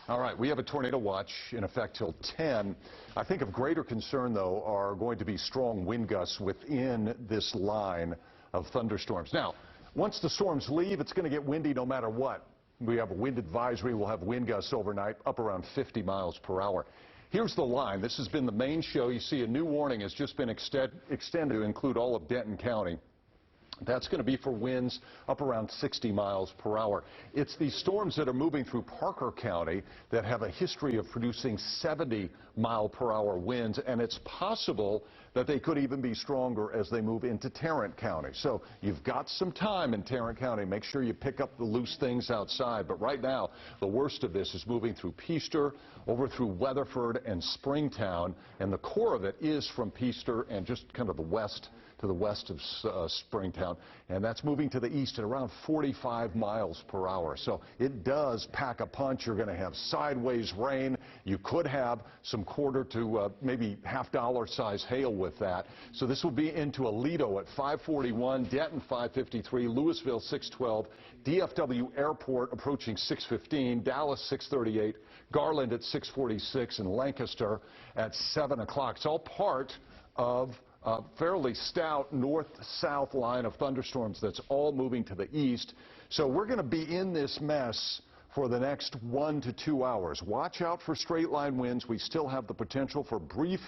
All right, we have a tornado watch in effect till 10. I think of greater concern, though, are going to be strong wind gusts within this line of thunderstorms. Now, once the storms leave, it's going to get windy no matter what. We have a wind advisory. We'll have wind gusts overnight up around 50 miles per hour. Here's the line. This has been the main show. You see a new warning has just been extended to include all of Denton County. That's going to be for winds up around 60 miles per hour. It's these storms that are moving through Parker County that have a history of producing 70-mile-per-hour winds, and it's possible that they could even be stronger as they move into Tarrant County. So you've got some time in Tarrant County. Make sure you pick up the loose things outside. But right now, the worst of this is moving through Peaster, over through Weatherford and Springtown, and the core of it is from Peaster and just kind of the west to the west of Springtown, and that's moving to the east at around 45 miles per hour. So it does pack a punch. You're going to have sideways rain. You could have some quarter to maybe $half size hail with that. So this will be into Aledo at 541, Denton 553, Louisville 612, DFW Airport approaching 615, Dallas 638, Garland at 646, and Lancaster at 7 o'clock. It's all part of a fairly stout north-south line of thunderstorms that's all moving to the east. So we're going to be in this mess for the next 1 to 2 hours. Watch out for straight-line winds. We still have the potential for brief,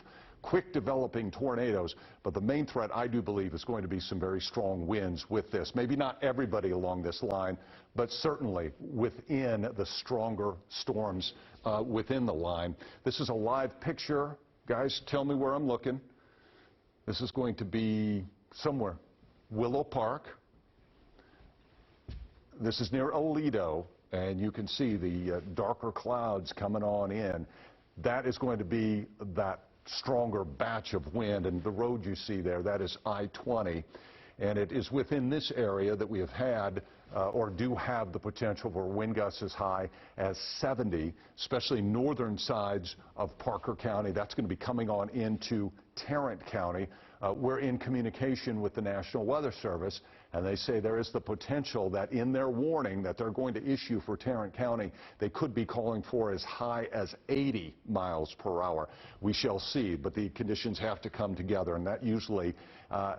quick-developing tornadoes. But the main threat, I do believe, is going to be some very strong winds with this. Maybe not everybody along this line, but certainly within the stronger storms within the line. This is a live picture. Guys, tell me where I'm looking. This is going to be somewhere. Willow Park. This is near Aledo, and you can see the darker clouds coming on in. That is going to be that stronger batch of wind, and the road you see there, that is I-20. And it is within this area that we have had or do have the potential for wind gusts as high as 70, especially northern sides of Parker County. That's going to be coming on into Tarrant County. We're in communication with the National Weather Service, and they say there is the potential that in their warning that they're going to issue for Tarrant County, they could be calling for as high as 80 miles per hour. We shall see, but the conditions have to come together, and that usually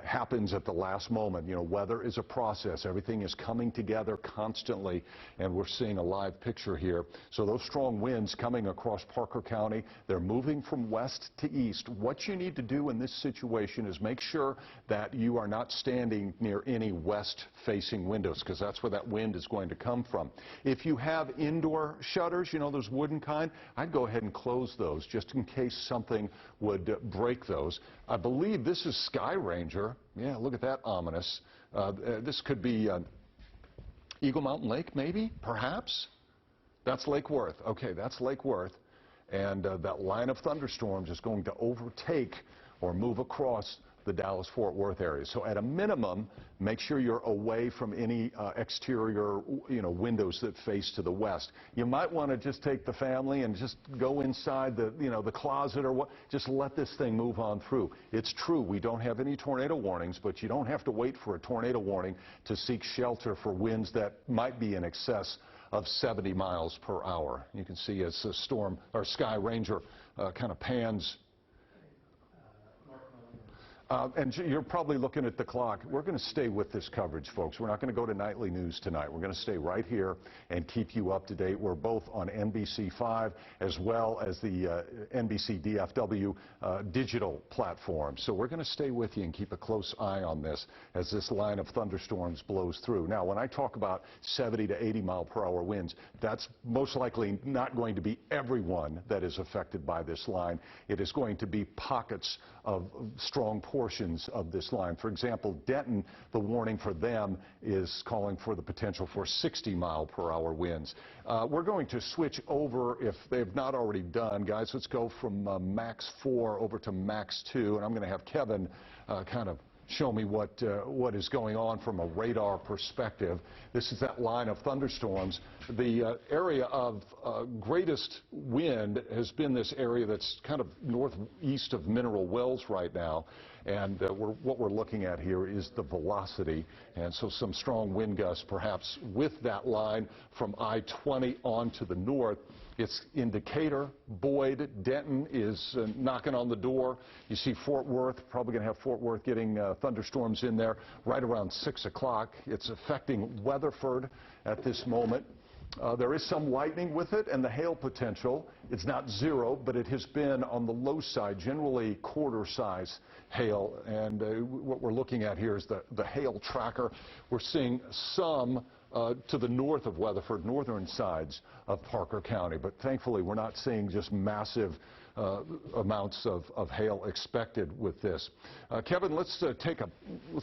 happens at the last moment. You know, weather is a process. Everything is coming together constantly, and we're seeing a live picture here. So those strong winds coming across Parker County, they're moving from west to east. What you need to do in this situation is make sure that you are not standing near any west-facing windows, because that's where that wind is going to come from. If you have indoor shutters, you know, those wooden kind, I'd go ahead and close those just in case something would break those. I believe this is Sky Ranger. Yeah, look at that, ominous. This could be Eagle Mountain Lake, maybe, perhaps. That's Lake Worth. Okay, that's Lake Worth. And that line of thunderstorms is going to overtake or move across the Dallas Fort Worth area. So at a minimum, make sure you're away from any exterior, windows that face to the west. You might want to just take the family and just go inside the, the closet or what. Just let this thing move on through. It's true, we don't have any tornado warnings, but you don't have to wait for a tornado warning to seek shelter for winds that might be in excess of 70 miles per hour. You can see as the storm or Sky Ranger kind of pans. And you're probably looking at the clock. We're going to stay with this coverage, folks. We're not going to go to nightly news tonight. We're going to stay right here and keep you up to date. We're both on NBC5 as well as the NBC DFW digital platform. So we're going to stay with you and keep a close eye on this as this line of thunderstorms blows through. Now, when I talk about 70 to 80 mile per hour winds, that's most likely not going to be everyone that is affected by this line. It is going to be pockets of strong portions of this line. For example, Denton, the warning for them is calling for the potential for 60 mile per hour winds. We're going to switch over, if they've not already done, guys, let's go from max 4 over to max 2, and I'm going to have Kevin kind of show me what is going on from a radar perspective. This is that line of thunderstorms. The area of greatest wind has been this area that's kind of northeast of Mineral Wells right now. And what we're looking at here is the velocity, and so some strong wind gusts perhaps with that line from I-20 on to the north. It's in Decatur, Boyd, Denton is knocking on the door. You see Fort Worth, probably going to have Fort Worth getting thunderstorms in there right around 6 o'clock. It's affecting Weatherford at this moment. There is some lightning with it and the hail potential. It's not zero, but it has been on the low side, generally quarter-size hail. And what we're looking at here is the hail tracker. We're seeing some to the north of Weatherford, northern sides of Parker County. But thankfully, we're not seeing just massive amounts of hail expected with this. Kevin, let's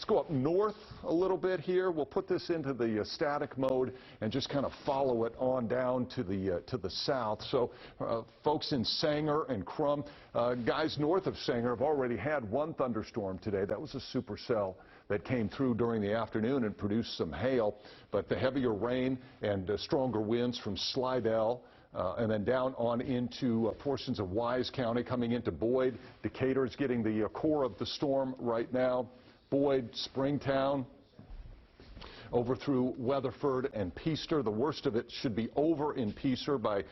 go up north a little bit here. We'll put this into the static mode and just kind of follow it on down to the south. So folks in Sanger and Crum, guys north of Sanger have already had one thunderstorm today. That was a supercell that came through during the afternoon and produced some hail. But the heavier rain and stronger winds from Slidell and then down on into portions of Wise County coming into Boyd. Decatur is getting the core of the storm right now. Boyd, Springtown, over through Weatherford and Peaster. The worst of it should be over in Peaster by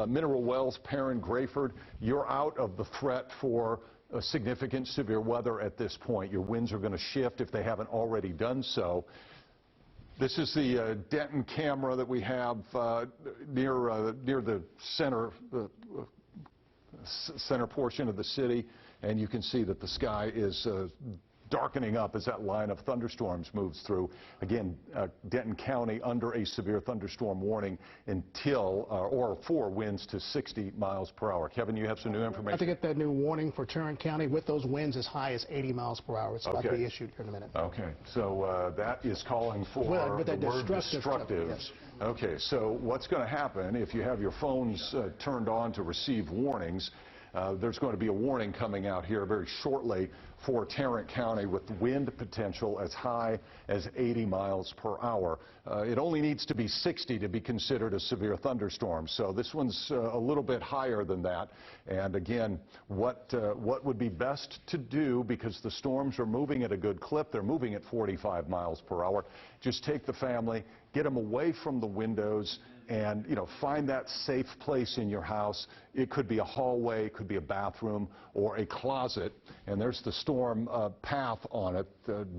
Mineral Wells, Perrin, Grayford. You're out of the threat for significant severe weather at this point. Your winds are going to shift if they haven't already done so. This is the Denton camera that we have near the center portion of the city, and you can see that the sky is darkening up as that line of thunderstorms moves through. Again, Denton County under a severe thunderstorm warning until, or for winds to 60 miles per hour. Kevin, you have some new information? I have to get that new warning for Tarrant County with those winds as high as 80 miles per hour. It's about to be issued here in a minute. Okay, so that is calling for the word destructive. Yes. Okay, so what's going to happen if you have your phones turned on to receive warnings? There's going to be a warning coming out here very shortly for Tarrant County with wind potential as high as 80 miles per hour. It only needs to be 60 to be considered a severe thunderstorm, so this one's a little bit higher than that. And again, what would be best to do, because the storms are moving at a good clip, they're moving at 45 miles per hour, just take the family, get them away from the windows, and, you know, find that safe place in your house. It could be a hallway, it could be a bathroom, or a closet. And there's the storm path on it.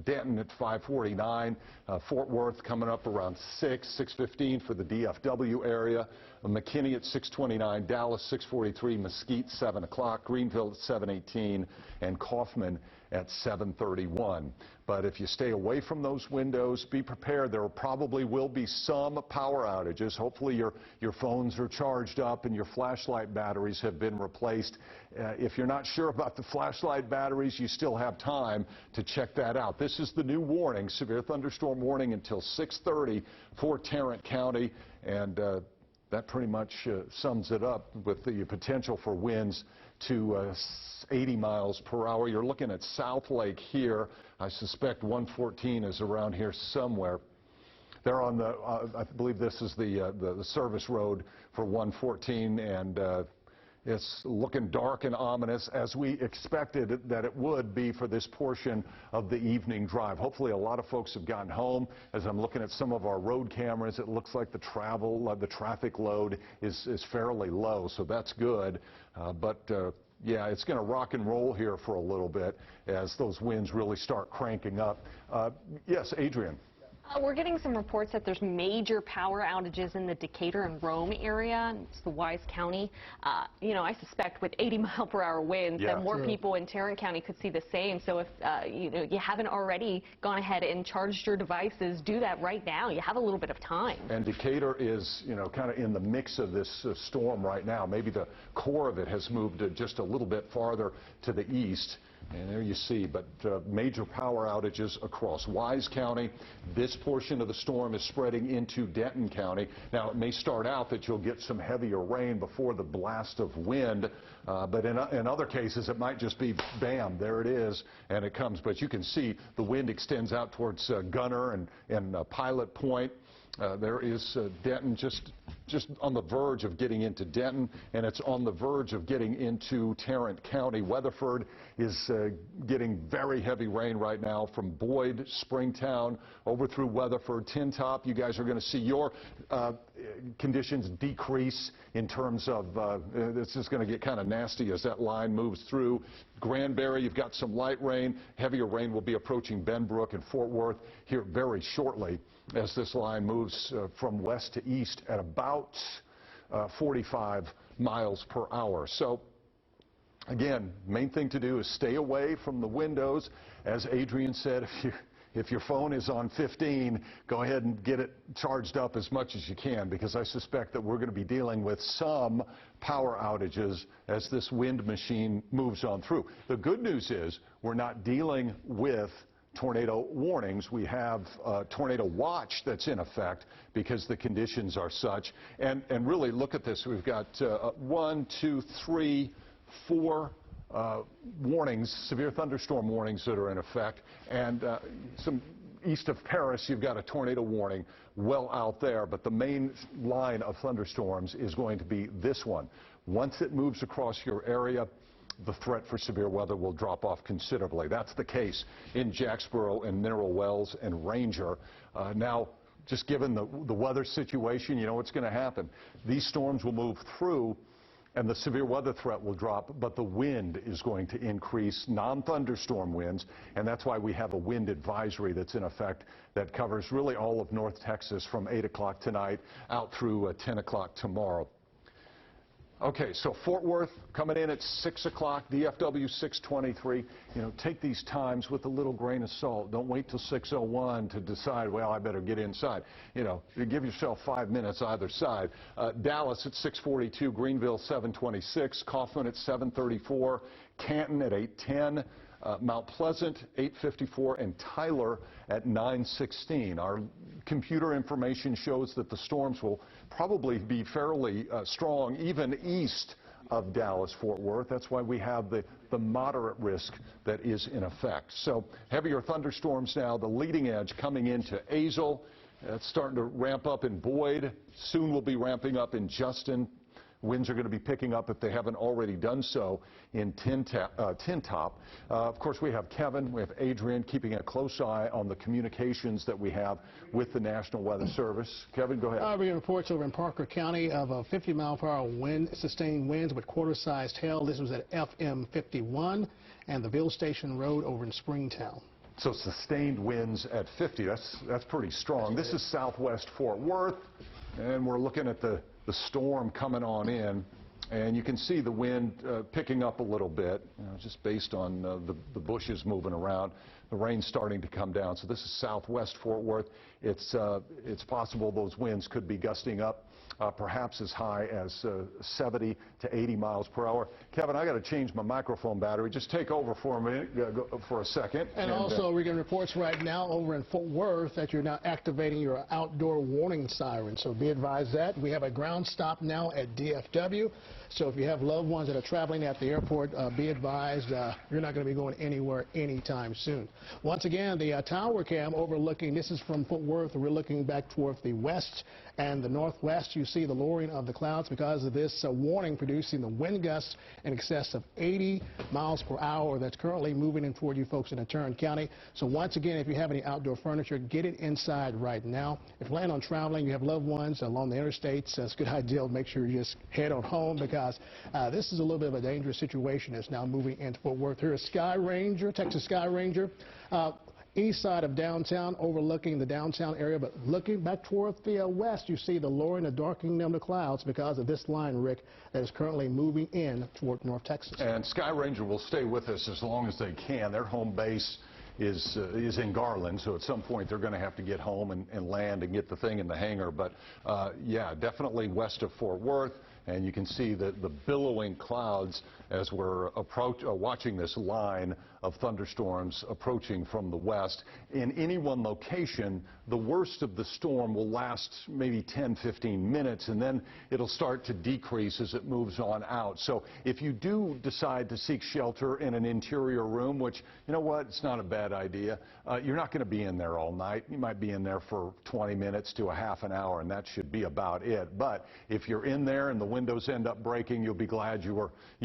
Denton at 5:49, Fort Worth coming up around 6:15 for the DFW area. McKinney at 6:29, Dallas 6:43, Mesquite 7 o'clock, Greenville at 7:18, and Kaufman at 7:31. But if you stay away from those windows, be prepared. There probably will be some power outages. Hopefully your phones are charged up and your flashlight batteries have been replaced. If you're not sure about the flashlight batteries, you still have time to check that out. This is the new warning, severe thunderstorm warning until 6:30 for Tarrant County, and that pretty much sums it up with the potential for winds to 80 miles per hour. You're looking at South Lake here. I suspect 114 is around here somewhere. They're on the, I believe this is the service road for 114, and it's looking dark and ominous, as we expected that it would be for this portion of the evening drive. Hopefully a lot of folks have gotten home. As I'm looking at some of our road cameras, it looks like the traffic load is fairly low, so that's good. Yeah, it's going to rock and roll here for a little bit as those winds really start cranking up. Yes, Adrian. We're getting some reports that there's major power outages in the Decatur and Rome area. It's the Wise County. You know, I suspect with 80-mile-per-hour winds that more people in Tarrant County could see the same. So if you haven't already gone ahead and charged your devices, do that right now. You have a little bit of time. And Decatur is, you know, kind of in the mix of this storm right now. Maybe the core of it has moved just a little bit farther to the east. And there you see, but major power outages across Wise County. This portion of the storm is spreading into Denton County. Now, it may start out that you'll get some heavier rain before the blast of wind, but in other cases, it might just be, bam, there it is, and it comes. But you can see the wind extends out towards Gunner and Pilot Point. There is Denton just just on the verge of getting into Denton, and it's on the verge of getting into Tarrant County. Weatherford is getting very heavy rain right now from Boyd, Springtown, over through Weatherford. Tin Top, you guys are going to see your conditions decrease in terms of, this is going to get kind of nasty as that line moves through. Granbury, you've got some light rain. Heavier rain will be approaching Benbrook and Fort Worth here very shortly as this line moves from west to east at about 45 miles per hour. So again, main thing to do is stay away from the windows. As Adrian said, if your phone is on 15, go ahead and get it charged up as much as you can, because I suspect that we're going to be dealing with some power outages as this wind machine moves on through. The good news is we're not dealing with tornado warnings. We have a tornado watch that's in effect because the conditions are such. And really, look at this. We've got 1, 2, 3, 4 warnings, severe thunderstorm warnings that are in effect, and some east of Paris, you've got a tornado warning well out there, but the main line of thunderstorms is going to be this one. Once it moves across your area, the threat for severe weather will drop off considerably. That's the case in Jacksboro and Mineral Wells and Ranger. Now, just given the weather situation, you know what's going to happen. These storms will move through, and the severe weather threat will drop, but the wind is going to increase, non-thunderstorm winds, and that's why we have a wind advisory that's in effect that covers really all of North Texas from 8 o'clock tonight out through 10 o'clock tomorrow. Okay, so Fort Worth coming in at 6 o'clock, DFW 623. You know, take these times with a little grain of salt. Don't wait till 6:01 to decide, well, I better get inside. You know, you give yourself 5 minutes either side. Dallas at 6:42, Greenville 7:26, Kaufman at 7:34, Canton at 8:10. Mount Pleasant, 8:54, and Tyler at 9:16. Our computer information shows that the storms will probably be fairly strong, even east of Dallas Fort Worth. That's why we have the moderate risk that is in effect. So heavier thunderstorms now, the leading edge coming into Azle. It's starting to ramp up in Boyd. Soon we'll be ramping up in Justin. Winds are going to be picking up if they haven't already done so in Tin Top. Of course, we have Kevin, we have Adrian keeping a close eye on the communications that we have with the National Weather Service. Kevin, go ahead. We get reports over in Parker County of a 50-mile-per-hour wind, sustained winds with quarter-sized hail. This was at FM 51 and the Ville Station Road over in Springtown. So sustained winds at 50. That's pretty strong. This is southwest Fort Worth, and we're looking at the storm coming on in, and you can see the wind picking up a little bit, you know, just based on the bushes moving around. The rain's starting to come down. So this is southwest Fort Worth. It's possible those winds could be gusting up perhaps as high as 70 to 80 miles per hour. Kevin, I got to change my microphone battery. Just take over for a minute, for a second. And also, we're getting reports right now over in Fort Worth that you're now activating your outdoor warning siren. So be advised that. We have a ground stop now at DFW. So if you have loved ones that are traveling at the airport, be advised you're not going to be going anywhere anytime soon. Once again, the tower cam overlooking, this is from Fort Worth. We're looking back toward the west and the northwest. You see the lowering of the clouds because of this warning, producing the wind gusts in excess of 80 miles per hour that's currently moving in toward you folks in Tarrant County. So once again, if you have any outdoor furniture, get it inside right now. If you plan on traveling, you have loved ones along the interstates, it's a good idea to make sure you just head on home, because this is a little bit of a dangerous situation that's now moving into Fort Worth. Here is Sky Ranger, Texas Sky Ranger. East side of downtown, overlooking the downtown area, but looking back toward the west, you see the lowering and darkening of the clouds because of this line, Rick, that is currently moving in toward North Texas. And Sky Ranger will stay with us as long as they can. Their home base is in Garland, so at some point they're going to have to get home and land and get the thing in the hangar. But yeah, definitely west of Fort Worth. and you can see the billowing clouds as we're watching this line of thunderstorms approaching from the west. In any one location, the worst of the storm will last maybe 10-15 minutes, and then it'll start to decrease as it moves on out. So if you do decide to seek shelter in an interior room, which, you know what, it's not a bad idea, you're not going to be in there all night. You might be in there for 20 minutes to a half an hour, and that should be about it. But if you're in there and the windows end up breaking, you'll be glad you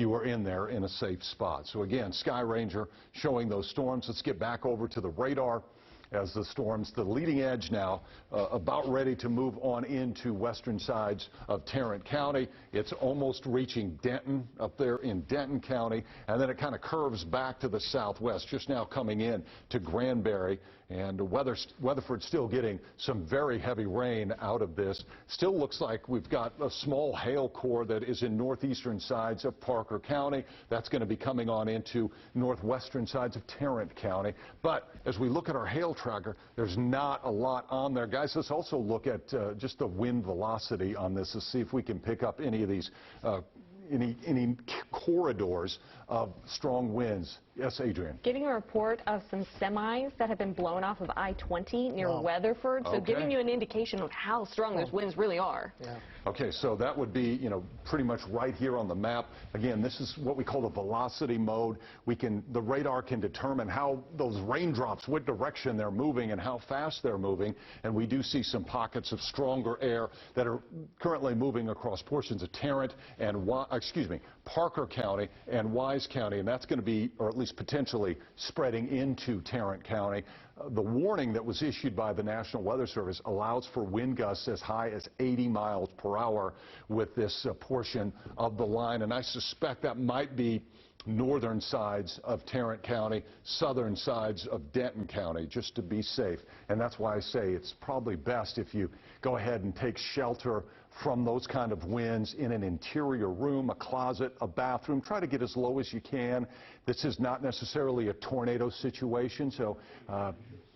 were in there in a safe spot. So again, Sky Ranger showing those storms. Let's get back over to the radar as the storms, the leading edge now, about ready to move on into western sides of Tarrant County. It's almost reaching Denton up there in Denton County, and then it kind of curves back to the southwest, just now coming in to Granbury. And Weatherford's still getting some very heavy rain out of this. Still looks like we've got a small hail core that is in northeastern sides of Parker County. That's going to be coming on into northwestern sides of Tarrant County. But as we look at our hail tracker, there's not a lot on there. Guys, let's also look at just the wind velocity on this to see if we can pick up any of these any corridors of strong winds. Yes, Adrian. Getting a report of some semis that have been blown off of I-20 near Weatherford, so giving you an indication of how strong those winds really are. Yeah. Okay, so that would be, pretty much right here on the map. Again, this is what we call the velocity mode. The radar can determine how those raindrops, what direction they're moving and how fast they're moving. And we do see some pockets of stronger air that are currently moving across portions of Tarrant and Parker County and Wise County, and that's going to be, or at least potentially, spreading into Tarrant County. The warning that was issued by the National Weather Service allows for wind gusts as high as 80 miles per hour with this portion of the line, and I suspect that might be northern sides of Tarrant County, southern sides of Denton County, just to be safe. And that's why I say it's probably best if you go ahead and take shelter from those kind of winds in an interior room, a closet, a bathroom. Try to get as low as you can. This is not necessarily a tornado situation, so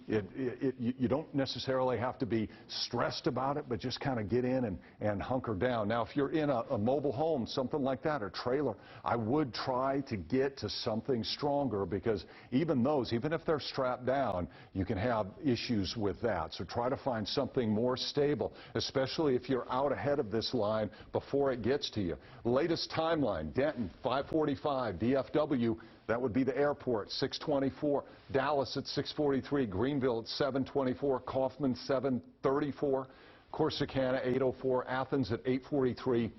you don't necessarily have to be stressed about it, but just kind of get in and hunker down. Now, if you're in a mobile home, something like that, or trailer, I would try to get to something stronger, because even if they're strapped down, you can have issues with that. So try to find something more stable, especially if you're out ahead of this line before it gets to you. Latest timeline: Denton 5:45, DFW, that would be the airport, 6:24, Dallas at 6:43, Greenville at 7:24, Kaufman 7:34, Corsicana 8:04, Athens at 8:43,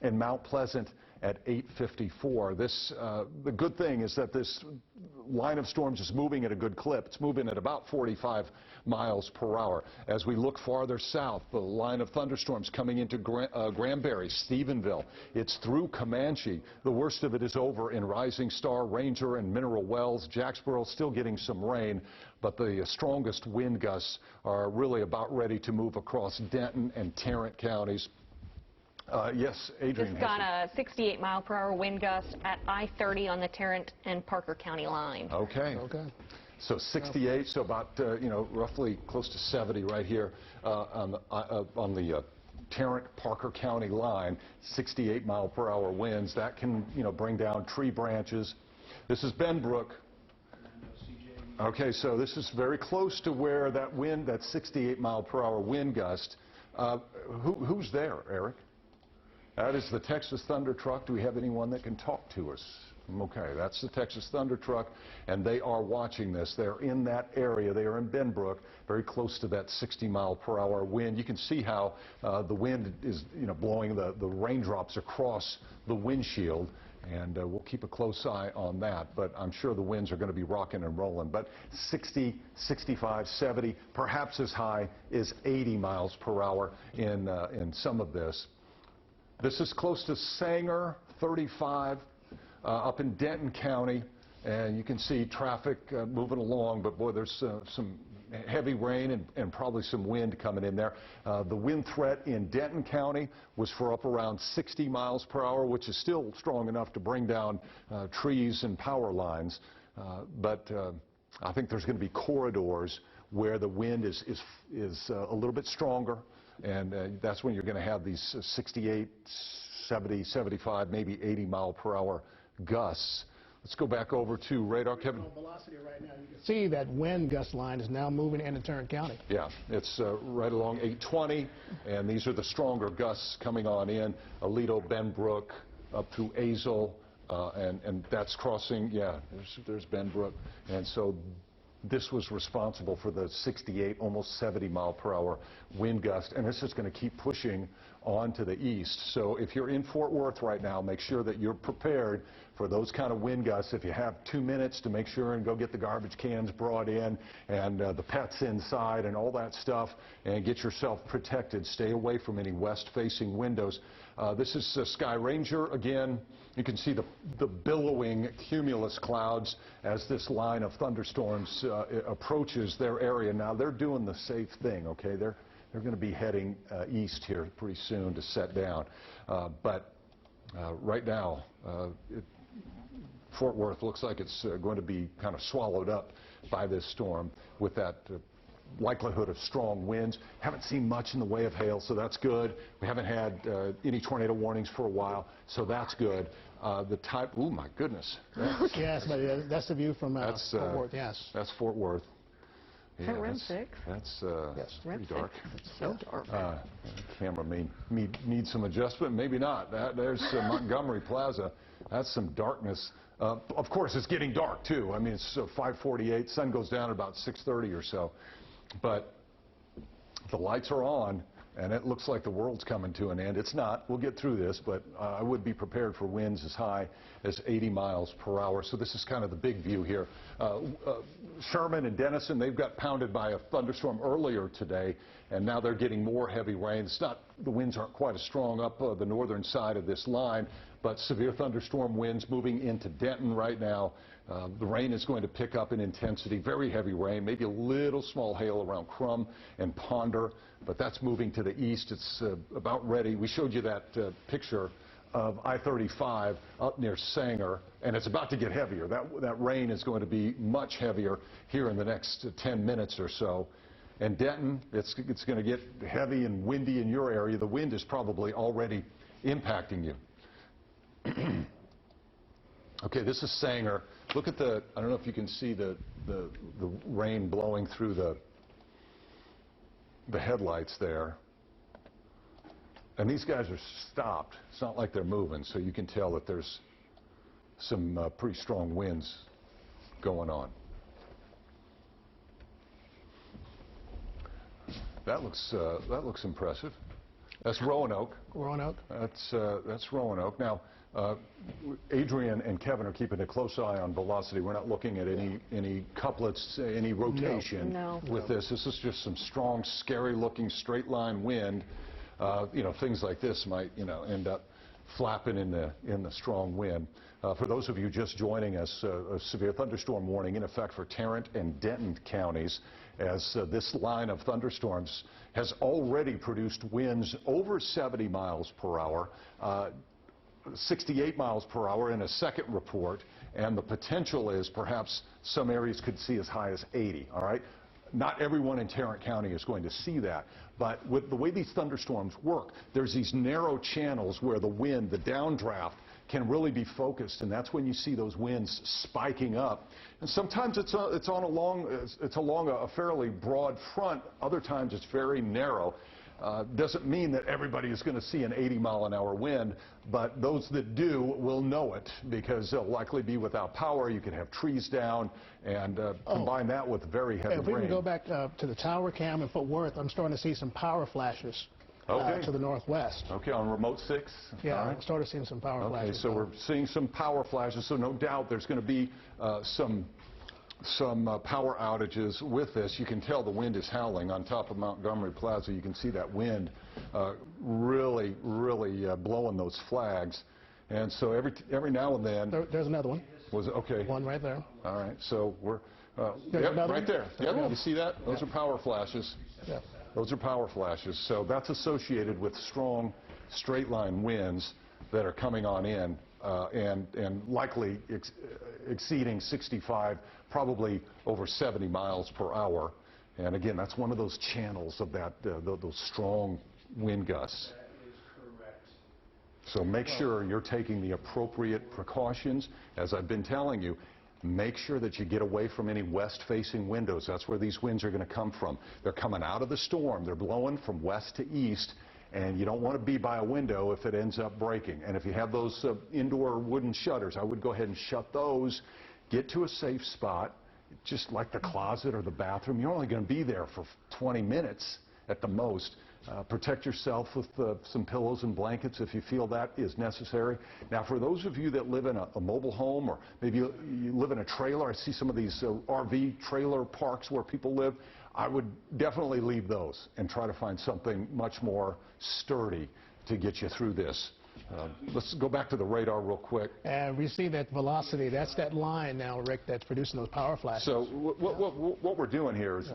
and Mount Pleasant at 8:54. The good thing is that this line of storms is moving at a good clip. It's moving at about 45 miles per hour. As we look farther south, the line of thunderstorms coming into Granbury, Stephenville, it's through Comanche. The worst of it is over in Rising Star, Ranger, and Mineral Wells. Jacksboro still getting some rain, but the strongest wind gusts are really about ready to move across Denton and Tarrant counties. Yes, Adrian. Just got a 68-mile-per-hour wind gust at I-30 on the Tarrant and Parker County line. Okay. So 68, so about, roughly close to 70 right here on the Tarrant-Parker County line. 68-mile-per-hour winds. That can, bring down tree branches. This is Benbrook. Okay, so this is very close to where that wind, that 68-mile-per-hour wind gust. Who's there, Eric? That is the Texas Thunder Truck. Do we have anyone that can talk to us? Okay, that's the Texas Thunder Truck, and they are watching this. They're in that area. They are in Benbrook, very close to that 60-mile-per-hour wind. You can see how the wind is, blowing the raindrops across the windshield, and we'll keep a close eye on that. But I'm sure the winds are going to be rocking and rolling. But 60, 65, 70, perhaps as high as 80 miles per hour in some of this. This is close to Sanger, 35, up in Denton County, and you can see traffic moving along, but boy, there's some heavy rain and probably some wind coming in there. The wind threat in Denton County was for up around 60 miles per hour, which is still strong enough to bring down trees and power lines, but I think there's going to be corridors where the wind is a little bit stronger. And that's when you're going to have these 68, 70, 75, maybe 80 mile per hour gusts. Let's go back over to radar, Kevin. Velocity right now, you can see that wind gust line is now moving into Tarrant County. Yeah, it's right along 820, and these are the stronger gusts coming on in. Aledo, Benbrook, up through Azle, and that's crossing, yeah, there's Benbrook. And so this was responsible for the 68, almost 70 mile per hour wind gust, and this is going to keep pushing on to the east. So if you're in Fort Worth right now, make sure that you're prepared for those kind of wind gusts. If you have 2 minutes to make sure and go get the garbage cans brought in and the pets inside and all that stuff, and get yourself protected. Stay away from any west-facing windows. This is Sky Ranger again. You can see the billowing cumulus clouds as this line of thunderstorms approaches their area. Now they're doing the safe thing, okay? They're going to be heading east here pretty soon to set down. But right now, Fort Worth looks like it's going to be kind of swallowed up by this storm with that likelihood of strong winds. Haven't seen much in the way of hail, so that's good. We haven't had any tornado warnings for a while, so that's good. The type, oh my goodness. Yes, but that's the view from Fort Worth, yes. That's Fort Worth. Is that REM 6? That's yes. pretty dark. It's so dark. Camera may need some adjustment, maybe not. There's Montgomery Plaza. That's some darkness. Of course, it's getting dark, too. I mean, it's 5:48. Sun goes down at about 6:30 or so. But the lights are on, and it looks like the world's coming to an end. It's not. We'll get through this, but I would be prepared for winds as high as 80 miles per hour. So this is kind of the big view here. Sherman and Denison, they've got pounded by a thunderstorm earlier today, and now they're getting more heavy rain. It's not, the winds aren't quite as strong up the northern side of this line, but severe thunderstorm winds moving into Denton right now. The rain is going to pick up in intensity, very heavy rain, maybe a little small hail around Crum and Ponder, but that's moving to the east. It's about ready. We showed you that picture of I-35 up near Sanger, and it's about to get heavier. That rain is going to be much heavier here in the next 10 minutes or so. And Denton, it's going to get heavy and windy in your area. The wind is probably already impacting you. Okay, this is Sanger. Look at the, I don't know if you can see the rain blowing through the headlights there. And these guys are stopped. It's not like they're moving, so you can tell that there's some pretty strong winds going on. That looks impressive. That's Roanoke. Roanoke. That's Roanoke. Now, Adrian and Kevin are keeping a close eye on velocity. We're not looking at any couplets, any rotation with this. This is just some strong, scary-looking straight-line wind. You know, things like this might, you know, end up flapping in the strong wind. For those of you just joining us, a severe thunderstorm warning in effect for Tarrant and Denton counties, as this line of thunderstorms has already produced winds over 70 miles per hour, 68 miles per hour in a second report, and the potential is perhaps some areas could see as high as 80, all right? Not everyone in Tarrant County is going to see that, but with the way these thunderstorms work, there's these narrow channels where the wind, the downdraft, can really be focused, and that's when you see those winds spiking up. And sometimes it's along a fairly broad front. Other times it's very narrow. Doesn't mean that everybody is going to see an 80-mile-an-hour wind, but those that do will know it because they'll likely be without power. You can have trees down, and combine that with very heavy rain. If we can go back to the tower cam in Fort Worth, I'm starting to see some power flashes to the northwest. Okay, on remote 6? Yeah, I'm starting to see some power flashes. Okay, so we're seeing some power flashes, so no doubt there's going to be some power outages with this. You can tell the wind is howling on top of Montgomery Plaza. You can see that wind really blowing those flags. And so every now and then... There's another one. Was it? Okay. One right there. All right, so we're... yep, right there. Yep, you see that? Those are power flashes. Yeah. Those are power flashes. So that's associated with strong straight-line winds that are coming on in and likely exceeding 65, probably over 70 miles per hour. And again, that's one of those channels of those strong wind gusts. That is correct. So make sure you're taking the appropriate precautions. As I've been telling you, make sure that you get away from any west-facing windows. That's where these winds are going to come from. They're coming out of the storm. They're blowing from west to east, and you don't want to be by a window if it ends up breaking. And if you have those indoor wooden shutters, I would go ahead and shut those. Get to a safe spot, just like the closet or the bathroom. You're only going to be there for 20 minutes at the most. Protect yourself with some pillows and blankets if you feel that is necessary. Now, for those of you that live in a mobile home, or maybe you live in a trailer, I see some of these RV trailer parks where people live, I would definitely leave those and try to find something much more sturdy to get you through this. Let's go back to the radar real quick. And we see that velocity. That's that line now, Rick, that's producing those power flashes. So what we're doing here is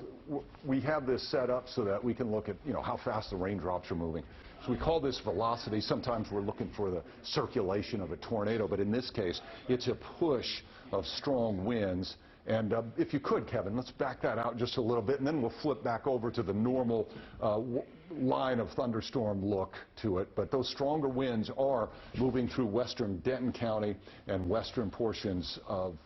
we have this set up so that we can look at, how fast the raindrops are moving. So we call this velocity. Sometimes we're looking for the circulation of a tornado, but in this case, it's a push of strong winds. And if you could, Kevin, let's back that out just a little bit, and then we'll flip back over to the normal line of thunderstorm look to it. But those stronger winds are moving through western Denton County and western portions of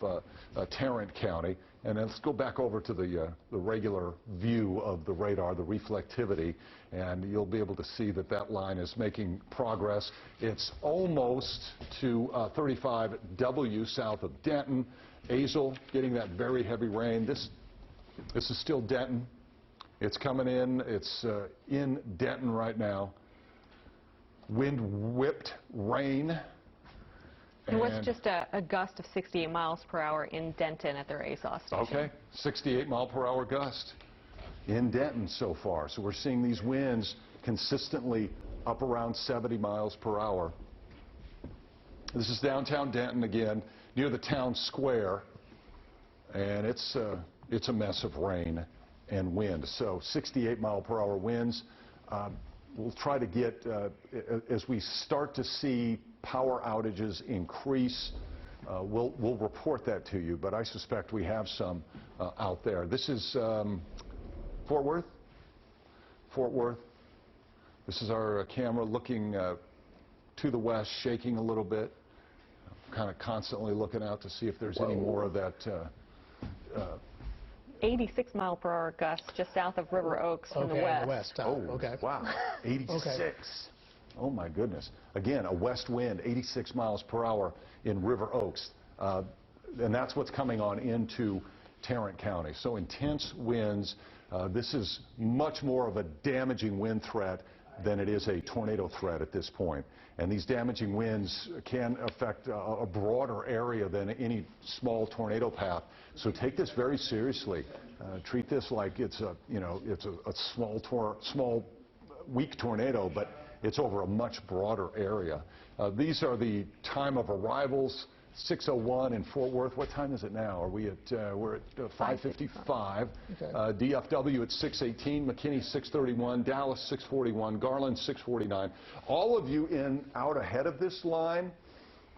Tarrant County. And then let's go back over to the regular view of the radar, the reflectivity, and you'll be able to see that that line is making progress. It's almost to 35W south of Denton. Azle getting that very heavy rain. This is still Denton. It's coming in. It's in Denton right now. Wind-whipped rain. It was just a gust of 68 miles per hour in Denton at their ASOS station. Okay, 68 mile per hour gust in Denton so far. So we're seeing these winds consistently up around 70 miles per hour. This is downtown Denton again, near the town square, and it's a mess of rain and wind. So 68 mile per hour winds. We'll try to get, as we start to see power outages increase, we'll report that to you, but I suspect we have some out there. This is Fort Worth. Fort Worth. This is our camera looking to the west, shaking a little bit, kind of constantly looking out to see if there's any more of that. 86 mile per hour gusts just south of River Oaks from the west. Oh, okay. Wow, 86. Okay. Oh my goodness. Again, a west wind, 86 miles per hour in River Oaks. And that's what's coming on into Tarrant County. So intense winds. This is much more of a damaging wind threat than it is a tornado threat at this point. And these damaging winds can affect a broader area than any small tornado path. So take this very seriously. Treat this like it's a small weak tornado, but it's over a much broader area. These are the time of arrivals. 6:01 in Fort Worth. What time is it now? Are we at? We're at 5:55. Okay. DFW at 6:18. McKinney 6:31. Dallas 6:41. Garland 6:49. All of you out ahead of this line,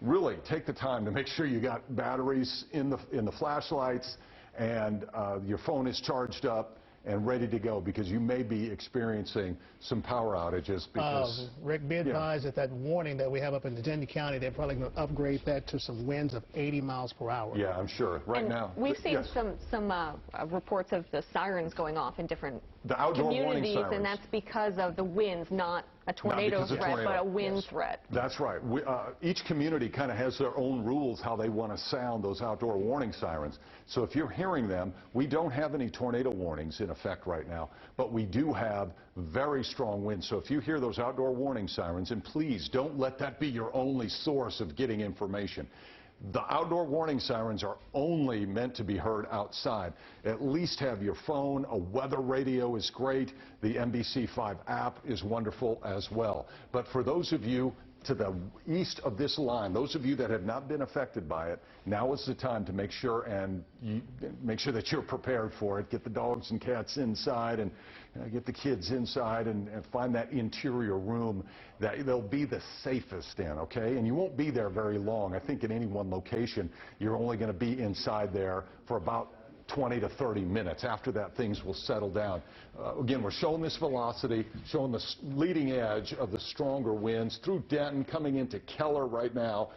really take the time to make sure you got batteries in the flashlights and your phone is charged up and ready to go, because you may be experiencing some power outages. Because Rick, be advised that that warning that we have up in Denton County, they're probably going to upgrade that to some winds of 80 miles per hour. Yeah, I'm sure. Right now. We've seen some reports of the sirens going off in different communities, and that's because of the winds, not a tornado threat, but a wind threat. That's right. Each community kind of has their own rules how they want to sound those outdoor warning sirens. So if you're hearing them, we don't have any tornado warnings in effect right now, but we do have very strong winds. So if you hear those outdoor warning sirens, and please don't let that be your only source of getting information. The outdoor warning sirens are only meant to be heard outside. At least have your phone. A weather radio is great. The NBC5 app is wonderful as well. But for those of you to the east of this line, those of you that have not been affected by it, now is the time to make sure that you're prepared for it. Get the dogs and cats inside, and get the kids inside, and find that interior room that they'll be the safest in, okay? And you won't be there very long. I think in any one location, you're only going to be inside there for about 20 to 30 minutes. After that, things will settle down. Again, we're showing this velocity, showing the leading edge of the stronger winds through Denton, coming into Keller right now,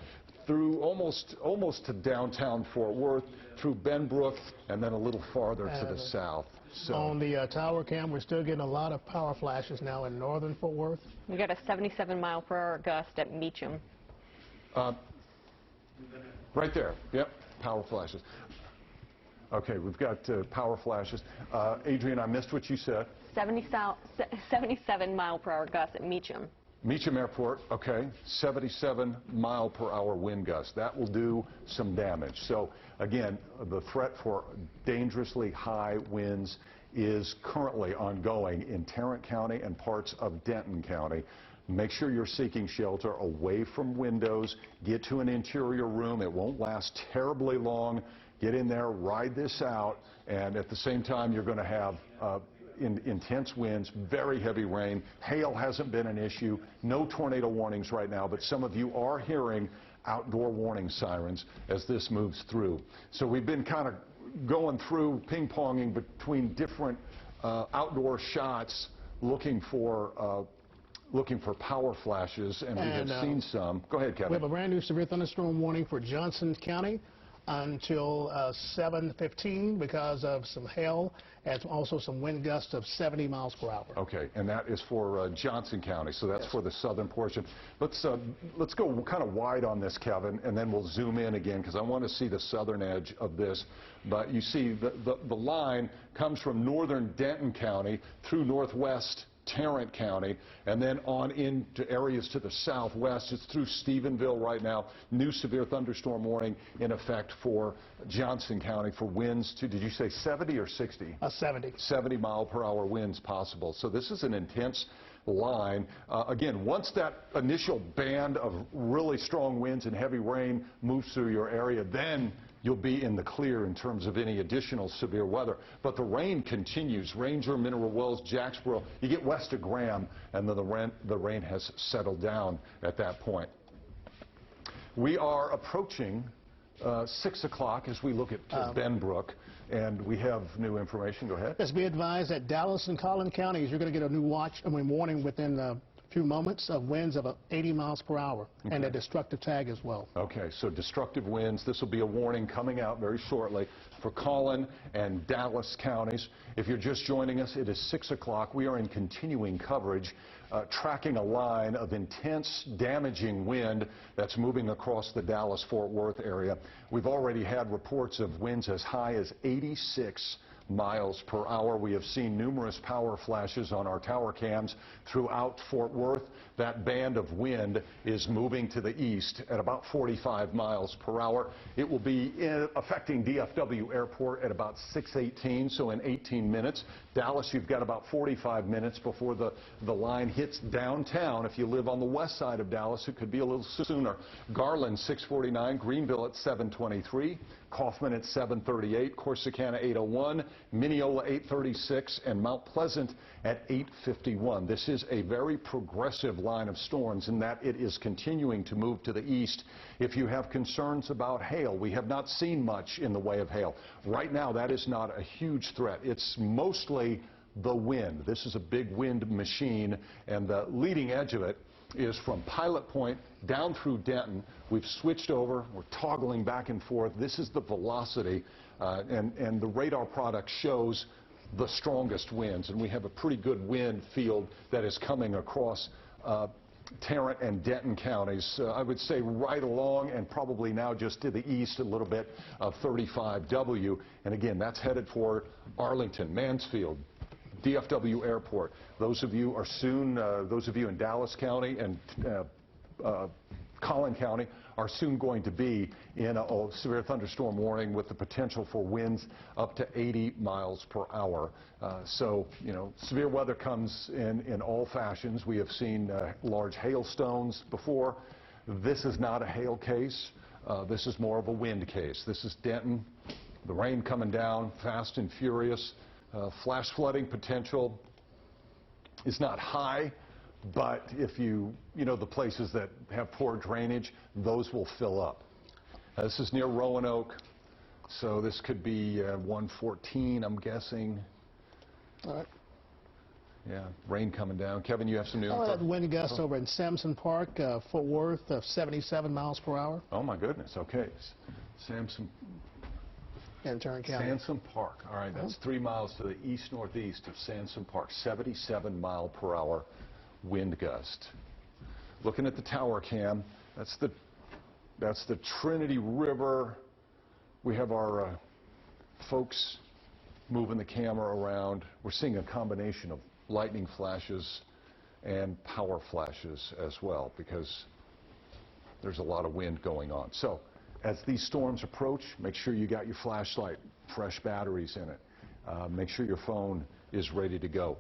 through almost to downtown Fort Worth, through Benbrook, and then a little farther to the south. So on the tower cam, we're still getting a lot of power flashes now in northern Fort Worth. We got a 77-mile-per-hour gust at Meacham. Right there. Yep, power flashes. Okay, we've got power flashes. Adrian, I missed what you said. 77-mile-per-hour gust at Meacham. Meacham Airport, okay, 77-mile-per-hour wind gust. That will do some damage. So, again, the threat for dangerously high winds is currently ongoing in Tarrant County and parts of Denton County. Make sure you're seeking shelter away from windows. Get to an interior room. It won't last terribly long. Get in there, ride this out, and at the same time, you're going to have intense winds, very heavy rain. Hail hasn't been an issue. No tornado warnings right now, but some of you are hearing outdoor warning sirens as this moves through. So we've been kind of going through ping-ponging between different outdoor shots looking for power flashes, and we have seen some. Go ahead, Kevin. We have a brand new severe thunderstorm warning for Johnson County until 7:15 because of some hail and also some wind gusts of 70 miles per hour. Okay, and that is for Johnson County, so that's for the southern portion. Let's go kind of wide on this, Kevin, and then we'll zoom in again because I want to see the southern edge of this. But you see the line comes from northern Denton County through northwest Tarrant County, and then on into areas to the southwest. It's through Stephenville right now. New severe thunderstorm warning in effect for Johnson County for winds to, did you say 70 or 60? 70. 70-mile-per-hour winds possible. So this is an intense line. Again, once that initial band of really strong winds and heavy rain moves through your area, then you'll be in the clear in terms of any additional severe weather. But the rain continues. Ranger, Mineral Wells, Jacksboro, you get west of Graham, and then the rain has settled down at that point. We are approaching 6 o'clock as we look at Benbrook, and we have new information. Go ahead. Let's be advised that Dallas and Collin counties, you're going to get a new warning within a few moments of winds of 80 miles per hour, and a destructive tag as well. Okay, so destructive winds. This will be a warning coming out very shortly for Collin and Dallas counties. If you're just joining us, it is 6 o'clock. We are in continuing coverage, tracking a line of intense, damaging wind that's moving across the Dallas-Fort Worth area. We've already had reports of winds as high as 86 miles per hour. We have seen numerous power flashes on our tower cams throughout Fort Worth. That band of wind is moving to the east at about 45 miles per hour. It will be affecting DFW Airport at about 6:18, so in 18 minutes. Dallas, you've got about 45 minutes before the line hits downtown. If you live on the west side of Dallas, it could be a little sooner. Garland, 6:49, Greenville at 7:23, Kaufman at 7:38, Corsicana 8:01, Mineola 8:36, and Mount Pleasant at 8:51. This is a very progressive line of storms in that it is continuing to move to the east. If you have concerns about hail, we have not seen much in the way of hail. Right now, that is not a huge threat. It's mostly the wind. This is a big wind machine, and the leading edge of it is from Pilot Point down through Denton. We've switched over. We're toggling back and forth. This is the velocity, and the radar product shows the strongest winds, and we have a pretty good wind field that is coming across Tarrant and Denton counties. I would say right along and probably now just to the east a little bit of 35W, and again, that's headed for Arlington, Mansfield, DFW Airport. Those of you are soon, those of you in Dallas County and Collin County are soon going to be in a severe thunderstorm warning with the potential for winds up to 80 miles per hour. So, you know, severe weather comes in all fashions. We have seen large hailstones before. This is not a hail case. This is more of a wind case. This is Denton. The rain coming down fast and furious. Flash flooding potential is not high, but if you know the places that have poor drainage, those will fill up. This is near Roanoke. So this could be 114, I'm guessing. All right. Yeah, rain coming down. Kevin, you have some new Oh, info? that wind gust over in Samson Park, Fort Worth, of 77 miles per hour Oh, my goodness. Okay. Samson in Tarrant County. Sansom Park. All right, that's 3 miles to the east-northeast of Sansom Park. 77-mile-per-hour wind gust. Looking at the tower cam, that's the Trinity River. We have our folks moving the camera around. We're seeing a combination of lightning flashes and power flashes as well, because there's a lot of wind going on. So as these storms approach, make sure you got your flashlight, fresh batteries in it. Make sure your phone is ready to go.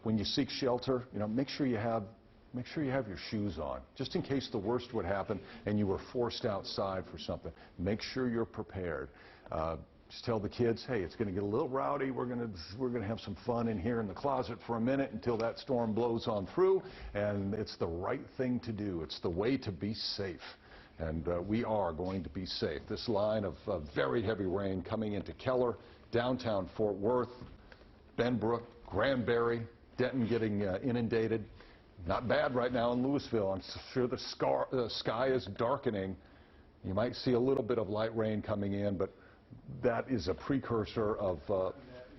When you seek shelter, make sure you have your shoes on, just in case the worst would happen and you were forced outside for something. Make sure you're prepared. Just tell the kids, hey, it's going to get a little rowdy. We're going to have some fun in here in the closet for a minute until that storm blows on through, and it's the right thing to do. It's the way to be safe. And we are going to be safe. This line of very heavy rain coming into Keller, downtown Fort Worth, Benbrook, Granbury, Denton getting inundated. Not bad right now in Louisville. I'm sure the sky is darkening. You might see a little bit of light rain coming in, but that is a precursor of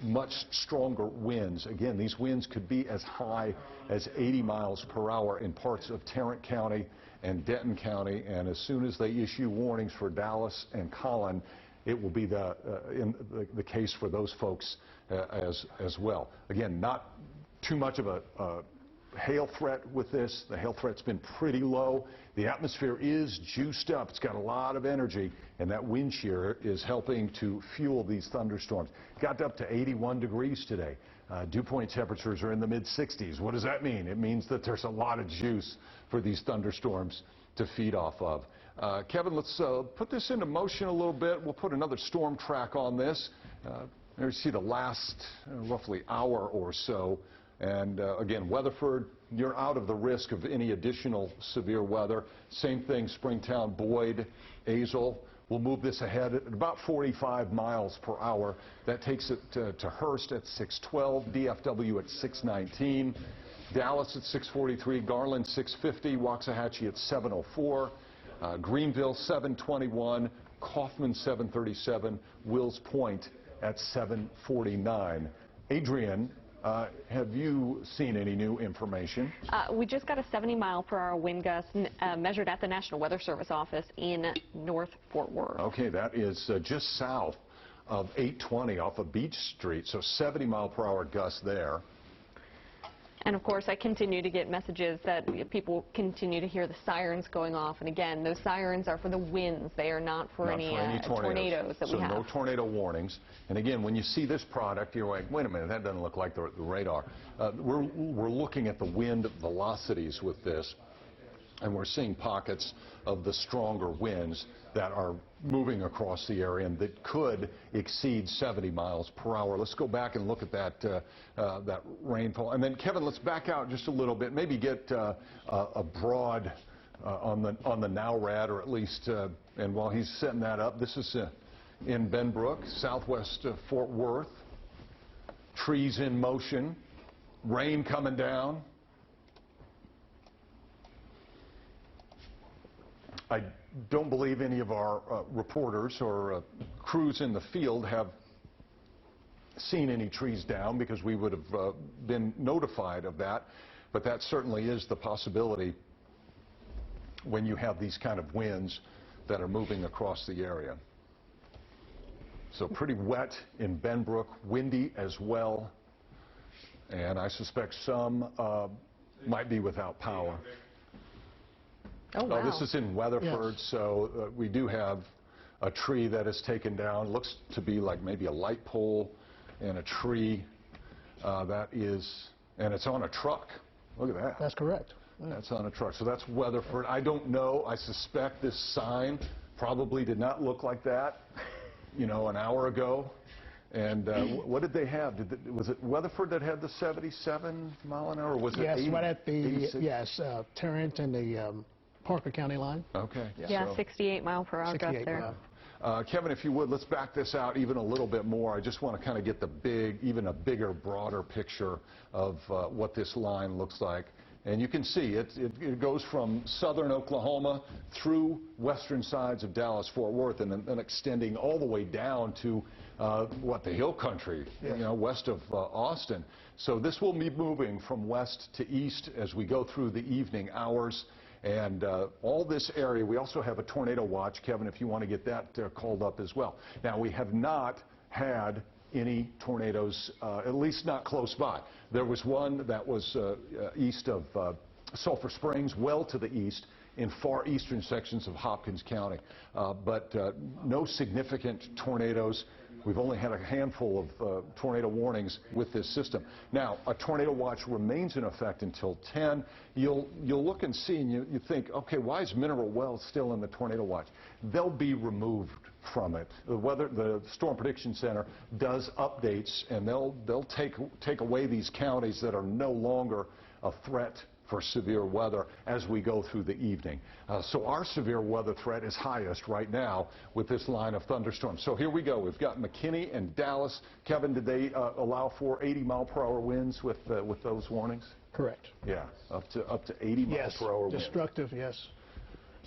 much stronger winds. Again, these winds could be as high as 80 miles per hour in parts of Tarrant County and Denton County, and as soon as they issue warnings for Dallas and Collin, it will be the case for those folks as well. Again, not too much of a hail threat with this. The hail threat's been pretty low. The atmosphere is juiced up. It's got a lot of energy, and that wind shear is helping to fuel these thunderstorms. Got up to 81 degrees today. Dew point temperatures are in the mid-60s. What does that mean? It means that there's a lot of juice for these thunderstorms to feed off of. Kevin, let's put this into motion a little bit. We'll put another storm track on this. There you see the last roughly hour or so. And again, Weatherford, you're out of the risk of any additional severe weather. Same thing, Springtown, Boyd, Azle. We'll move this ahead at about 45 miles per hour. That takes it to Hearst at 612, DFW at 619, Dallas at 643, Garland 650, Waxahachie at 704, Greenville 721, Kaufman 737, Wills Point at 749. Adrian, have you seen any new information? We just got a 70-mile-per-hour wind gust measured at the National Weather Service office in North Fort Worth. Okay, that is just south of 820 off of Beach Street, so 70-mile-per-hour gust there. And of course, I continue to get messages that people continue to hear the sirens going off. And again, those sirens are for the winds. They are not for any tornadoes that we have. So no tornado warnings. And again, when you see this product, you're like, wait a minute, that doesn't look like the radar. We're looking at the wind velocities with this, and we're seeing pockets of the stronger winds that are moving across the area and that could exceed 70 miles per hour. Let's go back and look at that rainfall. And then, Kevin, let's back out just a little bit, maybe get a broad on the NOWRAD, or at least, and while he's setting that up, this is in Benbrook, southwest of Fort Worth. Trees in motion, rain coming down. I don't believe any of our reporters or crews in the field have seen any trees down, because we would have been notified of that. But that certainly is the possibility when you have these kind of winds that are moving across the area. So pretty wet in Benbrook, windy as well, and I suspect some might be without power. Oh, wow. This is in Weatherford, yes. So we do have a tree that is taken down. Looks to be like maybe a light pole and a tree and it's on a truck. Look at that. That's correct. Yeah. That's on a truck. So that's Weatherford. I don't know. I suspect this sign probably did not look like that, an hour ago. And what did they have? Was it Weatherford that had the 77 mile an hour? Or was it 80? Yes, right at the Tarrant and the Parker County line. Okay. Yeah, so 68 mile per hour gust there. Kevin, if you would, let's back this out even a little bit more. I just want to kind of get the even a bigger, broader picture of what this line looks like. And you can see it goes from southern Oklahoma through western sides of Dallas Fort Worth and then extending all the way down to the hill country, west of Austin. So this will be moving from west to east as we go through the evening hours. And all this area, we also have a tornado watch, Kevin, if you want to get that called up as well. Now, we have not had any tornadoes, at least not close by. There was one that was east of Sulphur Springs, well to the east, in far eastern sections of Hopkins County. But no significant tornadoes. We've only had a handful of tornado warnings with this system. Now, a tornado watch remains in effect until 10. You'll look and see, and you think, okay, why is Mineral Wells still in the tornado watch? They'll be removed from it. The Storm Prediction Center does updates, and they'll take away these counties that are no longer a threat for severe weather as we go through the evening. So our severe weather threat is highest right now with this line of thunderstorms. So here we go. We've got McKinney and Dallas. Kevin, did they allow for 80-mile-per-hour winds with those warnings? Correct. Yeah, up to 80 miles per hour winds. Destructive, yes,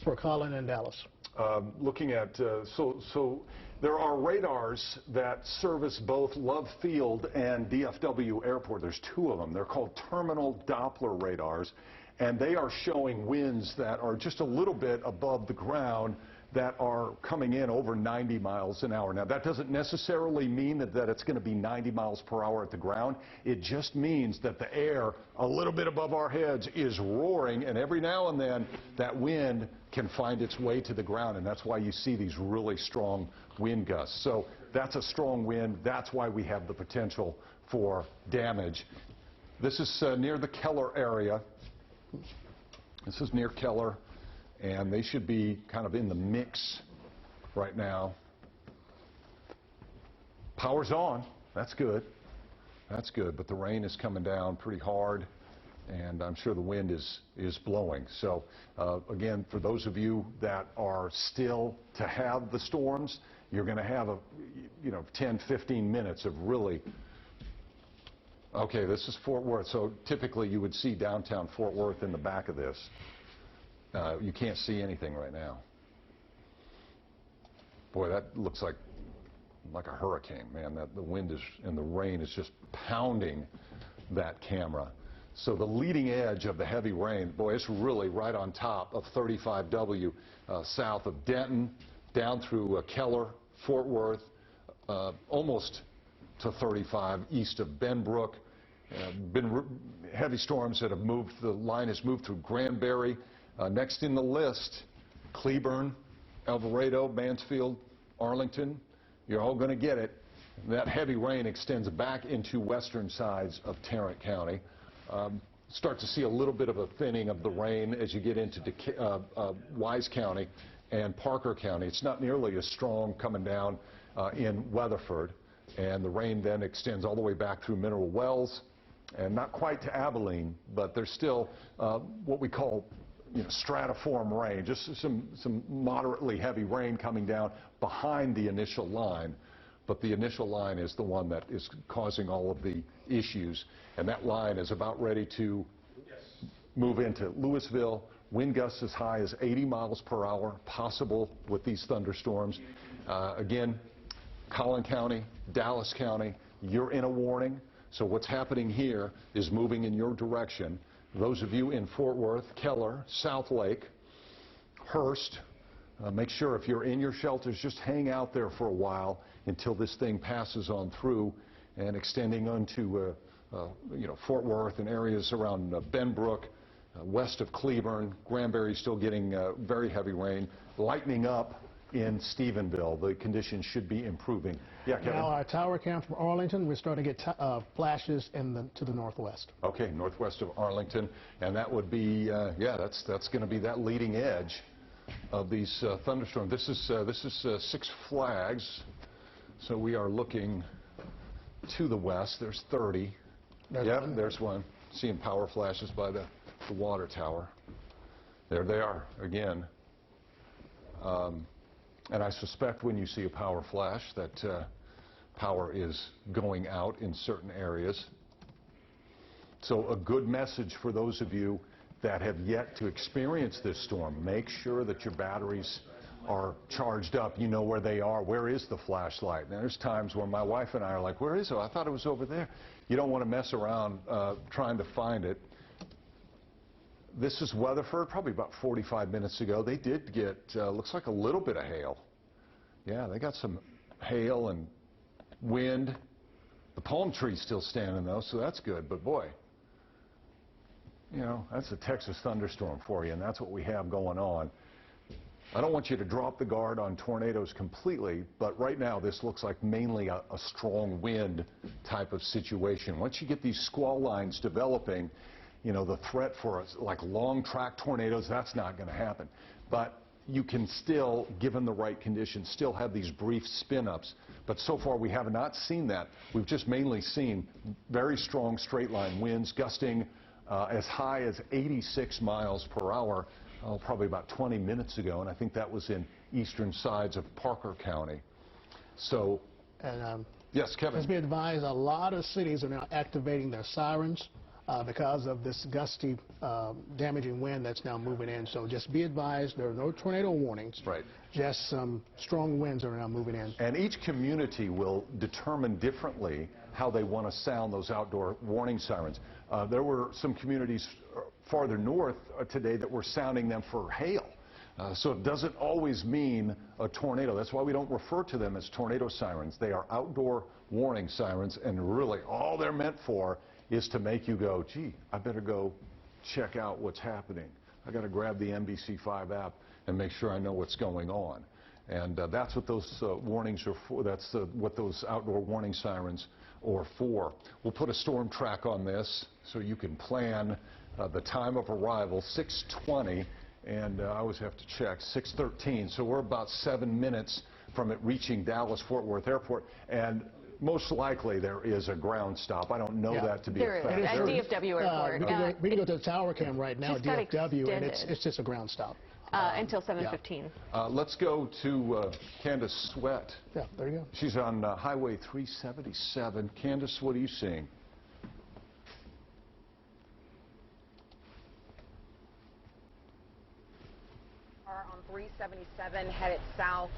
for Colin and Dallas. Looking at, so there are radars that service both Love Field and DFW Airport. There's two of them. They're called terminal Doppler radars, and they are showing winds that are just a little bit above the ground that are coming in over 90 miles an hour. Now, that doesn't necessarily mean that it's going to be 90 miles per hour at the ground. It just means that the air a little bit above our heads is roaring, and every now and then that wind can find its way to the ground, and that's why you see these really strong wind gusts. So that's a strong wind. That's why we have the potential for damage. This is near the Keller area. This is near Keller. And they should be kind of in the mix right now. Power's on. That's good. That's good. But the rain is coming down pretty hard, and I'm sure the wind is blowing. So, again, for those of you that are still to have the storms, you're going to have 10, 15 minutes of really. Okay, this is Fort Worth. So typically you would see downtown Fort Worth in the back of this. You can't see anything right now. Boy, that looks like a hurricane, man. The wind and the rain is just pounding that camera. So the leading edge of the heavy rain, boy, it's really right on top of 35W south of Denton, down through Keller, Fort Worth, almost to 35 east of Benbrook. Been heavy storms that have moved. The line has moved through Granbury. Next in the list, Cleburne, Alvarado, Mansfield, Arlington. You're all going to get it. That heavy rain extends back into western sides of Tarrant County. Start to see a little bit of a thinning of the rain as you get into Wise County and Parker County. It's not nearly as strong coming down in Weatherford. And the rain then extends all the way back through Mineral Wells and not quite to Abilene, but there's still what we call stratiform rain, just some moderately heavy rain coming down behind the initial line. But the initial line is the one that is causing all of the issues. And that line is about ready to move into Louisville. Wind gusts as high as 80 miles per hour, possible with these thunderstorms. Again, Collin County, Dallas County, you're in a warning. So what's happening here is moving in your direction. Those of you in Fort Worth, Keller, South Lake, Hurst, make sure if you're in your shelters, just hang out there for a while until this thing passes on through and extending onto Fort Worth and areas around Benbrook, west of Cleburne. Granbury still getting very heavy rain, lightening up in Stephenville. The conditions should be improving. Yeah, Kevin? Now, our tower cam from Arlington, we're starting to get flashes to the northwest. Okay, northwest of Arlington. And that would be, that's going to be that leading edge of these thunderstorms. This is Six Flags. So we are looking to the west. There's 30. There's one. Seeing power flashes by the water tower. There they are again. And I suspect when you see a power flash that power is going out in certain areas. So a good message for those of you that have yet to experience this storm. Make sure that your batteries are charged up. You know where they are. Where is the flashlight? And there's times where my wife and I are like, where is it? I thought it was over there. You don't want to mess around trying to find it. This is Weatherford, probably about 45 minutes ago. They did get, looks like a little bit of hail. Yeah, they got some hail and wind. The palm tree's still standing, though, so that's good. But, boy, you know, that's a Texas thunderstorm for you, and that's what we have going on. I don't want you to drop the guard on tornadoes completely, but right now this looks like mainly a strong wind type of situation. Once you get these squall lines developing, you know, the threat for like long track tornadoes, that's not going to happen. But you can still, given the right conditions, still have these brief spin-ups. But so far we have not seen that. We've just mainly seen very strong straight line winds gusting as high as 86 miles per hour. Probably about 20 minutes ago, and I think that was in eastern sides of Parker County. So, And yes, Kevin. Let's be advised, a lot of cities are now activating their sirens because of this gusty, damaging wind that's now moving in. So just be advised, there are no tornado warnings. Right. Just some strong winds are now moving in. And each community will determine differently how they want to sound those outdoor warning sirens. There were some communities farther north today that were sounding them for hail. So it doesn't always mean a tornado. That's why we don't refer to them as tornado sirens. They are outdoor warning sirens, and really all they're meant for is to make you go, gee, I better go check out what's happening. I got to grab the NBC5 app and make sure I know what's going on. And that's what those warnings are for. That's what those outdoor warning sirens are for. We'll put a storm track on this so you can plan the time of arrival, 6:20, and I always have to check, 6:13. So we're about 7 minutes from it reaching Dallas Fort Worth Airport, and most likely there is a ground stop. I don't know that to be a fact. There is, at DFW Airport. We can go to the tower cam right now at DFW, and extended. it's just a ground stop. Until 7:15. Let's go to Candace Sweat. Yeah, there you go. She's on Highway 377. Candace, what are you seeing? On 377 headed south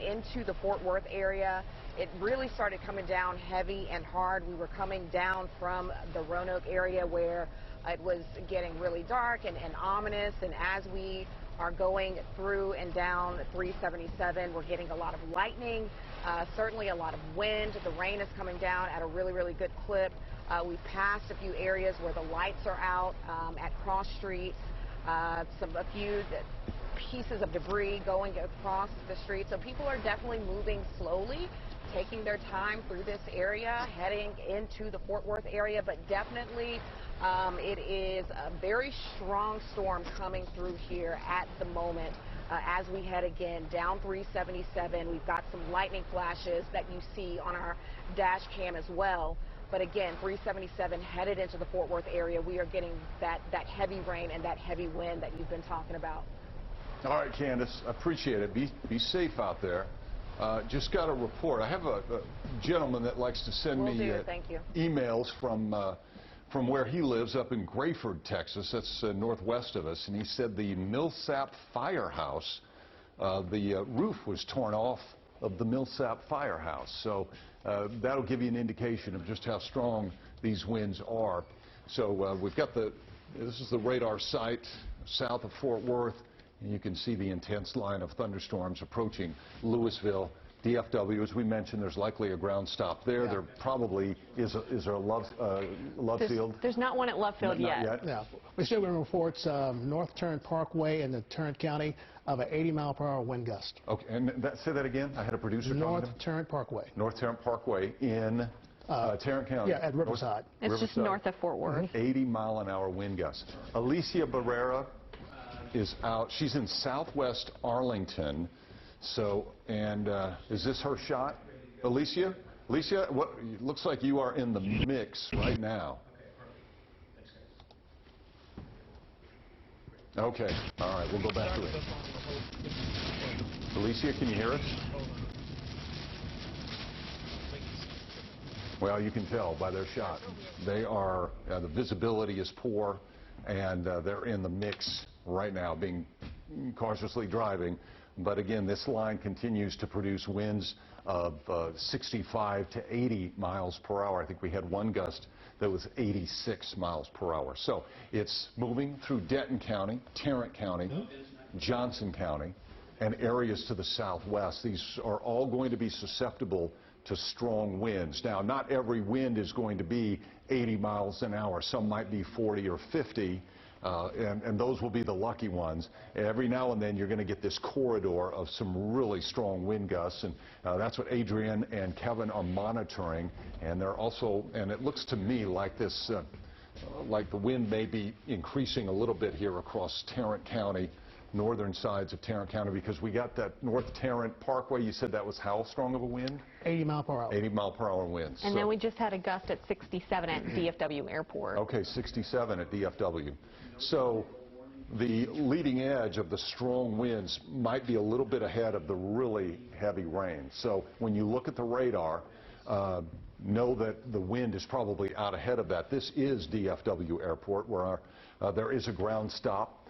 into the Fort Worth area. It really started coming down heavy and hard. We were coming down from the Roanoke area where it was getting really dark and ominous, and as we are going through and down 377, we're getting a lot of lightning, certainly a lot of wind. The rain is coming down at a really good clip. We passed a few areas where the lights are out at Cross Street, a few pieces of debris going across the street. So people are definitely moving slowly, taking their time through this area, heading into the Fort Worth area, but definitely it is a very strong storm coming through here at the moment. As we head again down 377, we've got some lightning flashes that you see on our dash cam as well. But again, 377 headed into the Fort Worth area, we are getting that heavy rain and that heavy wind that you've been talking about. All right, Candace, I appreciate it. Be safe out there. Just got a report. I have a gentleman that likes to send me emails from where he lives up in Grayford, Texas. That's northwest of us. And he said the Millsap Firehouse, the roof was torn off of the Millsap Firehouse. So that'll give you an indication of just how strong these winds are. So we've got this is the radar site south of Fort Worth. And you can see the intense line of thunderstorms approaching Louisville, DFW. As we mentioned, there's likely a ground stop there. Yeah. There probably is there a Love Field? There's not one at Love Field yet. Yeah. We still have reports North Tarrant Parkway in the Tarrant County of an 80-mile-per-hour wind gust. Okay, and say that again. I had a producer. North Tarrant Parkway. North Tarrant Parkway in Tarrant County. Yeah, at Riverside. It's just north of Fort Worth. 80-mile-an-hour wind gusts. Alicia Barrera is out. She's in southwest Arlington. So, and is this her shot? Alicia? Alicia, what looks like you are in the mix right now. Okay. All right, we'll go back to it. Alicia, can you hear us? Well, you can tell by their shot. They are, the visibility is poor, and they're in the mix right now, being cautiously driving. But again, this line continues to produce winds of 65 to 80 miles per hour. I think we had one gust that was 86 miles per hour. So it's moving through Denton County, Tarrant County, Johnson County, and areas to the southwest. These are all going to be susceptible to strong winds. Now, not every wind is going to be 80 miles an hour. Some might be 40 or 50, and those will be the lucky ones. Every now and then, you're going to get this corridor of some really strong wind gusts, and that's what Adrian and Kevin are monitoring. And they're also, and it looks to me like this, like the wind may be increasing a little bit here across Tarrant County, northern sides of Tarrant County, because we got that North Tarrant Parkway. You said that was how strong of a wind? 80 mile per hour. 80 mile per hour winds. And then we just had a gust at 67 at DFW Airport. Okay, 67 at DFW. So the leading edge of the strong winds might be a little bit ahead of the really heavy rain. So when you look at the radar, know that the wind is probably out ahead of that. This is DFW Airport, where there is a ground stop.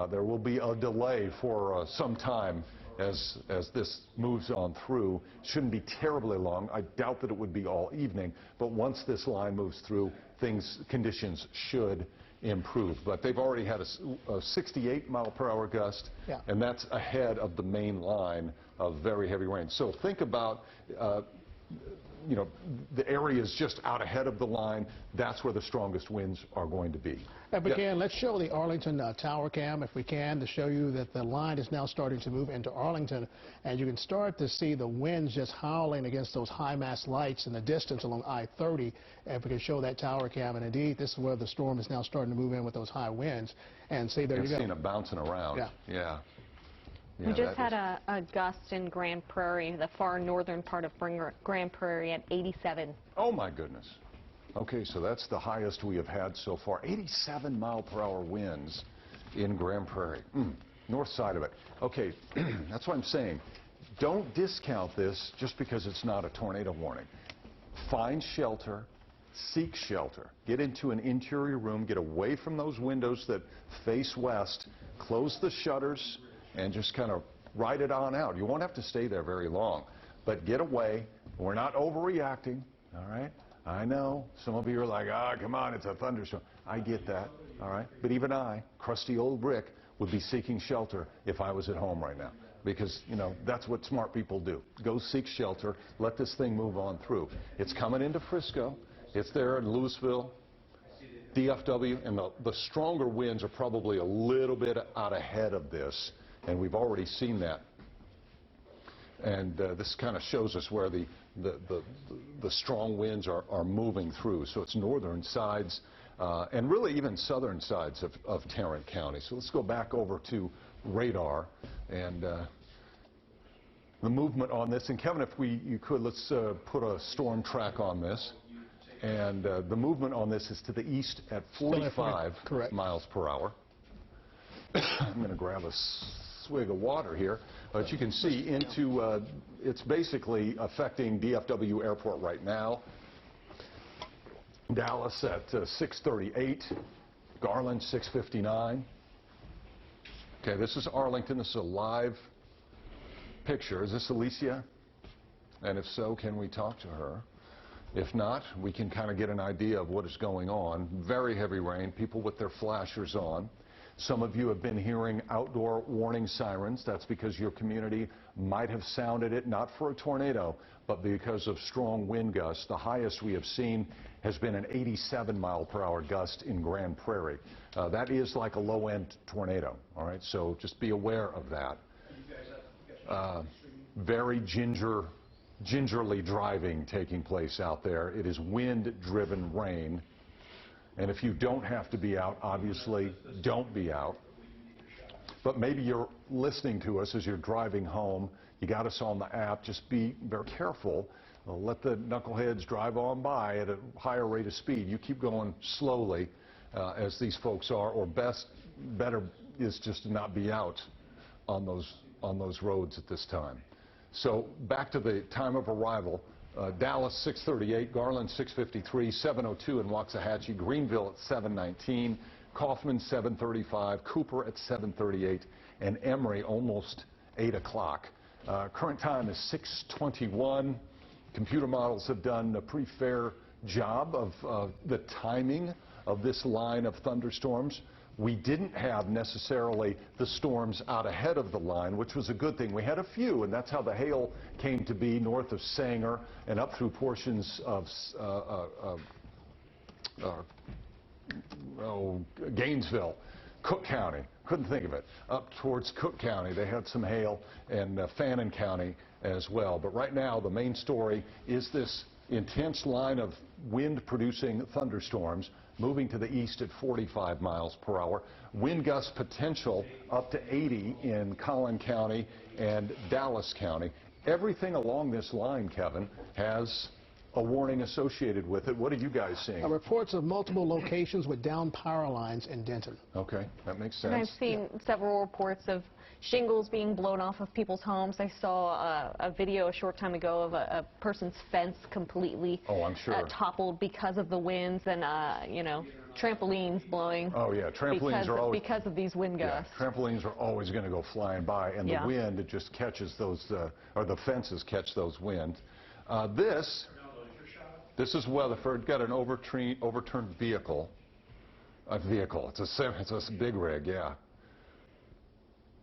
There will be a delay for some time as this moves on through. Shouldn't be terribly long. I doubt that it would be all evening, but once this line moves through, conditions should improve. But they've already had a 68 mile per hour gust, and that's ahead of the main line of very heavy rain. So think about you know, the areas just out ahead of the line. That's where the strongest winds are going to be. If we can, let's show the Arlington tower cam, if we can, to show you that the line is now starting to move into Arlington, and you can start to see the winds just howling against those high mast lights in the distance along I-30. If we can show that tower cam, and indeed, this is where the storm is now starting to move in with those high winds. And see, there you go. I've seen it bouncing around. Yeah. We just had a gust in Grand Prairie, the far northern part of Grand Prairie, at 87. Oh, my goodness. Okay, so that's the highest we have had so far. 87 mile per hour winds in Grand Prairie. North side of it. Okay, that's what I'm saying. Don't discount this just because it's not a tornado warning. Find shelter. Seek shelter. Get into an interior room. Get away from those windows that face west. Close the shutters and just kind of ride it on out. You won't have to stay there very long, but get away. We're not overreacting, all right? I know some of you are like, come on, it's a thunderstorm. I get that, all right? But even I, crusty old brick, would be seeking shelter if I was at home right now, because, you know, that's what smart people do. Go seek shelter, let this thing move on through. It's coming into Frisco. It's there in Louisville, DFW, and the stronger winds are probably a little bit out ahead of this. And we've already seen that. And this kind of shows us where the strong winds are moving through. So it's northern sides and really even southern sides of Tarrant County. So let's go back over to radar and the movement on this. And Kevin, if you could, let's put a storm track on this. And the movement on this is to the east at 45 miles per hour. I'm going to grab a swig of water here, but you can see into, it's basically affecting DFW Airport right now. Dallas at 6:38, Garland 6:59. Okay, this is Arlington. This is a live picture. Is this Alicia? And if so, can we talk to her? If not, we can kind of get an idea of what is going on. Very heavy rain, people with their flashers on. Some of you have been hearing outdoor warning sirens. That's because your community might have sounded it, not for a tornado, but because of strong wind gusts. The highest we have seen has been an 87 mile per hour gust in Grand Prairie. That is like a low-end tornado, all right? So just be aware of that. Very gingerly driving taking place out there. It is wind-driven rain. And if you don't have to be out, obviously, don't be out. But maybe you're listening to us as you're driving home. You got us on the app. Just be very careful. Let the knuckleheads drive on by at a higher rate of speed. You keep going slowly, as these folks are, or better is just to not be out on those on those roads at this time. So back to the time of arrival. Dallas 638, Garland 653, 702 in Waxahachie, Greenville at 719, Kaufman 735, Cooper at 738, and Emory almost 8 o'clock. Current time is 6:21. Computer models have done a pretty fair job of the timing of this line of thunderstorms. We didn't have necessarily the storms out ahead of the line, which was a good thing. We had a few, and that's how the hail came to be north of Sanger and up through portions of Gainesville, Cook County. Couldn't think of it. Up towards Cook County, they had some hail, and Fannin County as well. But right now, the main story is this intense line of wind-producing thunderstorms moving to the east at 45 miles per hour. Wind gust potential up to 80 in Collin County and Dallas County. Everything along this line, Kevin, has a warning associated with it. What are you guys seeing? Reports of multiple locations with down power lines in Denton. Okay, that makes sense. And I've seen several reports of shingles being blown off of people's homes. I saw a video a short time ago of a person's fence completely toppled because of the winds, and you know, trampolines blowing. Oh yeah, trampolines are always because of these wind gusts. Yeah, trampolines are always going to go flying by, and the wind, it just catches those, or the fences catch those winds. This is Weatherford. Got an overturned vehicle. It's a big rig, yeah.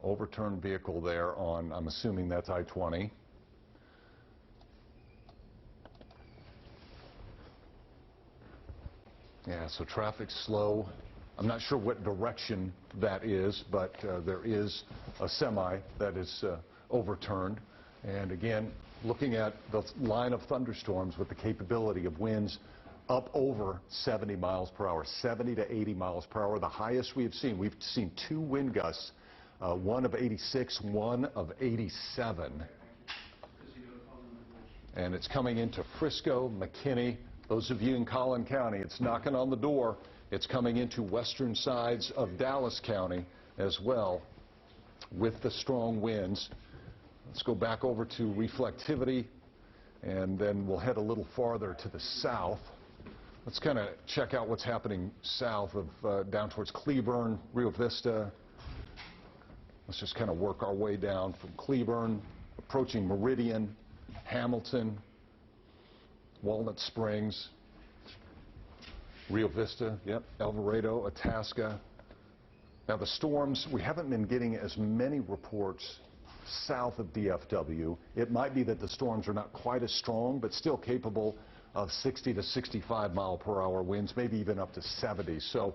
Overturned vehicle there on, I'm assuming that's I-20. Yeah, so traffic's slow. I'm not sure what direction that is, but there is a semi that is overturned. And again, looking at the line of thunderstorms with the capability of winds up over 70 miles per hour, 70 to 80 miles per hour, the highest we have seen. We've seen 2 wind gusts, one of 86, one of 87. And it's coming into Frisco, McKinney. Those of you in Collin County, it's knocking on the door. It's coming into western sides of Dallas County as well with the strong winds. Let's go back over to reflectivity, and then we'll head a little farther to the south. Let's kind of check out what's happening south of down towards Cleburne, Rio Vista. Let's just kind of work our way down from Cleburne, approaching Meridian, Hamilton, Walnut Springs, Rio Vista, Alvarado, Itasca. Now the storms, we haven't been getting as many reports south of DFW. It might be that the storms are not quite as strong, but still capable of 60 to 65 mile per hour winds, maybe even up to 70. So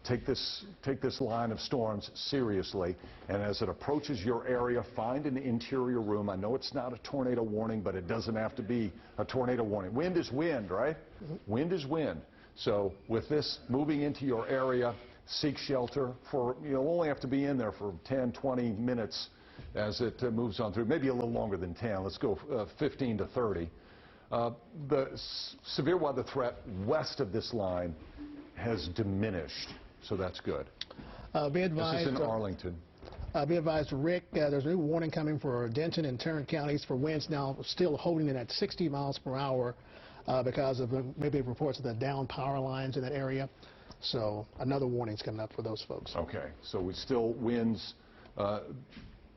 take this line of storms seriously, and as it approaches your area, find an interior room. I know it's not a tornado warning, but it doesn't have to be a tornado warning. Wind is wind, right? Wind is wind. So with this moving into your area, seek shelter for, you'll only have to be in there for 10, 20 minutes as it moves on through, maybe a little longer than 10. Let's go 15 to 30. The severe weather threat west of this line has diminished, so that's good. Be advised, this is in Arlington. Be advised, Rick, there's a new warning coming for Denton and Tarrant counties for winds now still holding in at 60 miles per hour because of maybe reports of the down power lines in that area. So another warning's coming up for those folks. Okay, so we still winds,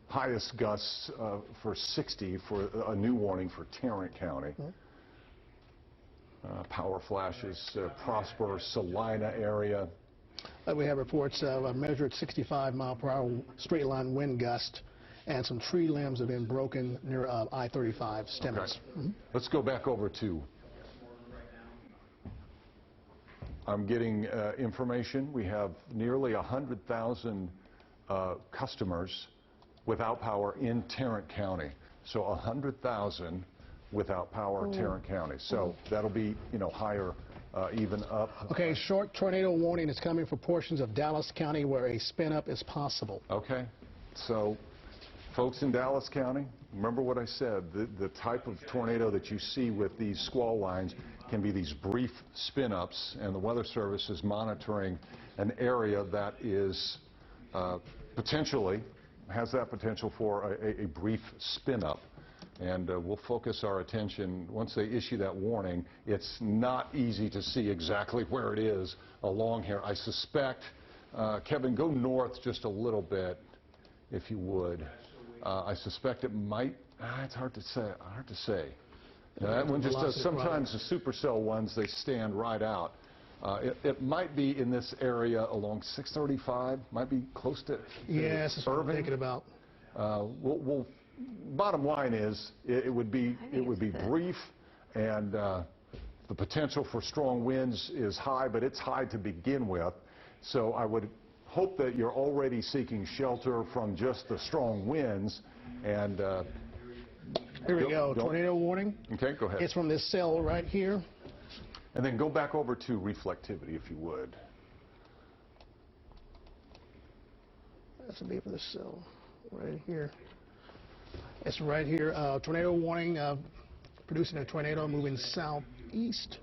highest gusts for 60 for a new warning for Tarrant County. Power flashes, Prosper, Salina area. We have reports of a measured 65 mile per hour straight line wind gust, and some tree limbs have been broken near I-35 Stemmons. Okay. Let's go back over to, I'm getting information. We have nearly 100,000 customers without power in Tarrant County. So 100,000 without power in Tarrant County. So that'll be, higher, even up. Okay, short tornado warning is coming for portions of Dallas County where a spin-up is possible. Okay, so folks in Dallas County, remember what I said. The type of tornado that you see with these squall lines can be these brief spin-ups, and the Weather Service is monitoring an area that is potentially has that potential for a brief spin-up. And we'll focus our attention, once they issue that warning, it's not easy to see exactly where it is along here. I suspect, Kevin, go north just a little bit, if you would. I suspect it might, it's hard to say. Now, that one just does, sometimes the supercell ones, they stand right out. It might be in this area along 635, might be close to yes, that's what I'm thinking about. Bottom line is, it would be brief, and the potential for strong winds is high, but it's high to begin with. So I would hope that you're already seeking shelter from just the strong winds. And here we go, tornado warning. Okay, go ahead. It's from this cell right here. And then go back over to reflectivity, if you would. That's the name of the cell right here. It's right here. Tornado warning, producing a tornado moving southeast.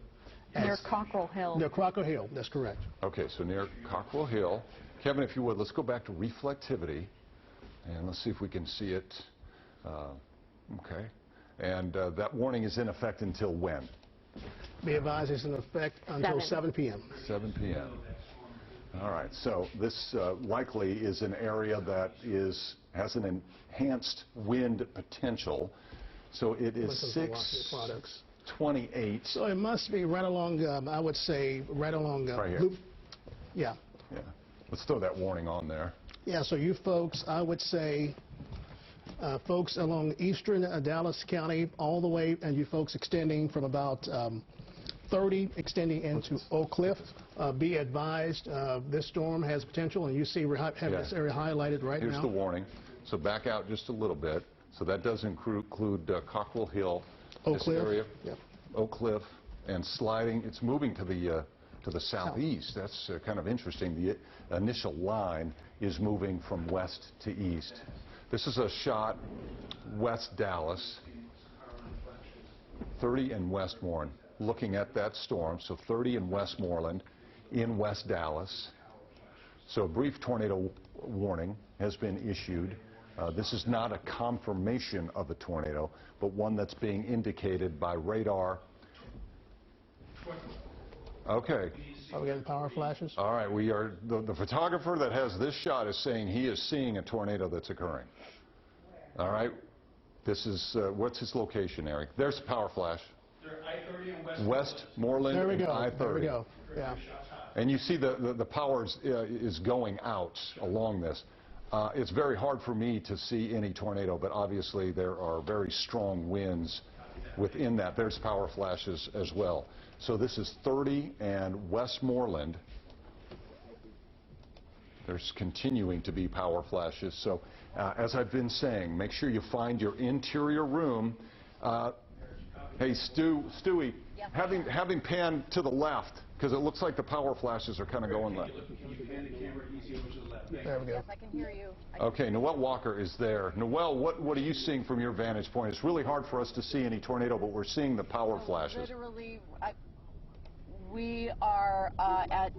Near Cockrell Hill. Near Cockrell Hill, that's correct. Okay, so near Cockrell Hill. Kevin, if you would, let's go back to reflectivity, and let's see if we can see it. Okay. And that warning is in effect until when? Be advised it's in effect until 7 p.m. 7 p.m. All right, so this likely is an area that has an enhanced wind potential. So it is 628. So it must be right along, I would say, right along right here. Loop. Yeah. Yeah. Let's throw that warning on there. Yeah, so you folks, I would say, folks along eastern Dallas County all the way, and you folks extending from about 30 extending into Oak Cliff, be advised this storm has potential, and you see we have this area highlighted right now. Here's the warning. So back out just a little bit. So that does include Cockrell Hill, Oak Cliff, area, yep. Oak Cliff, and sliding. It's moving to the southeast. That's kind of interesting. The initial line is moving from west to east. This is a shot West Dallas, 30 in Westmoreland, looking at that storm. So 30 in Westmoreland, in West Dallas. So a brief tornado warning has been issued. This is not a confirmation of a tornado, but one that's being indicated by radar. Okay. Are we getting power flashes? All right, we are. The photographer that has this shot is saying he is seeing a tornado that's occurring. All right. This is, what's his location, Eric? There's a power flash. They're I-30 and Westmoreland there we and go. I-30. There we go. Yeah. And you see the power is going out along this. It's very hard for me to see any tornado, but obviously there are very strong winds within that. There's power flashes as well. So this is 30 and Westmoreland. There's continuing to be power flashes. So as I've been saying, make sure you find your interior room. Hey, Stewie, having panned to the left, because it looks like the power flashes are kind of going left. There we go. Yes, I can hear you. Okay, Noel Walker is there. Noel, what are you seeing from your vantage point? It's really hard for us to see any tornado, but we're seeing the power flashes. Literally, we are at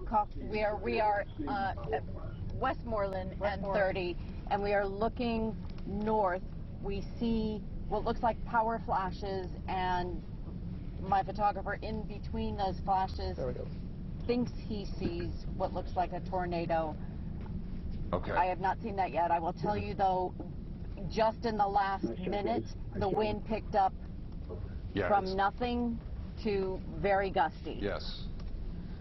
Westmoreland and 30, and we are looking north. We see what looks like power flashes, and my photographer in between those flashes thinks he sees what looks like a tornado. Okay. I have not seen that yet. I will tell you, though, just in the last minute, the wind picked up from nothing to very gusty. Yes.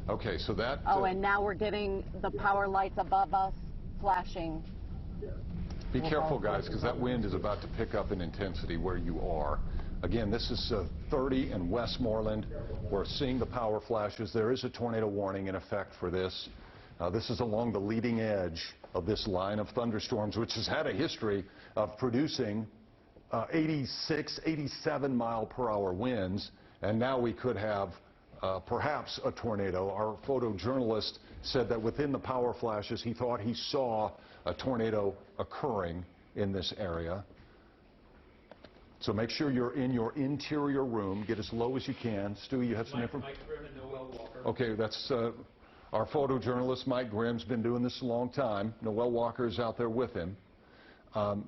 Okay, so that... Oh, and now we're getting the power lights above us flashing. Be careful, guys, because that wind is about to pick up in intensity where you are. Again, this is 30 in Westmoreland. We're seeing the power flashes. There is a tornado warning in effect for this. This is along the leading edge of this line of thunderstorms, which has had a history of producing 86, 87 mile per hour winds, and now we could have perhaps a tornado. Our photojournalist said that within the power flashes, he thought he saw a tornado occurring in this area. So make sure you're in your interior room. Get as low as you can. Stu, you have some information? Mike Grimm and Noel Walker. Okay, that's our photojournalist, Mike Grimm's been doing this a long time. Noel Walker is out there with him.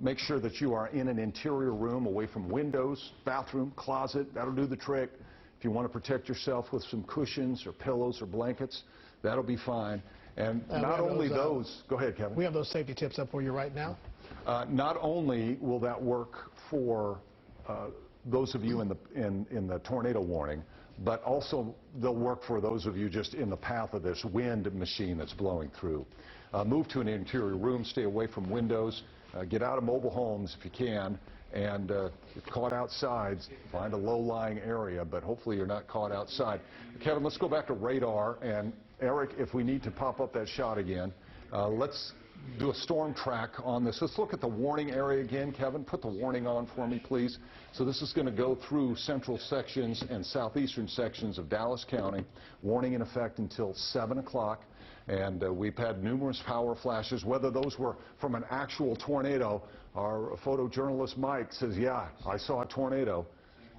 Make sure that you are in an interior room away from windows, bathroom, closet. That'll do the trick. If you want to protect yourself with some cushions or pillows or blankets, that'll be fine. And not only those, go ahead, Kevin. We have those safety tips up for you right now. Not only will that work for those of you in the tornado warning, but also they'll work for those of you just in the path of this wind machine that's blowing through. Move to an interior room, stay away from windows, get out of mobile homes if you can, and if caught outside, find a low-lying area, but hopefully you're not caught outside. Kevin, let's go back to radar, and Eric, if we need to pop up that shot again, let's do a storm track on this. Let's look at the warning area again. Kevin, put the warning on for me, please. So this is going to go through central sections and southeastern sections of Dallas County. Warning in effect until 7 o'clock. And we've had numerous power flashes. Whether those were from an actual tornado, our photojournalist Mike says, yeah, I saw a tornado.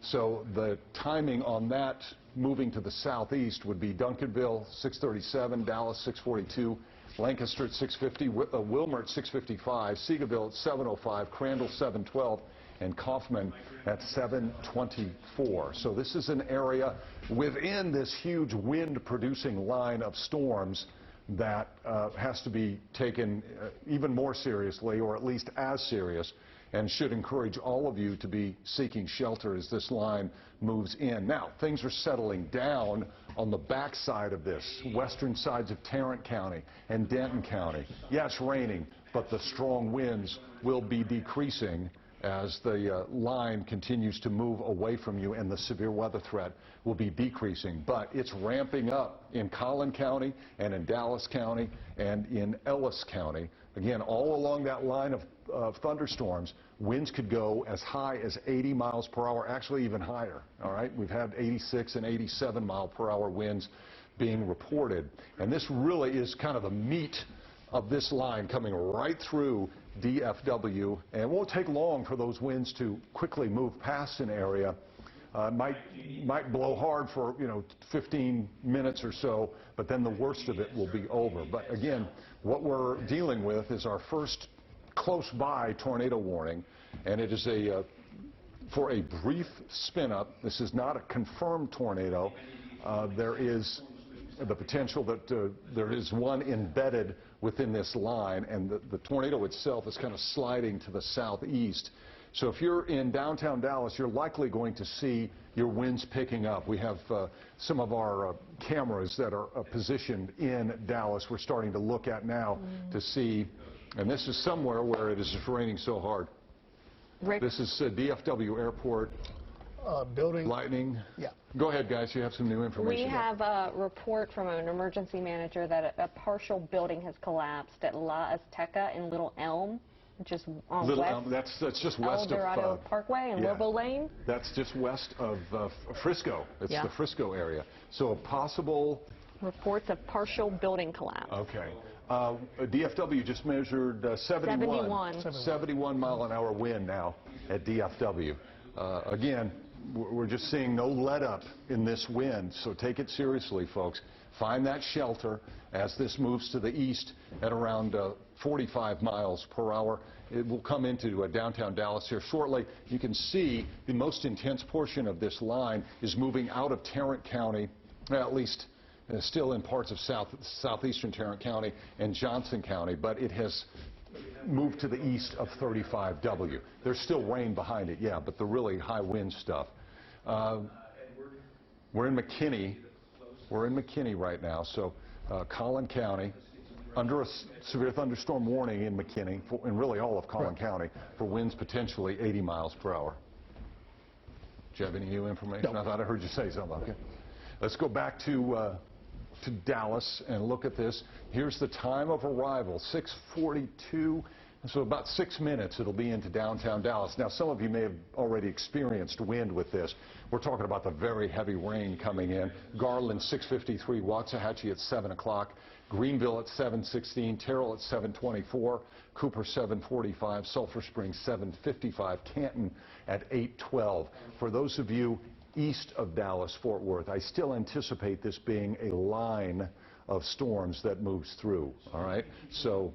So the timing on that moving to the southeast would be Duncanville 637, Dallas 642, Lancaster at 650, Wilmer at 655, Seagoville at 705, Crandall 712, and Kaufman at 724. So this is an area within this huge wind-producing line of storms that has to be taken even more seriously, or at least as serious, and should encourage all of you to be seeking shelter as this line moves in. Now, things are settling down on the backside of this, western sides of Tarrant County and Denton County. Yeah, it's raining, but the strong winds will be decreasing as the line continues to move away from you, and the severe weather threat will be decreasing. But it's ramping up in Collin County and in Dallas County and in Ellis County. Again, all along that line of thunderstorms, winds could go as high as 80 miles per hour, actually even higher. All right, we've had 86 and 87 mile per hour winds being reported. And this really is kind of the meat of this line coming right through DFW, and it won't take long for those winds to quickly move past an area. Might blow hard for 15 minutes or so, but then the worst of it will be over. But again, what we're dealing with is our first close by tornado warning, and it is for a brief spin up. This is not a confirmed tornado. There is the potential that there is one embedded within this line, and the tornado itself is kind of sliding to the southeast. So if you're in downtown Dallas, you're likely going to see your winds picking up. We have some of our cameras that are positioned in Dallas we're starting to look at now to see, and this is somewhere where it is just raining so hard. Rick? This is DFW Airport. Building. Lightning. Yeah. Go ahead, guys. You have some new information. We have a report from an emergency manager that a partial building has collapsed at La Azteca in Little Elm, which is on Little west Elm. That's just west El Dorado of Parkway and Lobo Lane. That's just west of Frisco. It's Yeah. the Frisco area. So a possible Reports of partial building collapse. Okay. DFW just measured 71 mile an hour wind now at DFW. Again, we're just seeing no let up in this wind, so take it seriously, folks. Find that shelter as this moves to the east at around 45 miles per hour. It will come into downtown Dallas here shortly. You can see the most intense portion of this line is moving out of Tarrant County, at least still in parts of southeastern Tarrant County and Johnson County, but it has moved to the east of 35W. There's still rain behind it, yeah, but the really high wind stuff. We're in McKinney. We're in McKinney right now, so Collin County, under a severe thunderstorm warning in McKinney, and really all of Collin County, for winds potentially 80 miles per hour. Do you have any new information? No. I thought I heard you say something. Okay. Let's go back to Dallas and look at this. Here's the time of arrival, 6:42. So about 6 minutes it'll be into downtown Dallas. Now some of you may have already experienced wind with this. We're talking about the very heavy rain coming in. Garland 6:53, Waxahachie at 7 o'clock, Greenville at 7:16, Terrell at 7:24, Cooper 7:45, Sulphur Springs 7:55, Canton at 8:12. For those of you east of Dallas Fort Worth, I still anticipate this being a line of storms that moves through, all right? So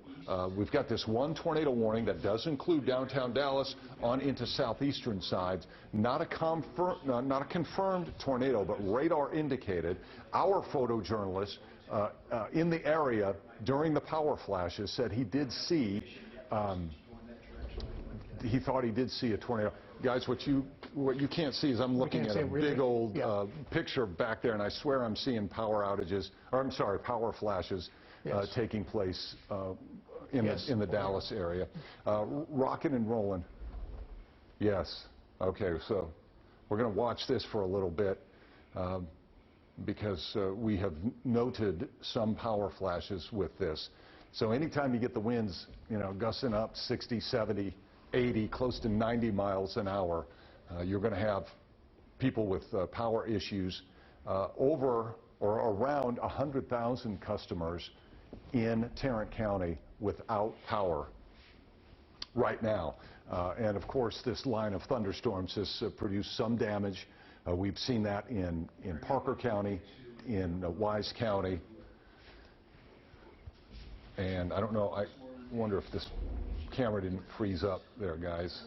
we've got this one tornado warning that does include downtown Dallas on into southeastern sides. Not a confirmed tornado, but radar indicated. Our photojournalist in the area during the power flashes said he did see, he thought he did see a tornado. Guys, what you can't see is I'm looking at a big old picture back there, and I swear I'm seeing power outages, or I'm sorry, power flashes taking place in the Dallas area. Rocking and rolling. Yes. Okay, so we're going to watch this for a little bit because we have noted some power flashes with this. So anytime you get the winds, you know, gusting up 60, 70, 80, close to 90 miles an hour, you're going to have people with power issues. Over or around 100,000 customers in Tarrant County without power right now. And of course, this line of thunderstorms has produced some damage. We've seen that in Parker County, in Wise County. And I don't know, I wonder if this camera didn't freeze up there, guys.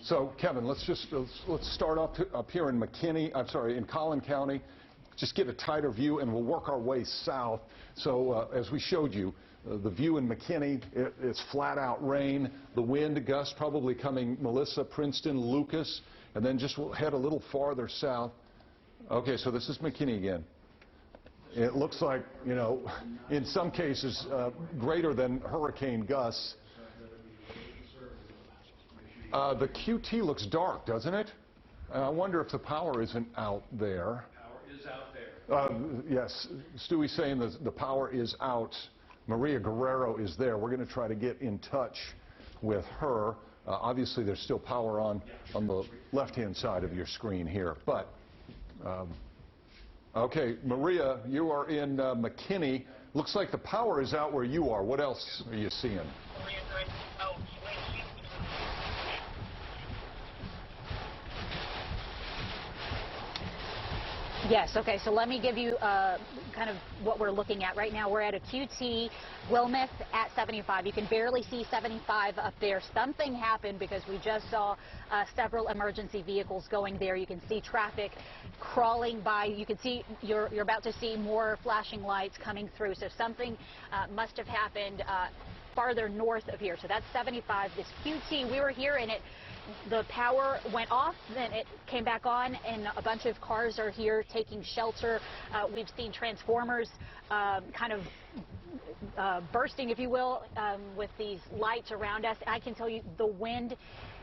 So Kevin, let's start up here in in Collin County. Just get a tighter view, and we'll work our way south. So as we showed you, the view in McKinney, it's flat out rain. The wind gust probably coming Melissa, Princeton, Lucas, and then just we'll head a little farther south. Okay, so this is McKinney again. It looks like, you know, in some cases, greater than hurricane gusts. The QT looks dark, doesn't it? I wonder if the power isn't out there. Power is out there. Yes, Stewie's saying the power is out. Maria Guerrero is there. We're going to try to get in touch with her. Obviously, there's still power on the left-hand side of your screen here, but... Okay, Maria, you are in McKinney. Looks like the power is out where you are. What else are you seeing? Yes, okay, so let me give you kind of what we're looking at right now. We're at a QT, Wilmeth at 75. You can barely see 75 up there. Something happened because we just saw several emergency vehicles going there. You can see traffic crawling by. You can see, you're about to see more flashing lights coming through. So something must have happened farther north of here. So that's 75. This QT, we were here and the power went off, then it came back on, and a bunch of cars are here taking shelter. We've seen transformers kind of bursting, if you will, with these lights around us. I can tell you the wind,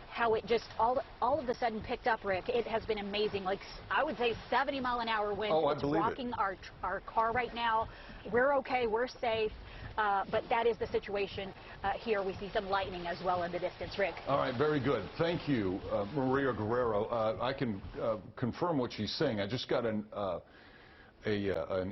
how it just all of a sudden picked up, Rick. It has been amazing. Like, I would say 70-mile-an-hour wind. Oh, it's rocking our car right now. We're okay. We're safe. But that is the situation here. We see some lightning as well in the distance, Rick. All right, very good. Thank you, Maria Guerrero. I can confirm what she's saying. I just got an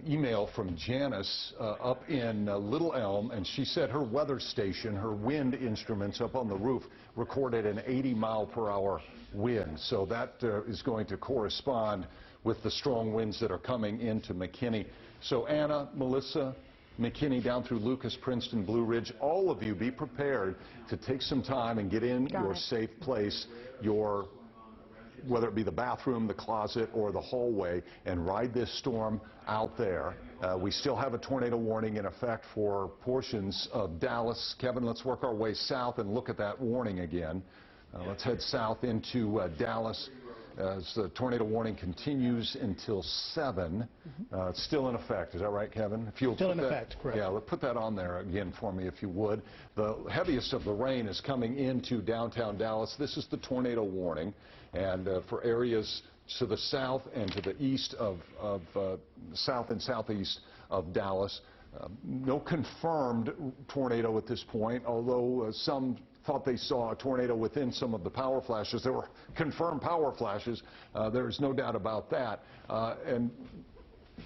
email from Janice up in Little Elm, and she said her weather station, her wind instruments up on the roof, recorded an 80-mile-per-hour wind. So that is going to correspond with the strong winds that are coming into McKinney. So Anna, Melissa, McKinney down through Lucas, Princeton, Blue Ridge, all of you be prepared to take some time and get in your safe place, whether it be the bathroom, the closet, or the hallway, and ride this storm out there. We still have a tornado warning in effect for portions of Dallas. Kevin, let's work our way south and look at that warning again. Let's head south into Dallas as the tornado warning continues until 7. It's still in effect. Is that right, Kevin? If you'll still in effect, correct. Yeah, put that on there again for me, if you would. The heaviest of the rain is coming into downtown Dallas. This is the tornado warning. And for areas to the south and to the east of south and southeast of Dallas, no confirmed tornado at this point, although some thought they saw a tornado within some of the power flashes. There were confirmed power flashes. There's no doubt about that. And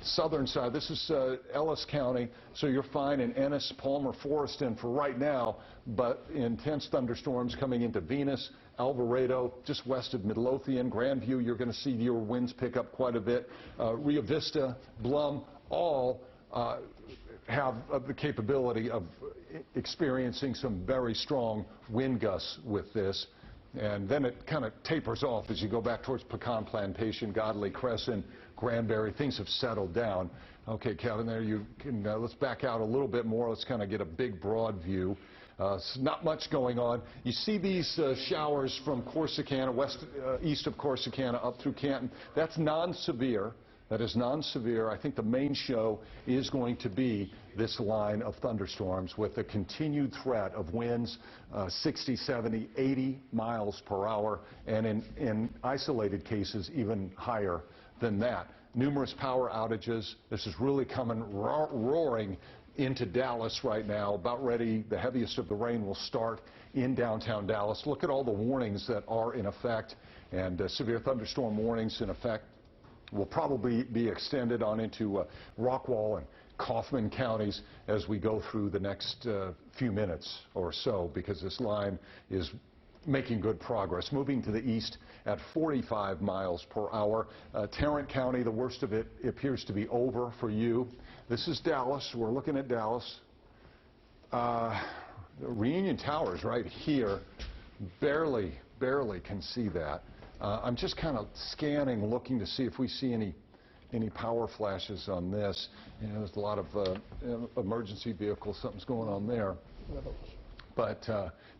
southern side, this is Ellis County, so you're fine in Ennis, Palmer, Forreston for right now, but intense thunderstorms coming into Venus, Alvarado, just west of Midlothian, Grandview, you're going to see your winds pick up quite a bit. Rio Vista, Blum, all have the capability of experiencing some very strong wind gusts with this. And then it kind of tapers off as you go back towards Pecan Plantation, Godley Crescent, Granbury. Things have settled down. Okay, Kevin, there you can, let's back out a little bit more. Let's kind of get a big, broad view. Not much going on. You see these showers from Corsicana, east of Corsicana up through Canton. That's non-severe. That is non-severe. I think the main show is going to be this line of thunderstorms with the continued threat of winds 60, 70, 80 miles per hour, and in isolated cases even higher than that. Numerous power outages. This is really coming roaring into Dallas right now. About ready. The heaviest of the rain will start in downtown Dallas. Look at all the warnings that are in effect, and severe thunderstorm warnings in effect will probably be extended on into Rockwall and Kaufman counties as we go through the next few minutes or so, because this line is making good progress, moving to the east at 45 miles per hour. Tarrant County, the worst of it appears to be over for you. This is Dallas. We're looking at Dallas. Reunion Towers right here, barely can see that. I'm just kind of scanning, looking to see if we see any power flashes on this. You know, there's a lot of emergency vehicles. Something's going on there. But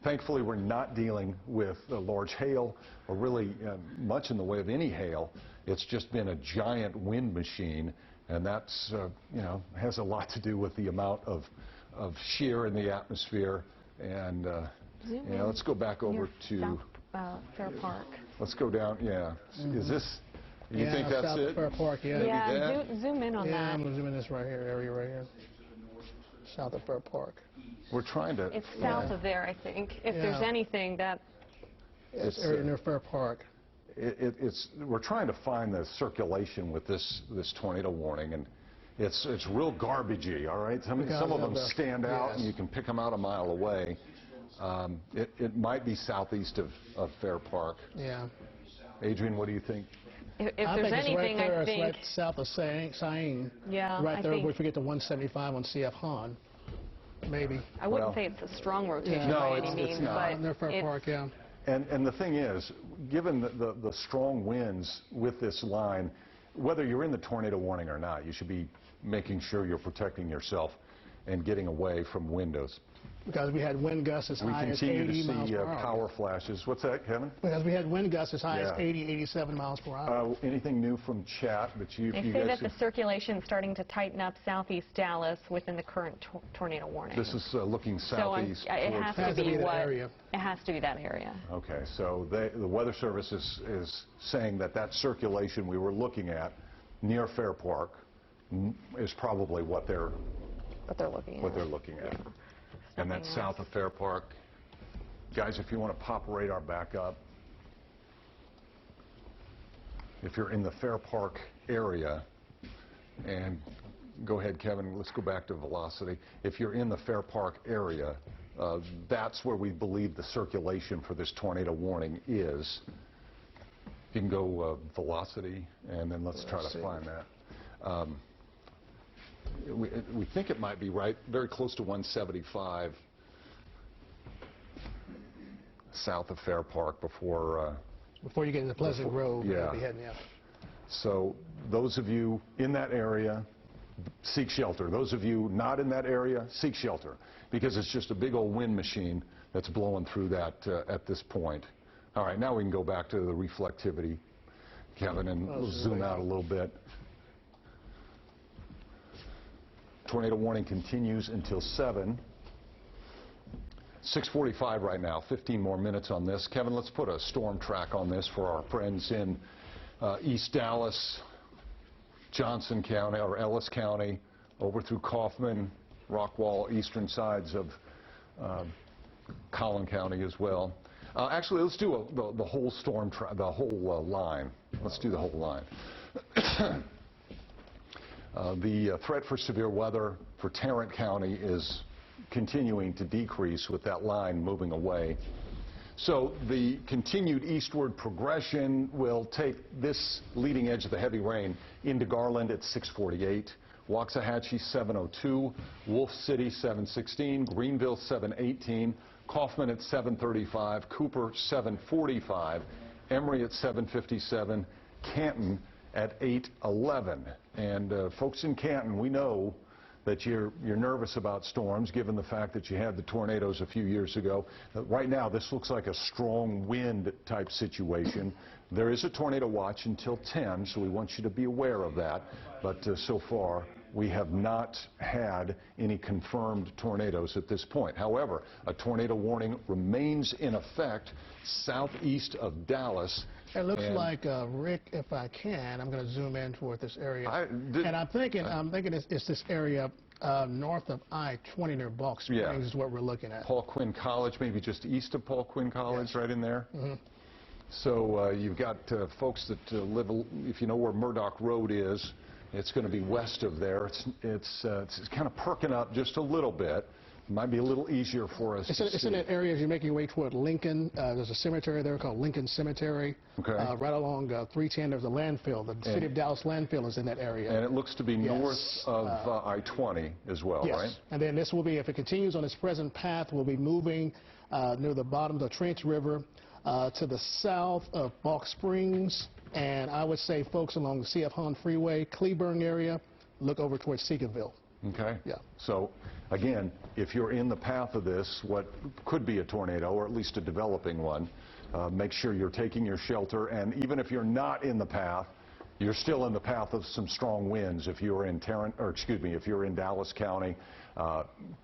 thankfully, we're not dealing with large hail or really much in the way of any hail. It's just been a giant wind machine, and that's you know, has a lot to do with the amount of shear in the atmosphere. And yeah, let's go back over to Fair Park. Let's go down. Yeah, is this? You think that's south it? Of Fair Park, yeah. Yeah, zoom in on that. Yeah, I'm gonna zoom in this right here, area right here, south of Fair Park. We're trying to. It's south of there, I think. If there's anything that. It's area near Fair Park. We're trying to find the circulation with this tornado warning, and it's real garbagey. All right, some of them stand out, and you can pick them out a mile away. It might be southeast of Fair Park. Yeah. Adrian, what do you think? If there's anything, I think it's right south of Syene. Yeah, right there, if we get to 175 on CF Han, maybe. I wouldn't say it's a strong rotation by any means, it's not. Near Fair Park, yeah. And the thing is, given the strong winds with this line, whether you're in the tornado warning or not, you should be making sure you're protecting yourself and getting away from windows. Because we had wind gusts as high as 80 miles per hour. We continue to see power flashes. What's that, Kevin? Because we had wind gusts as high as 80, 87 miles per hour. Anything new from chat that you They guys say that the circulation is starting to tighten up southeast Dallas within the current tornado warning. This is looking southeast. So it has to be that area. It has to be that area. Okay, so the Weather Service is saying that circulation we were looking at near Fair Park is probably what they're looking at. Yeah. And that's south of Fair Park. Guys, if you want to pop radar back up, if you're in the Fair Park area, and go ahead, Kevin, let's go back to velocity. If you're in the Fair Park area, that's where we believe the circulation for this tornado warning is. You can go velocity, and then let's try to find that. We think it might be very close to 175 south of Fair Park before you get into Pleasant Grove. Yeah. Be heading out. So those of you in that area, seek shelter. Those of you not in that area, seek shelter, because it's just a big old wind machine that's blowing through that at this point. All right, now we can go back to the reflectivity, Kevin, and we'll zoom out a little bit. Tornado warning continues until 7. 6:45 right now, 15 more minutes on this. Kevin, let's put a storm track on this for our friends in East Dallas, Johnson County, or Ellis County, over through Kaufman, Rockwall, eastern sides of Collin County as well. Actually, let's do the whole storm, the whole line. Let's do the whole line. The threat for severe weather for Tarrant County is continuing to decrease with that line moving away. So the continued eastward progression will take this leading edge of the heavy rain into Garland at 6:48. Waxahachie 702, Wolf City 716, Greenville 718, Kaufman at 735, Cooper 745, Emory at 757, Canton at 811. And folks in Canton, we know that you're nervous about storms, given the fact that you had the tornadoes a few years ago. Right now, this looks like a strong wind type situation. There is a tornado watch until 10, so we want you to be aware of that. But so far, we have not had any confirmed tornadoes at this point. However, a tornado warning remains in effect southeast of Dallas. It looks like, Rick, if I can, I'm going to zoom in toward this area. And I'm thinking it's this area north of I-20 near Balk Springs is what we're looking at. Paul Quinn College, maybe just east of Paul Quinn College, right in there. Mm-hmm. So you've got folks that live, if you know where Murdoch Road is, it's going to be west of there. It's kind of perking up just a little bit. Might be a little easier for us. It's in that area as you're making your way toward Lincoln. There's a cemetery there called Lincoln Cemetery. Okay. Right along 310, there's a landfill. The City of Dallas landfill is in that area. And it looks to be north of I-20 as well, right? And then this will be, if it continues on its present path, we'll be moving near the bottom of the Trench River to the south of Balk Springs. And I would say folks along the C.F. Hahn Freeway, Cleburne area, look over towards Seagoville. Okay. Yeah. So, again, if you're in the path of this, what could be a tornado, or at least a developing one, make sure you're taking your shelter. And even if you're not in the path, you're still in the path of some strong winds. If you're in if you're in Dallas County,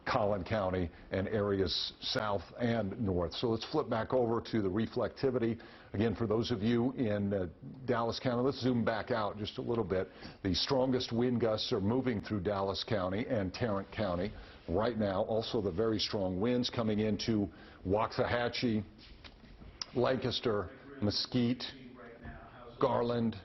Collin County, and areas south and north. So let's flip back over to the reflectivity. Again, for those of you in Dallas County, let's zoom back out just a little bit. The strongest wind gusts are moving through Dallas County and Tarrant County right now. Also, the very strong winds coming into Waxahachie, Lancaster, Mesquite, Garland.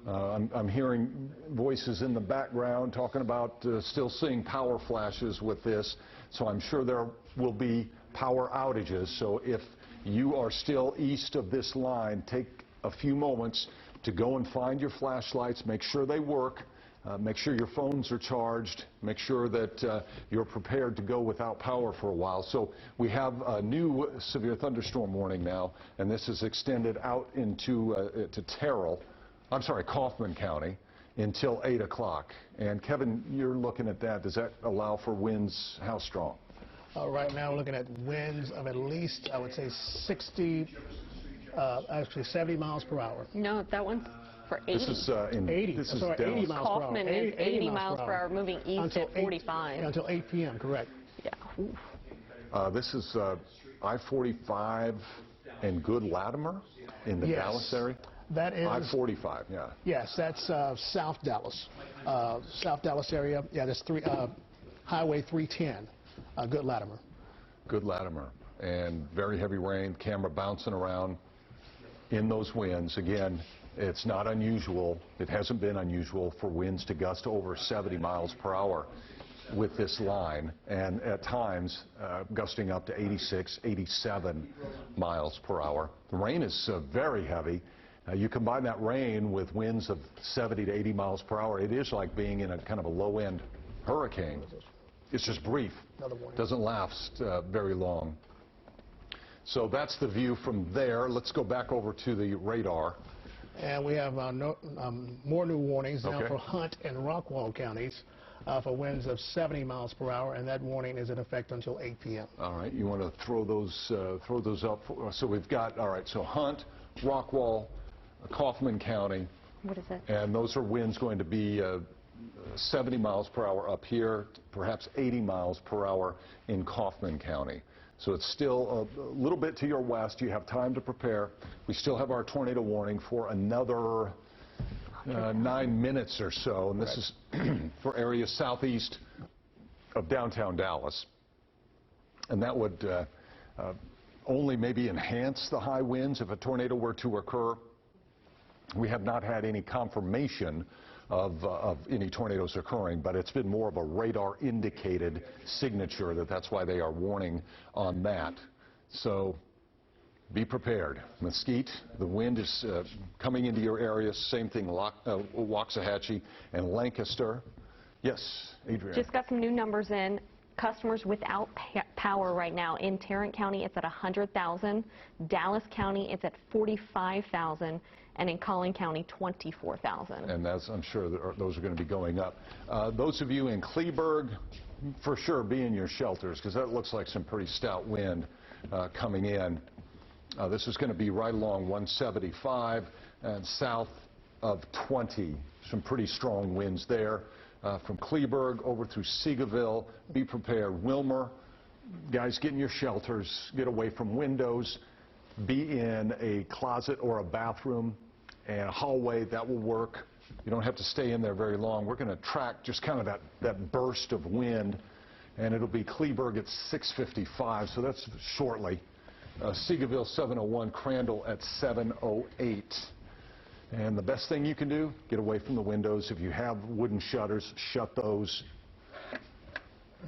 I'm hearing voices in the background talking about still seeing power flashes with this, so I'm sure there will be power outages. So if you are still east of this line, take a few moments to go and find your flashlights, make sure they work, make sure your phones are charged, make sure that you're prepared to go without power for a while. So we have a new severe thunderstorm warning now, and this is extended out into Kaufman County until 8 o'clock. And Kevin, you're looking at that. Does that allow for winds how strong? Right now we're looking at winds of at least, I would say, 70 miles per hour. No, that one's for 80. This is 80. This is 80 miles per hour. Kaufman is 80 miles per hour, moving east at 45. Until 8 p.m., correct. Yeah. This is I-45 and Good Latimer in the Dallas area? That is I-45, yeah. Yes, that's South Dallas. South Dallas area. Yeah, that's Highway 310. Good Latimer. Good Latimer. And very heavy rain, camera bouncing around in those winds. Again, it's not unusual. It hasn't been unusual for winds to gust over 70 miles per hour with this line, and at times gusting up to 86, 87 miles per hour. The rain is very heavy. You combine that rain with winds of 70 to 80 miles per hour, it is like being in a kind of a low-end hurricane. It's just brief. Doesn't last very long. So that's the view from there. Let's go back over to the radar. And we have more new warnings now for Hunt and Rockwall counties for winds of 70 miles per hour, and that warning is in effect until 8 p.m. All right, you want to throw those up? So we've got, all right, so Hunt, Rockwall, Kaufman County. What is it? And those are winds going to be 70 miles per hour up here, perhaps 80 miles per hour in Kaufman County. So it's still a little bit to your west. You have time to prepare. We still have our tornado warning for another 9 minutes or so, and this is for areas southeast of downtown Dallas. And that would only maybe enhance the high winds if a tornado were to occur. We have not had any confirmation of any tornadoes occurring, but it's been more of a radar indicated signature that's why they are warning on that. So be prepared. Mesquite, the wind is coming into your area. Same thing, Waxahachie and Lancaster. Yes, Adrienne. Just got some new numbers in. Customers without power right now in Tarrant County, it's at 100,000. Dallas County, it's at 45,000. And in Collin County, 24,000. And that's, I'm sure those are going to be going up. Those of you in Kleberg, for sure, be in your shelters, because that looks like some pretty stout wind coming in. This is going to be right along 175 and south of 20. Some pretty strong winds there. From Kleberg over through Seagoville, be prepared. Wilmer, guys, get in your shelters, get away from windows, be in a closet or a bathroom and a hallway. That will work. You don't have to stay in there very long. We're going to track just kind of that burst of wind, and it'll be Kleberg at 6:55, so that's shortly. Seagoville 7:01, Crandall at 7:08. And the best thing you can do, get away from the windows. If you have wooden shutters, shut those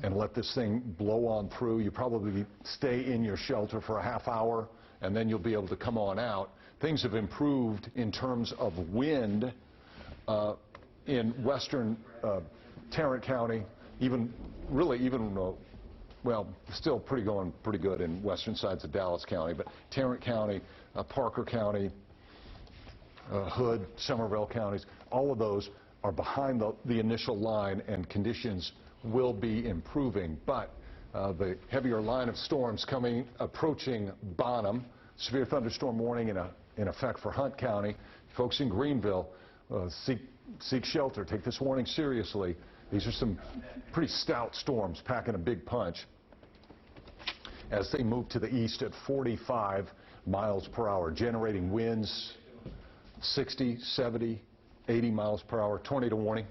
and let this thing blow on through. You probably stay in your shelter for a half hour, and then you'll be able to come on out. Things have improved in terms of wind in western Tarrant County, well, still going pretty good in western sides of Dallas County, but Tarrant County, Parker County, Hood, Somerville counties, all of those are behind the initial line, and conditions will be improving. But the heavier line of storms approaching Bonham, severe thunderstorm warning in effect for Hunt County. Folks in Greenville, seek shelter. Take this warning seriously. These are some pretty stout storms packing a big punch as they move to the east at 45 miles per hour, generating winds 60, 70, 80 miles per hour. Tornado warning.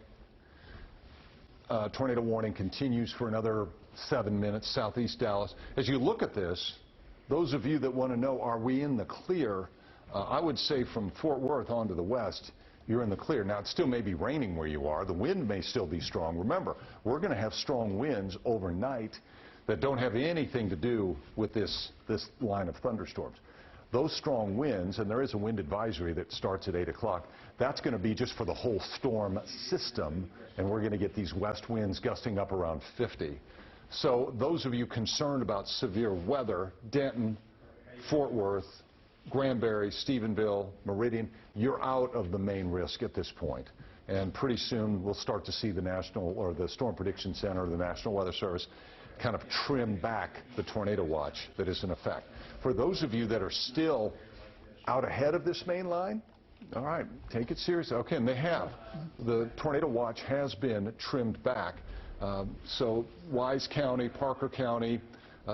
Tornado warning continues for another 7 minutes southeast Dallas. As you look at this, those of you that want to know, are we in the clear? I would say from Fort Worth on to the west, you're in the clear. Now, it still may be raining where you are. The wind may still be strong. Remember, we're going to have strong winds overnight that don't have anything to do with this line of thunderstorms. Those strong winds, and there is a wind advisory that starts at 8 o'clock, that's going to be just for the whole storm system, and we're going to get these west winds gusting up around 50. So those of you concerned about severe weather, Denton, Fort Worth, Granbury, Stephenville, Meridian, you're out of the main risk at this point. And pretty soon we'll start to see the Storm Prediction Center, the National Weather Service, kind of trim back the tornado watch that is in effect. For those of you that are still out ahead of this main line, all right, take it seriously. Okay, and they have. The tornado watch has been trimmed back. So Wise County, Parker County,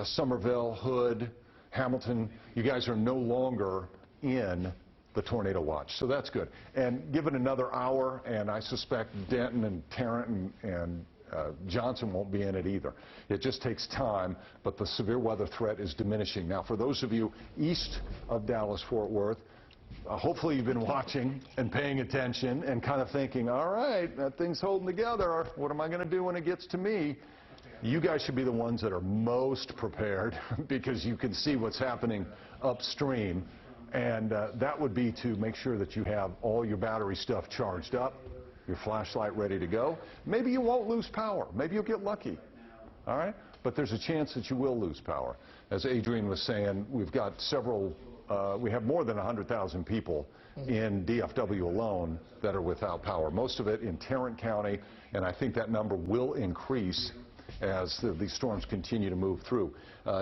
Somerville, Hood, Hamilton, you guys are no longer in the tornado watch. So that's good. And give it another hour, and I suspect Denton and Tarrant and Johnson won't be in it either. It just takes time, but the severe weather threat is diminishing. Now, for those of you east of Dallas Fort Worth, hopefully you've been watching and paying attention and kind of thinking, all right, that thing's holding together. What am I going to do when it gets to me? You guys should be the ones that are most prepared because you can see what's happening upstream. And that would be to make sure that you have all your battery stuff charged up, your flashlight ready to go. Maybe you won't lose power. Maybe you'll get lucky. All right? But there's a chance that you will lose power. As Adrienne was saying, we've got we have more than 100,000 people in DFW alone that are without power. Most of it in Tarrant County, and I think that number will increase as these storms continue to move through.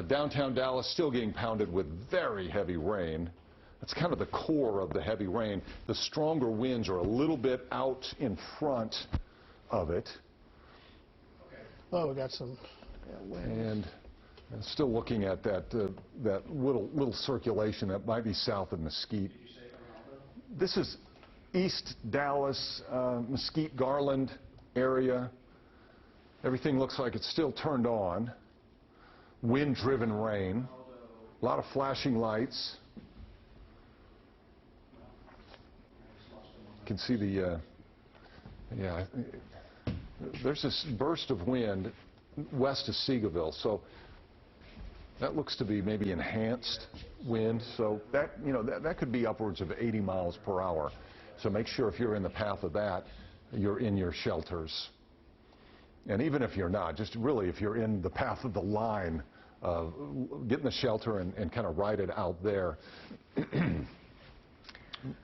Downtown Dallas still getting pounded with very heavy rain. That's kind of the core of the heavy rain. The stronger winds are a little bit out in front of it. Oh, we got some. And still looking at that little circulation that might be south of Mesquite. This is East Dallas, Mesquite, Garland area. Everything looks like it's still turned on. Wind-driven rain. A lot of flashing lights. You can see there's this burst of wind west of Seagoville, so that looks to be maybe enhanced wind. So that could be upwards of 80 miles per hour. So make sure if you're in the path of that, you're in your shelters. And even if you're not, just really if you're in the path of the line, get in the shelter and kind of ride it out there.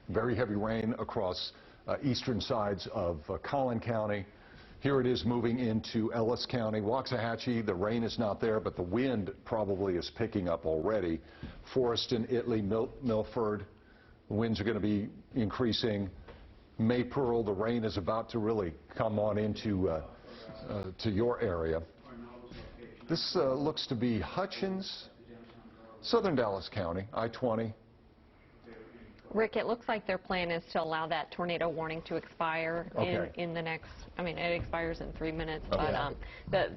Very heavy rain across eastern sides of Collin County. Here it is moving into Ellis County. Waxahachie, the rain is not there, but the wind probably is picking up already. Forreston, Italy, Milford, the winds are going to be increasing. Maypearl, the rain is about to really come on into to your area. This looks to be Hutchins, southern Dallas County, I-20. Rick, it looks like their plan is to allow that tornado warning to expire in the next, I mean, it expires in 3 minutes, but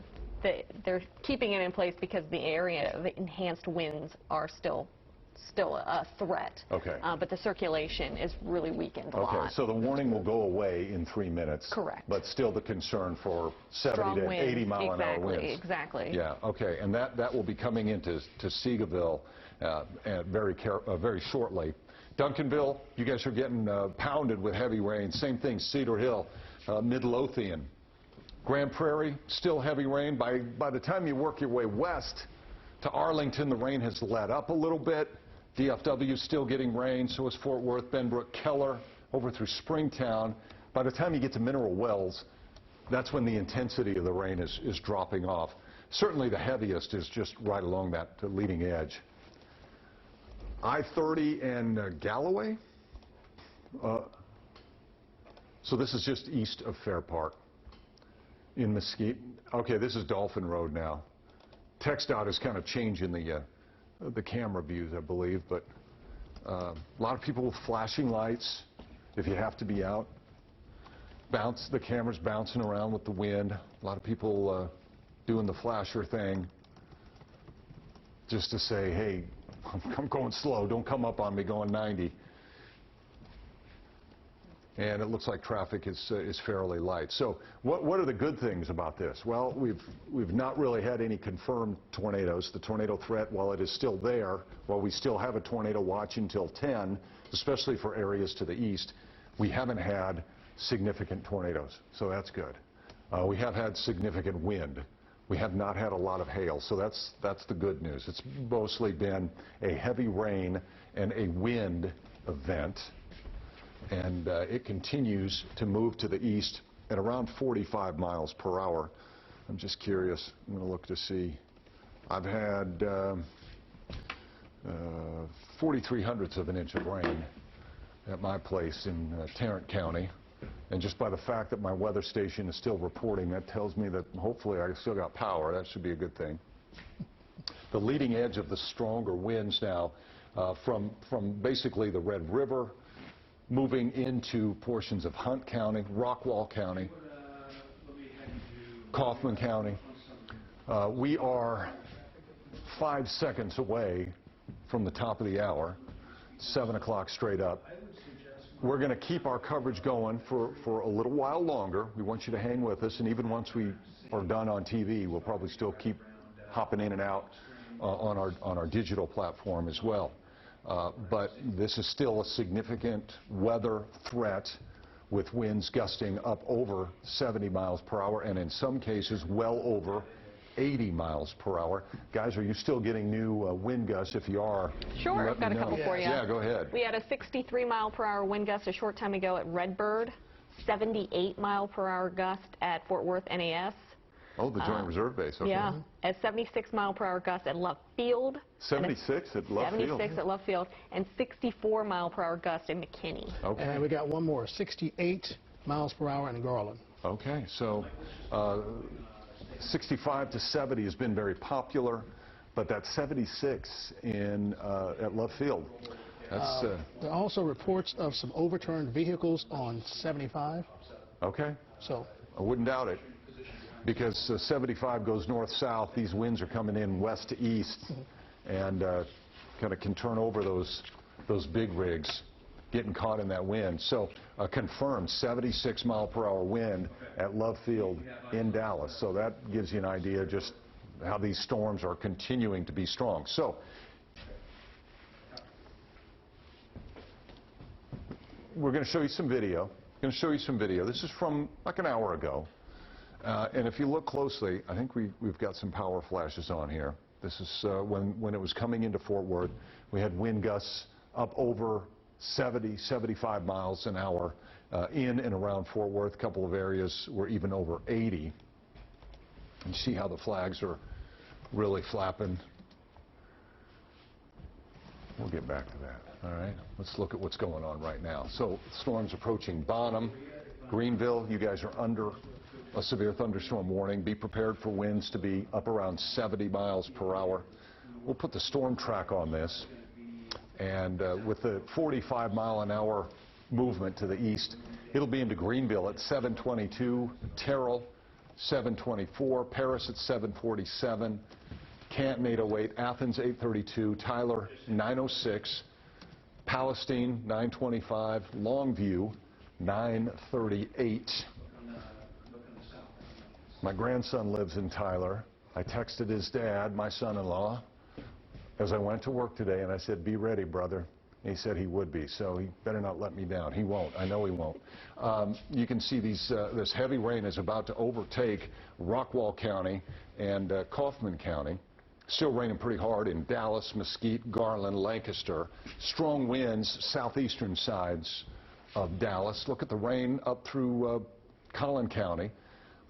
they're keeping it in place because the area of enhanced winds are still a threat. But the circulation is really weakened a lot. So the warning will go away in 3 minutes. Correct. But still the concern for 70 to 80 mile an hour winds. Exactly. Yeah, okay. And that will be coming into Seagoville very shortly. Duncanville, you guys are getting pounded with heavy rain. Same thing, Cedar Hill, Midlothian. Grand Prairie, still heavy rain. By the time you work your way west to Arlington, the rain has let up a little bit. DFW is still getting rain, so is Fort Worth, Benbrook, Keller, over through Springtown. By the time you get to Mineral Wells, that's when the intensity of the rain is dropping off. Certainly the heaviest is just right along that leading edge. I-30 and Galloway. So this is just east of Fair Park in Mesquite. Okay, this is Dolphin Road now. TxDOT is kind of changing the camera views, I believe, but a lot of people with flashing lights if you have to be out. The camera's bouncing around with the wind. A lot of people doing the flasher thing just to say, hey, I'm going slow, don't come up on me going 90. And it looks like traffic is fairly light. So what are the good things about this? Well, we've not really had any confirmed tornadoes. The tornado threat, while it is still there, while we still have a tornado watch until 10, especially for areas to the east, we haven't had significant tornadoes. So that's good. We have had significant wind. We have not had a lot of hail, so that's the good news. It's mostly been a heavy rain and a wind event, and it continues to move to the east at around 45 miles per hour. I'm just curious. I'm going to look to see. I've had 43/100ths of an inch of rain at my place in Tarrant County. And just by the fact that my weather station is still reporting, that tells me that hopefully I still got power. That should be a good thing. The leading edge of the stronger winds now from basically the Red River moving into portions of Hunt County, Rockwall County, Kaufman County. We are 5 seconds away from the top of the hour, 7 o'clock straight up. We're going to keep our coverage going for a little while longer. We want you to hang with us, and even once we are done on TV, we'll probably still keep hopping in and out on our digital platform as well. But this is still a significant weather threat with winds gusting up over 70 miles per hour and in some cases well over 80 miles per hour. Guys, are you still getting new wind gusts? If you are, sure, I've got a couple for you. Yeah, go ahead. We had a 63 mile per hour wind gust a short time ago at Redbird, 78 mile per hour gust at Fort Worth NAS. Oh, the Joint Reserve Base. Okay. Yeah, a 76 mile per hour gust at Love Field. 76 at Love Field. 76 at Love Field, and 64 mile per hour gust in McKinney. Okay. And we got one more, 68 miles per hour in Garland. Okay, so 65 to 70 has been very popular, but that 76 at Love Field. That's, there are also reports of some overturned vehicles on 75. Okay. So I wouldn't doubt it, because 75 goes north-south. These winds are coming in west to east, and kind of can turn over those big rigs, getting caught in that wind. So a confirmed 76 mile per hour wind at Love Field in Dallas. So that gives you an idea just how these storms are continuing to be strong. So we're going to show you some video. This is from like an hour ago. And if you look closely, I think we've got some power flashes on here. This is when it was coming into Fort Worth. We had wind gusts up over 70, 75 miles an hour in and around Fort Worth. A couple of areas were even over 80. And see how the flags are really flapping. We'll get back to that. All right, let's look at what's going on right now. So storms approaching Bonham, Greenville. You guys are under a severe thunderstorm warning. Be prepared for winds to be up around 70 miles per hour. We'll put the storm track on this. And with the 45-mile-an-hour movement to the east, it'll be into Greenville at 7:22, Terrell 7:24, Paris at 7:47, Canton 8:08, Athens 8:32, Tyler 9:06, Palestine 9:25, Longview 9:38. My grandson lives in Tyler. I texted his dad, my son-in-law, as I went to work today, and I said, "Be ready, brother." And he said he would be, so he better not let me down. He won't. I know he won't. You can see this heavy rain is about to overtake Rockwall County and Kaufman County. Still raining pretty hard in Dallas, Mesquite, Garland, Lancaster. Strong winds southeastern sides of Dallas. Look at the rain up through Collin County.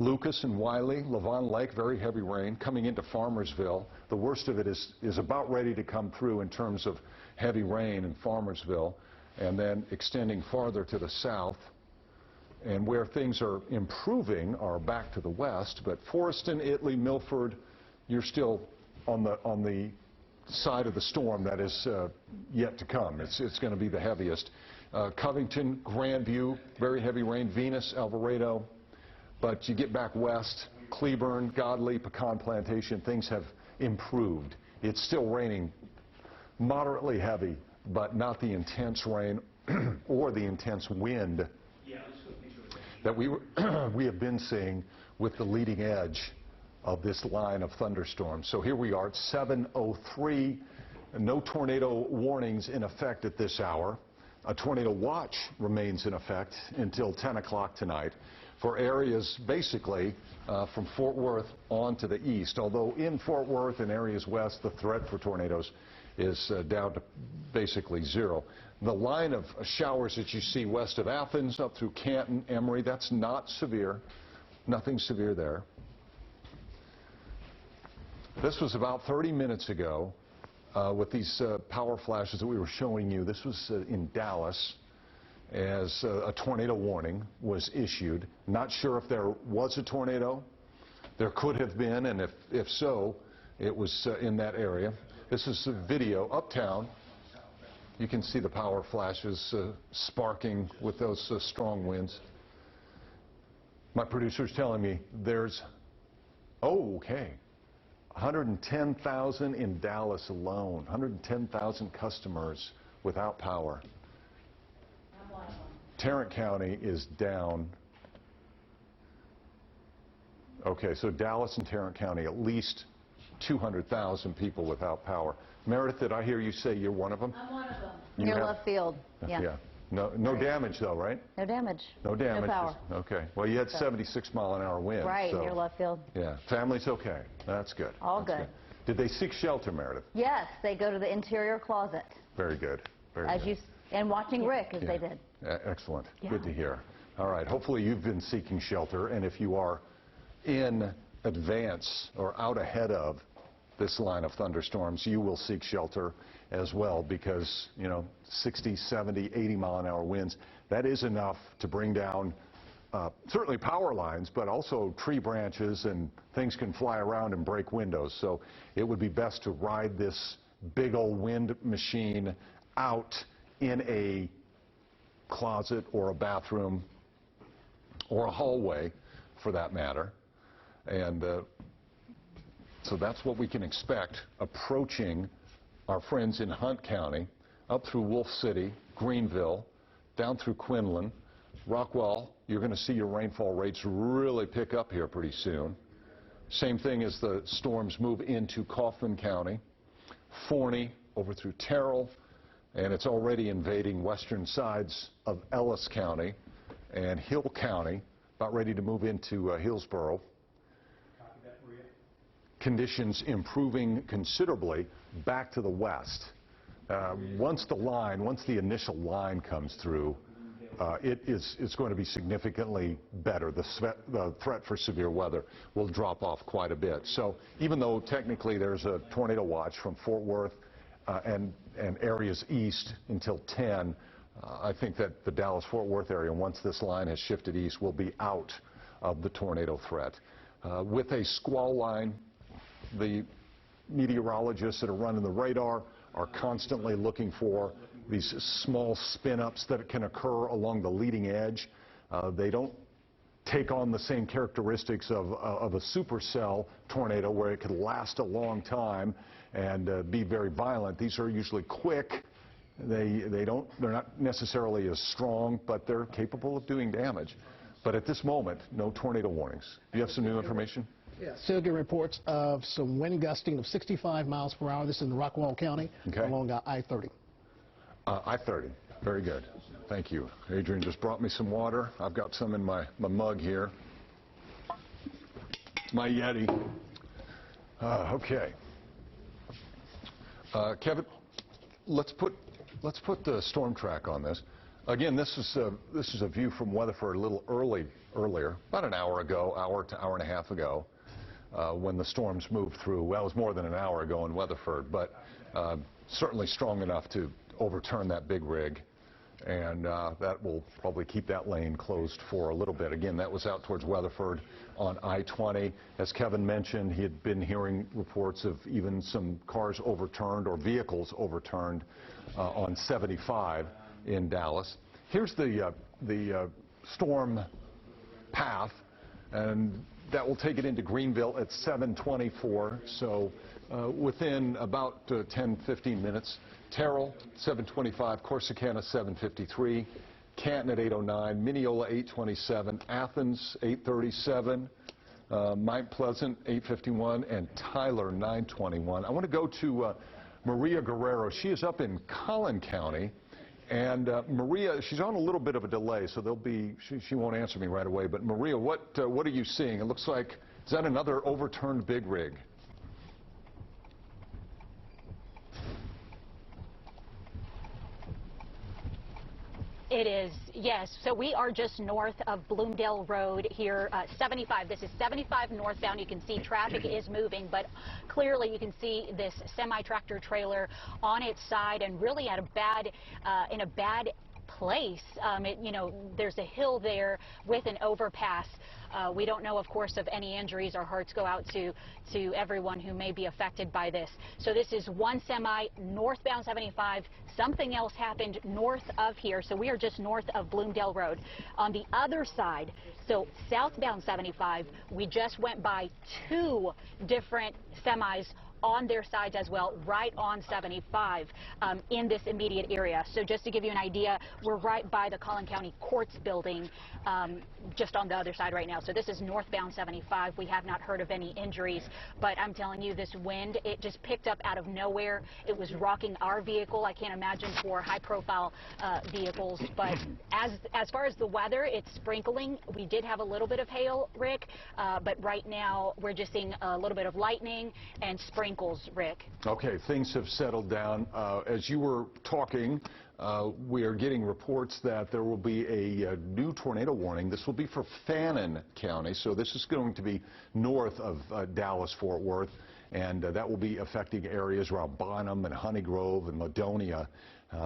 Lucas and Wiley, Levon Lake, very heavy rain coming into Farmersville. The worst of it is about ready to come through in terms of heavy rain in Farmersville, and then extending farther to the south. And where things are improving are back to the west, but Forreston, Italy, Milford, you're still on the side of the storm that is yet to come. It's going to be the heaviest. Covington, Grandview, very heavy rain. Venus, Alvarado. But you get back west, Cleburne, Godley, Pecan Plantation, things have improved. It's still raining moderately heavy, but not the intense rain or the intense wind that we have been seeing with the leading edge of this line of thunderstorms. So here we are at 7:03. No tornado warnings in effect at this hour. A tornado watch remains in effect until 10 o'clock tonight for areas basically from Fort Worth on to the east. Although in Fort Worth and areas west, the threat for tornadoes is down to basically zero. The line of showers that you see west of Athens up through Canton, Emory, that's not severe. Nothing severe there. This was about 30 minutes ago with these power flashes that we were showing you. This was in Dallas as a tornado warning was issued. Not sure if there was a tornado. There could have been, and if so, it was in that area. This is a video uptown. You can see the power flashes sparking with those strong winds. My producer's telling me there's, 110,000 in Dallas alone, 110,000 customers without power. Tarrant County is down. Okay, so Dallas and Tarrant County, at least 200,000 people without power. Meredith, did I hear you say you're one of them? I'm one of them. Near left field. Yeah. No damage though, right? No damage. No damage. No power. Okay. Well, you had 76-mile-an-hour winds. Right, so, near left field. Yeah. Family's okay. That's good. All That's good. Did they seek shelter, Meredith? Yes, they go to the interior closet. Very good. Very As good. and watching Rick as they did. Excellent. Yeah. Good to hear. All right. Hopefully you've been seeking shelter, and if you are in advance or out ahead of this line of thunderstorms, you will seek shelter as well, because 60, 70, 80-mile-an-hour winds, that is enough to bring down certainly power lines, but also tree branches, and things can fly around and break windows. So it would be best to ride this big old wind machine out in a closet or a bathroom or a hallway for that matter. And so that's what we can expect approaching our friends in Hunt County, up through Wolf City, Greenville, down through Quinlan, Rockwall. You're going to see your rainfall rates really pick up here pretty soon. Same thing as the storms move into Kaufman County, Forney, over through Terrell, and it's already invading western sides of Ellis County and Hill County. about ready to move into Hillsborough. Copy that, Maria. Conditions improving considerably back to the west. Once the initial line comes through, it's going to be significantly better. The threat for severe weather will drop off quite a bit. So even though technically there's a tornado watch from Fort Worth and areas east until 10, I think that the Dallas-Fort Worth area, once this line has shifted east, will be out of the tornado threat. With a squall line, the meteorologists that are running the radar are constantly looking for these small spin-ups that can occur along the leading edge. They don't take on the same characteristics of a supercell tornado where it could last a long time and be very violent. These are usually quick. They're not necessarily as strong, but they're capable of doing damage. But at this moment, no tornado warnings. Do you have some new information? Yeah, still get reports of some wind gusting of 65 miles per hour. This is in Rockwall County along I-30. I-30, very good. Thank you. Adrian just brought me some water. I've got some in my mug here. It's my Yeti. Okay. Kevin, let's put the storm track on this. Again, this is a view from Weatherford a little earlier, about an hour ago, hour to hour and a half ago, when the storms moved through. Well, it was more than an hour ago in Weatherford, but certainly strong enough to overturn that big rig, and that will probably keep that lane closed for a little bit. Again, that was out towards Weatherford on I-20. As Kevin mentioned, he had been hearing reports of even some cars overturned or vehicles overturned on 75 in Dallas. Here's the storm path, and that will take it into Greenville at 7:24, so within about 10-15 minutes. Terrell, 7:25, Corsicana, 7:53, Canton at 8:09, Mineola, 8:27, Athens, 8:37, Mount Pleasant, 8:51, and Tyler, 9:21. I want to go to Maria Guerrero. She is up in Collin County. And Maria, she's on a little bit of a delay, so she won't answer me right away. But Maria, what are you seeing? It looks like, is that another overturned big rig? It is, yes. So we are just north of Bloomdale Road here, 75. This is 75 northbound. You can see traffic is moving, but clearly you can see this semi-tractor trailer on its side and really in a bad place. There's a hill there with an overpass. We don't know, of course, of any injuries. Our hearts go out to everyone who may be affected by this. So this is one semi northbound 75. Something else happened north of here. So we are just north of Bloomdale Road. On the other side, so southbound 75, we just went by two different semis on their sides as well, right on 75 in this immediate area. So just to give you an idea, we're right by the Collin County Courts building, just on the other side right now. So this is northbound 75. We have not heard of any injuries, but I'm telling you, this wind, it just picked up out of nowhere. It was rocking our vehicle. I can't imagine for high-profile vehicles, but as far as the weather, it's sprinkling. We did have a little bit of hail, Rick, but right now we're just seeing a little bit of lightning and sprinkles, Rick. Okay, things have settled down. As you were talking, we are getting reports that there will be a new tornado warning. This will be for Fannin County, so this is going to be north of Dallas-Fort Worth, and that will be affecting areas around Bonham and Honey Grove and Ladonia.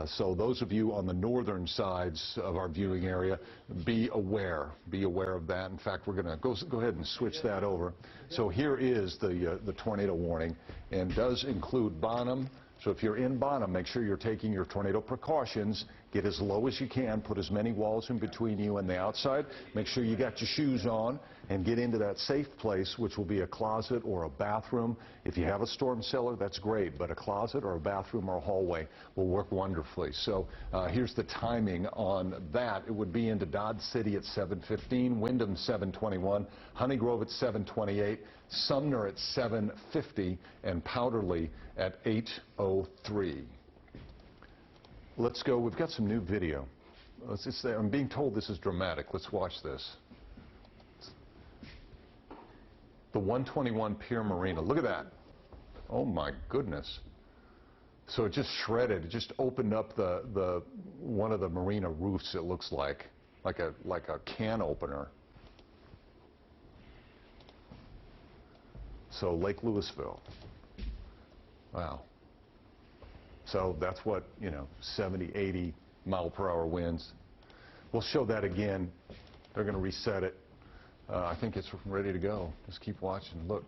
So those of you on the northern sides of our viewing area, be aware of that. In fact, we're going to go ahead and switch that over. So here is the tornado warning, and does include Bonham. So if you're in Bonham, make sure you're taking your tornado precautions. Get as low as you can. Put as many walls in between you and the outside. Make sure you got your shoes on and get into that safe place, which will be a closet or a bathroom. If you have a storm cellar, that's great, but a closet or a bathroom or a hallway will work wonderfully. So here's the timing on that. It would be into Dodge City at 7:15, Windham 7:21, Honey Grove at 7:28, Sumner at 7:50, and Powderly at 8:03. Let's go. We've got some new video. I'm being told this is dramatic. Let's watch this. the 121 Pier Marina. Look at that. Oh my goodness. So it just shredded. It just opened up the one of the marina roofs. It looks like a can opener. So Lake Louisville. Wow. So that's what, 70, 80 mile per hour winds. We'll show that again. They're going to reset it. I think it's ready to go. Just keep watching. Look.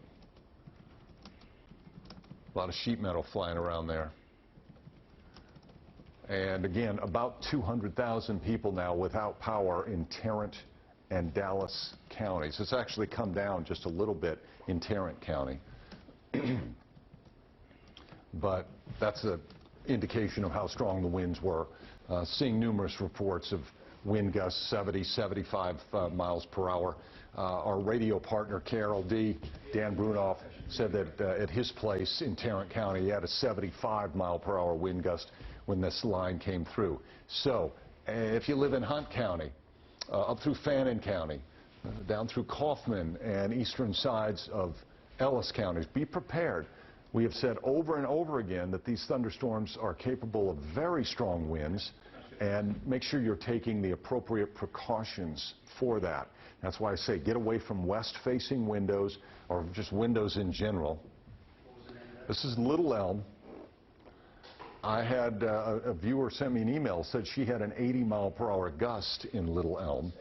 A lot of sheet metal flying around there. And again, about 200,000 people now without power in Tarrant and Dallas counties. It's actually come down just a little bit in Tarrant County. But that's an indication of how strong the winds were. Seeing numerous reports of wind gusts 70, 75 miles per hour. Our radio partner, KRLD, Dan Brunoff, said that at his place in Tarrant County, he had a 75 mile per hour wind gust when this line came through. So if you live in Hunt County, up through Fannin County, down through Kaufman and eastern sides of Ellis counties, be prepared. We have said over and over again that these thunderstorms are capable of very strong winds, and make sure you're taking the appropriate precautions for that. That's why I say get away from west-facing windows or just windows in general. This is Little Elm. I had a viewer send me an email, said she had an 80 mile per hour gust in Little Elm.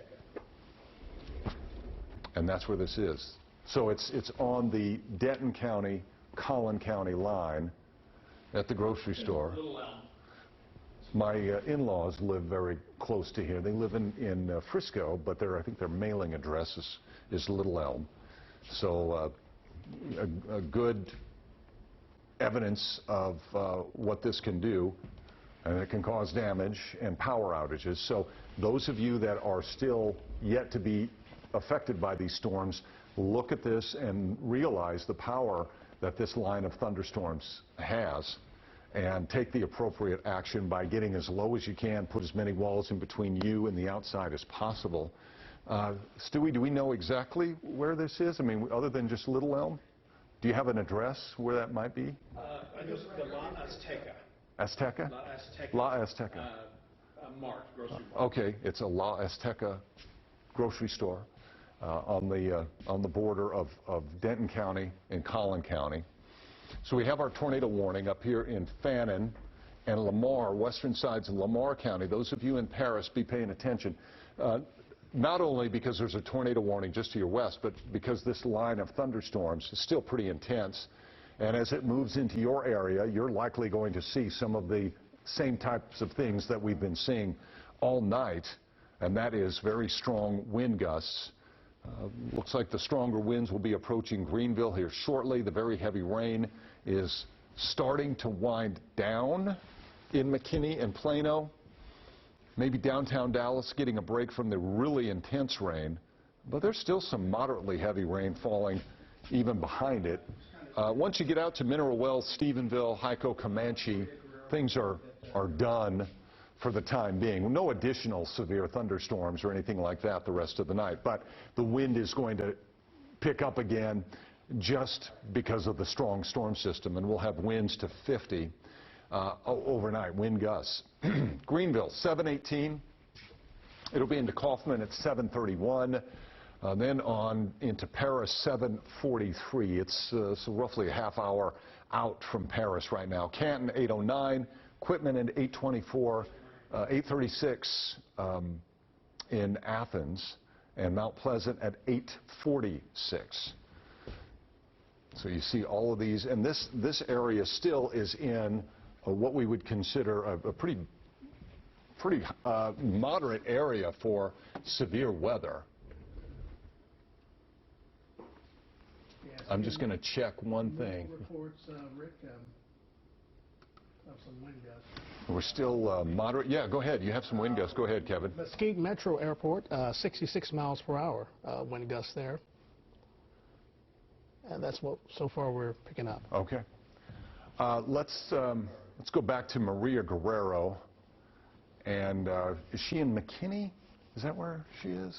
And that's where this is. So it's on the Denton County, Collin County line at the grocery store. My in-laws live very close to here. They live in Frisco, but I think their mailing address is Little Elm. So a good evidence of what this can do, and it can cause damage and power outages. So those of you that are still yet to be affected by these storms, look at this and realize the power that this line of thunderstorms has, and take the appropriate action by getting as low as you can, put as many walls in between you and the outside as possible. Stewie, do we know exactly where this is? I mean, other than just Little Elm? Do you have an address where that might be? I guess the La Azteca. Azteca? La Azteca. La Azteca. Mart, grocery mart. Okay, it's a La Azteca grocery store on the border of Denton County and Collin County. So we have our tornado warning up here in Fannin and Lamar, western sides of Lamar County. Those of you in Paris, be paying attention. Not only because there's a tornado warning just to your west, but because this line of thunderstorms is still pretty intense. And as it moves into your area, you're likely going to see some of the same types of things that we've been seeing all night, and that is very strong wind gusts. Looks like the stronger winds will be approaching Greenville here shortly. The very heavy rain is starting to wind down in McKinney and Plano. Maybe downtown Dallas getting a break from the really intense rain, but there's still some moderately heavy rain falling even behind it. Once you get out to Mineral Wells, Stephenville, Hyco, Comanche, things are done for the time being. No additional severe thunderstorms or anything like that the rest of the night, but the wind is going to pick up again just because of the strong storm system, and we'll have winds to 50 overnight, wind gusts. Greenville, 718. It'll be into Kaufman at 731. Then on into Paris, 743. It's so roughly a half hour out from Paris right now. Canton, 809. Quitman at 824. 836 in Athens, and Mount Pleasant at 846. So you see all of these, and this area still is in what we would consider a pretty moderate area for severe weather. I'm just going to check one thing. Reports, Rick, of some wind gusts. We're still moderate. Yeah, go ahead. You have some wind gusts. Go ahead, Kevin. Mesquite Metro Airport, 66 miles per hour wind gusts there. And that's what so far we're picking up. Okay. Let's go back to Maria Guerrero. And is she in McKinney? Is that where she is?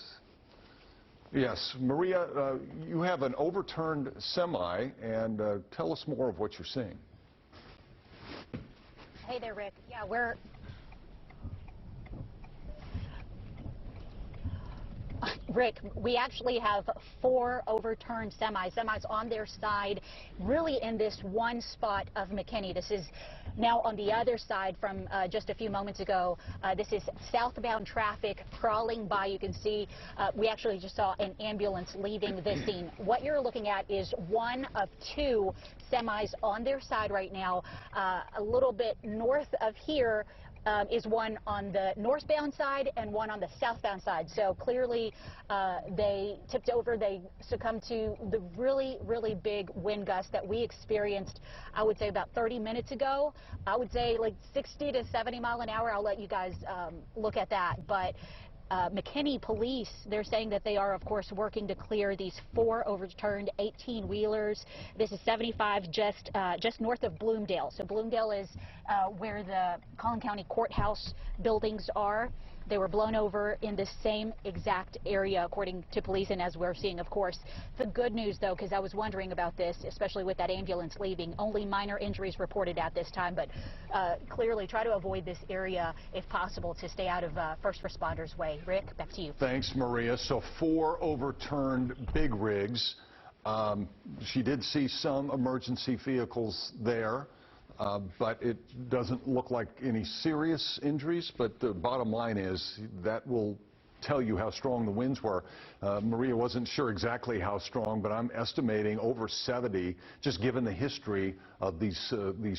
Yes, Maria, you have an overturned semi, and tell us more of what you're seeing. Hey there, Rick. Yeah, Rick, we actually have 4 overturned semis on their side, really in this one spot of McKinney. This is now on the other side from just a few moments ago. This is southbound traffic crawling by. You can see we actually just saw an ambulance leaving the scene. What you're looking at is one of 2 semis on their side right now. A little bit north of here is one on the northbound side and one on the southbound side. So clearly they tipped over, they succumbed to the really, really big wind gusts that we experienced, I would say about 30 minutes ago. I would say like 60 to 70 mile an hour. I'll let you guys look at that. But McKinney police, they're saying that they are, of course, working to clear these 4 overturned 18-wheelers. This is 75 just north of Bloomdale. So Bloomdale is where the Collin County Courthouse buildings are. They were blown over in the same exact area, according to police, and as we're seeing, of course. The good news, though, because I was wondering about this, especially with that ambulance leaving, only minor injuries reported at this time, but clearly try to avoid this area if possible to stay out of first responders' way. Rick, back to you. Thanks, Maria. So 4 overturned big rigs. She did see some emergency vehicles there. But it doesn't look like any serious injuries, but the bottom line is that will tell you how strong the winds were. Maria wasn't sure exactly how strong, but I'm estimating over 70, just given the history of these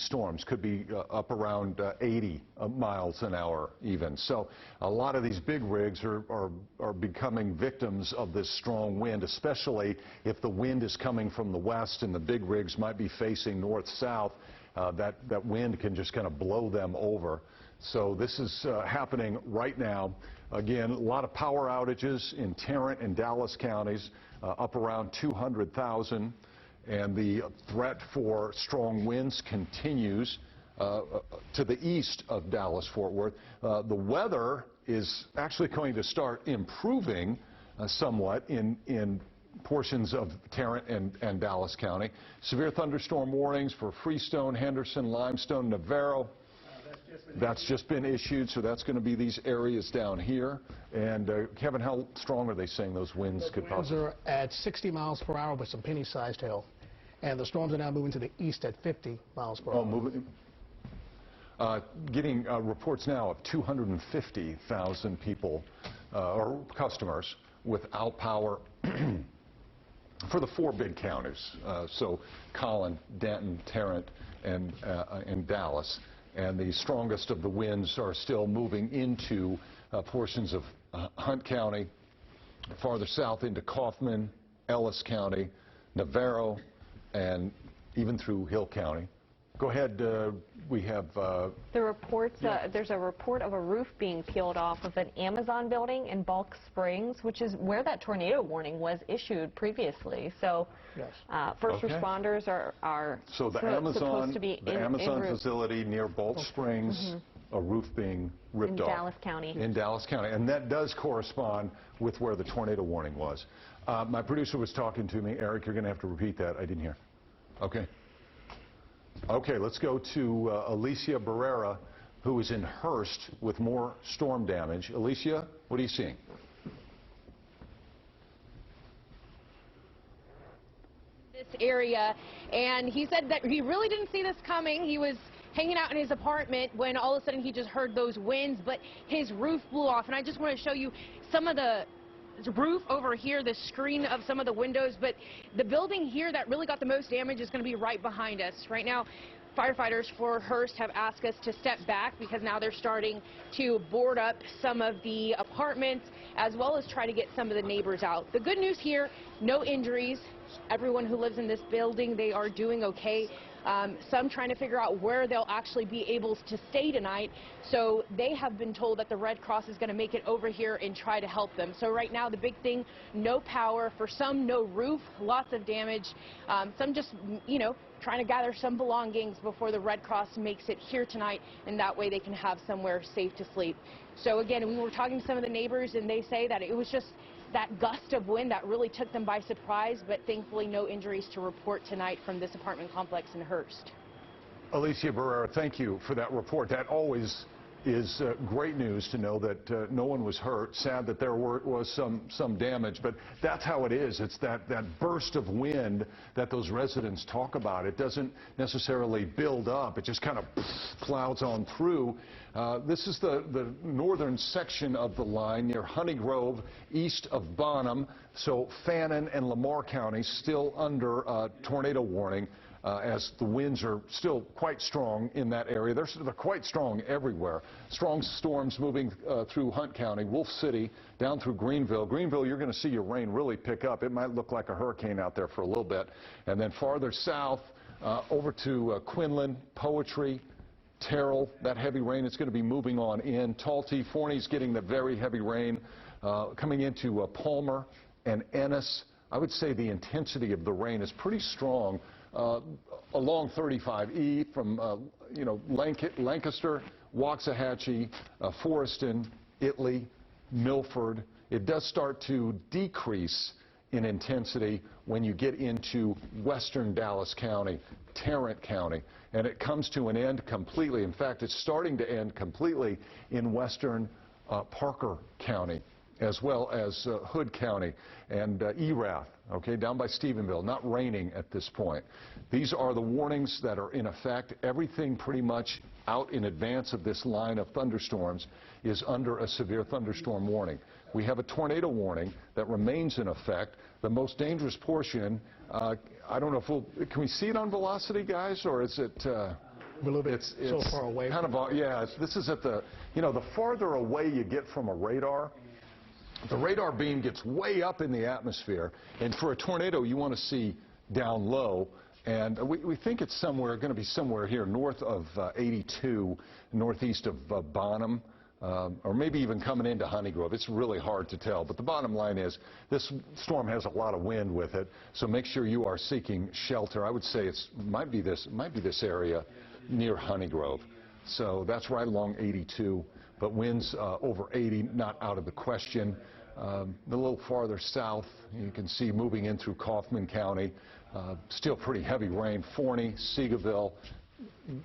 storms. Could be up around 80 miles an hour even. So a lot of these big rigs are becoming victims of this strong wind, especially if the wind is coming from the west and the big rigs might be facing north-south. That wind can just kind of blow them over. So this is happening right now. Again, a lot of power outages in Tarrant and Dallas counties, up around 200,000. And the threat for strong winds continues to the east of Dallas Fort Worth. The weather is actually going to start improving somewhat in portions of Tarrant and Dallas County. Severe thunderstorm warnings for Freestone, Henderson, Limestone, Navarro. That's just been issued, so that's going to be these areas down here. And Kevin, how strong are they saying those winds could possibly? Those are at 60 miles per hour with some penny-sized hail. And the storms are now moving to the east at 50 miles per hour. Oh, moving. Getting reports now of 250,000 people or customers without power for the 4 big counties, so Collin, Denton, Tarrant, and Dallas. And the strongest of the winds are still moving into portions of Hunt County, farther south into Kaufman, Ellis County, Navarro, and even through Hill County. Go ahead. We have the reports. There's a report of a roof being peeled off of an Amazon building in Balk Springs, which is where that tornado warning was issued previously. So, yes. First responders are so the supposed to be the Amazon facility near Balk Springs, a roof being ripped off. In Dallas County. In Dallas County, and that does correspond with where the tornado warning was. My producer was talking to me. Eric, you're going to have to repeat that. I didn't hear. Okay. Okay, let's go to Alicia Barrera, who is in Hearst with more storm damage. Alicia, what are you seeing? This area, and he said that he really didn't see this coming. He was hanging out in his apartment when all of a sudden he just heard those winds, but his roof blew off. And I just want to show you some of the roof over here, the screen of some of the windows, but the building here that really got the most damage is going to be right behind us. Right now, firefighters for Hearst have asked us to step back because now they're starting to board up some of the apartments as well as try to get some of the neighbors out. The good news here, no injuries. Everyone who lives in this building, they are doing okay. Some trying to figure out where they'll actually be able to stay tonight. So they have been told that the Red Cross is going to make it over here and try to help them. So right now the big thing, no power. For some, no roof, lots of damage. Some just, you know, trying to gather some belongings before the Red Cross makes it here tonight, and that way they can have somewhere safe to sleep. So again, we were talking to some of the neighbors, and they say that it was just that gust of wind that really took them by surprise, but thankfully no injuries to report tonight from this apartment complex in Hearst. Alicia Barrera, thank you for that report. That always is great news to know that no one was hurt. Sad that there was some damage, but that's how it is. It's that burst of wind that those residents talk about. It doesn't necessarily build up. It just kind of clouds on through. This is the northern section of the line near Honey Grove, east of Bonham. So Fannin and Lamar counties still under tornado warning. As the winds are still quite strong in that area. They're quite strong everywhere. Strong storms moving through Hunt County, Wolf City, down through Greenville. Greenville, you're going to see your rain really pick up. It might look like a hurricane out there for a little bit. And then farther south, over to Quinlan, Poetry, Terrell, that heavy rain, it's going to be moving on in. Talty, Forney's getting the very heavy rain. Coming into Palmer and Ennis, I would say the intensity of the rain is pretty strong. Along 35E from, Lancaster, Waxahachie, Forreston, Italy, Milford. It does start to decrease in intensity when you get into western Dallas County, Tarrant County, and it comes to an end completely. In fact, it's starting to end completely in western Parker County, as well as Hood County and Erath, okay, down by Stephenville. Not raining at this point. These are the warnings that are in effect. Everything pretty much out in advance of this line of thunderstorms is under a severe thunderstorm warning. We have a tornado warning that remains in effect. The most dangerous portion, I don't know if can we see it on velocity, guys, or is it... a little bit so far away. Kind of, yeah, this is at the, the farther away you get from a radar, the radar beam gets way up in the atmosphere, and for a tornado, you want to see down low, and we think it's going to be somewhere here north of 82, northeast of Bonham, or maybe even coming into Honey Grove. It's really hard to tell, but the bottom line is this storm has a lot of wind with it, so make sure you are seeking shelter. I would say it might be this area near Honey Grove. So that's right along 82, but winds over 80, not out of the question. A little farther south, you can see moving in through Kaufman County, still pretty heavy rain. Forney, Seagoville,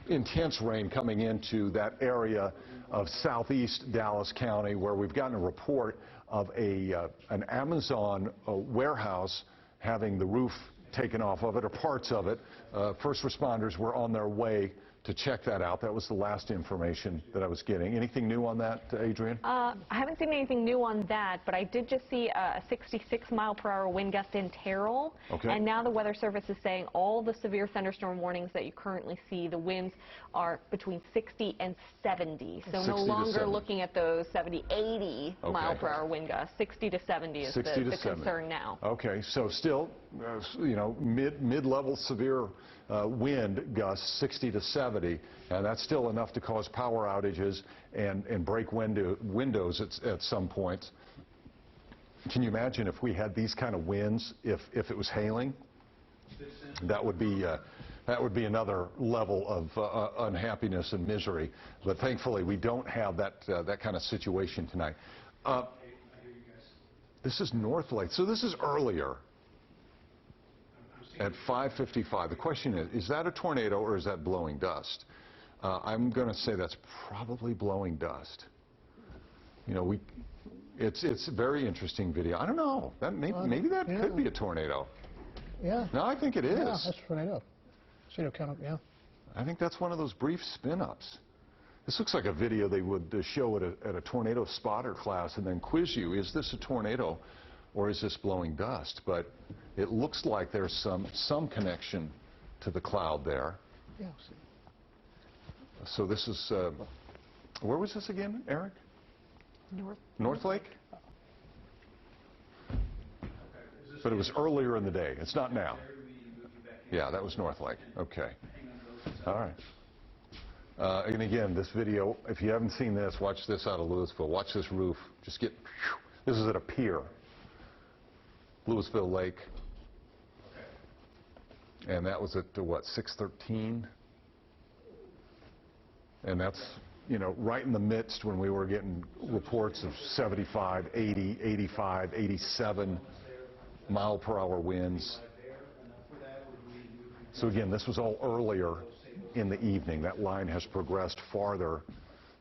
intense rain coming into that area of southeast Dallas County, where we've gotten a report of an Amazon warehouse having the roof taken off of it, or parts of it. First responders were on their way to check that out. That was the last information that I was getting. Anything new on that, Adrian? I haven't seen anything new on that, but I did just see a 66-mile-per-hour wind gust in Terrell. Okay. And now the Weather Service is saying all the severe thunderstorm warnings that you currently see, the winds are between 60 and 70. So no longer looking at those 70, 80 mile-per-hour wind gusts. 60 to 70 is the concern now. Okay, so still, mid-level severe wind gusts, 60 to 70, and that's still enough to cause power outages and break windows at some point. Can you imagine if we had these kind of winds, if it was hailing? That would be another level of unhappiness and misery. But thankfully, we don't have that kind of situation tonight. This is North Lake, so this is earlier. At 5:55. The question is that a tornado or is that blowing dust? I'm going to say that's probably blowing dust. It's a very interesting video. I don't know. Maybe that could be a tornado. Yeah. No, I think it is. Yeah, that's a tornado. Yeah. I think that's one of those brief spin-ups. This looks like a video they would show at a tornado spotter class and then quiz you. Is this a tornado or is this blowing dust? But it looks like there's some connection to the cloud there. Yeah. So this is, where was this again, Eric? North Lake? But it was earlier in the day. It's not now. Yeah, that was North Lake. Okay. All right. And again, this video, if you haven't seen this, watch this out of Louisville. Watch this roof. This is at a pier. Louisville Lake. And that was at, what, 6:13? And that's right in the midst when we were getting reports of 75, 80, 85, 87 mile-per-hour winds. So again, this was all earlier in the evening. That line has progressed farther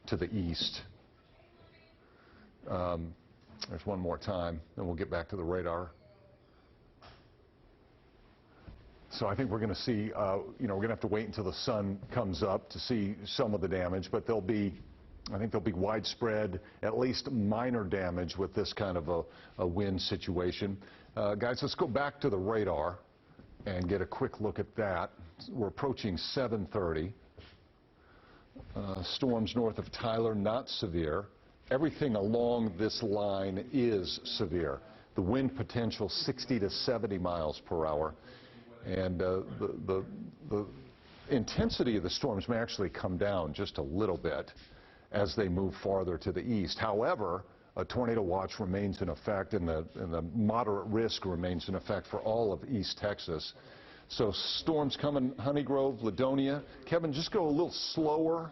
to the east. There's one more time, then we'll get back to the radar. So I think we're going to see, we're going to have to wait until the sun comes up to see some of the damage, but I think there'll be widespread, at least minor damage with this kind of a wind situation. Guys, let's go back to the radar and get a quick look at that. We're approaching 7:30. Storms north of Tyler, not severe. Everything along this line is severe. The wind potential 60 to 70 miles per hour. And the intensity of the storms may actually come down just a little bit as they move farther to the east. However, a tornado watch remains in effect, and the moderate risk remains in effect for all of East Texas. So storms coming, Honey Grove, Ladonia. Kevin, just go a little slower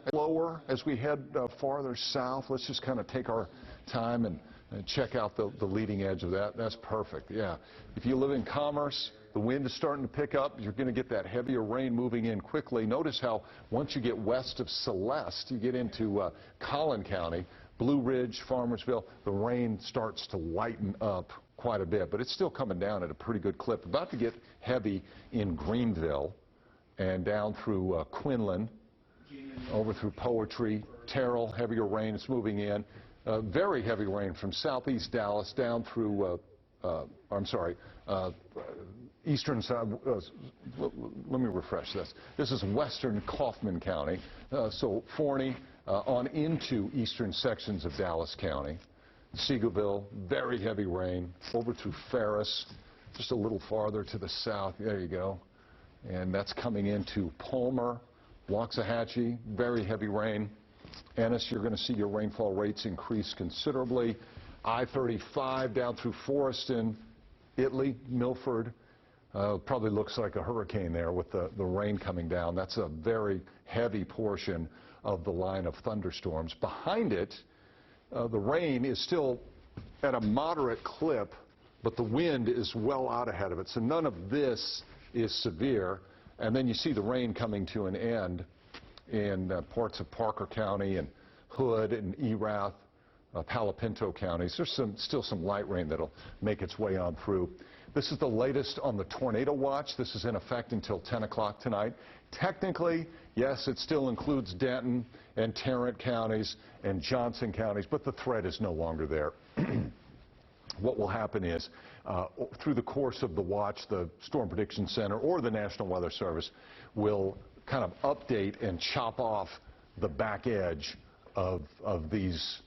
as we head farther south. Let's just kind of take our time and check out the leading edge of that. That's perfect, yeah. If you live in Commerce, the wind is starting to pick up. You're going to get that heavier rain moving in quickly. Notice how once you get west of Celeste, you get into Collin County, Blue Ridge, Farmersville, the rain starts to lighten up quite a bit, but it's still coming down at a pretty good clip. About to get heavy in Greenville and down through Quinlan, over through Poetry, Terrell, heavier rain is moving in. Very heavy rain from southeast Dallas down through, eastern side. Let me refresh this. This is western Kaufman County, so Forney on into eastern sections of Dallas County. Seagoville, very heavy rain, over through Ferris, just a little farther to the south. There you go. And that's coming into Palmer, Waxahachie, very heavy rain. Ennis, you're going to see your rainfall rates increase considerably. I-35 down through Forreston, Italy, Milford. Probably looks like a hurricane there with the rain coming down. That's a very heavy portion of the line of thunderstorms. Behind it, the rain is still at a moderate clip, but the wind is well out ahead of it. So none of this is severe. And then you see the rain coming to an end in parts of Parker County and Hood and Erath, Palo Pinto counties. There's still some light rain that'll make its way on through. This is the latest on the tornado watch. This is in effect until 10 o'clock tonight. Technically, yes, it still includes Denton and Tarrant counties and Johnson counties, but the threat is no longer there. What will happen is, through the course of the watch, the Storm Prediction Center or the National Weather Service will kind of update and chop off the back edge of these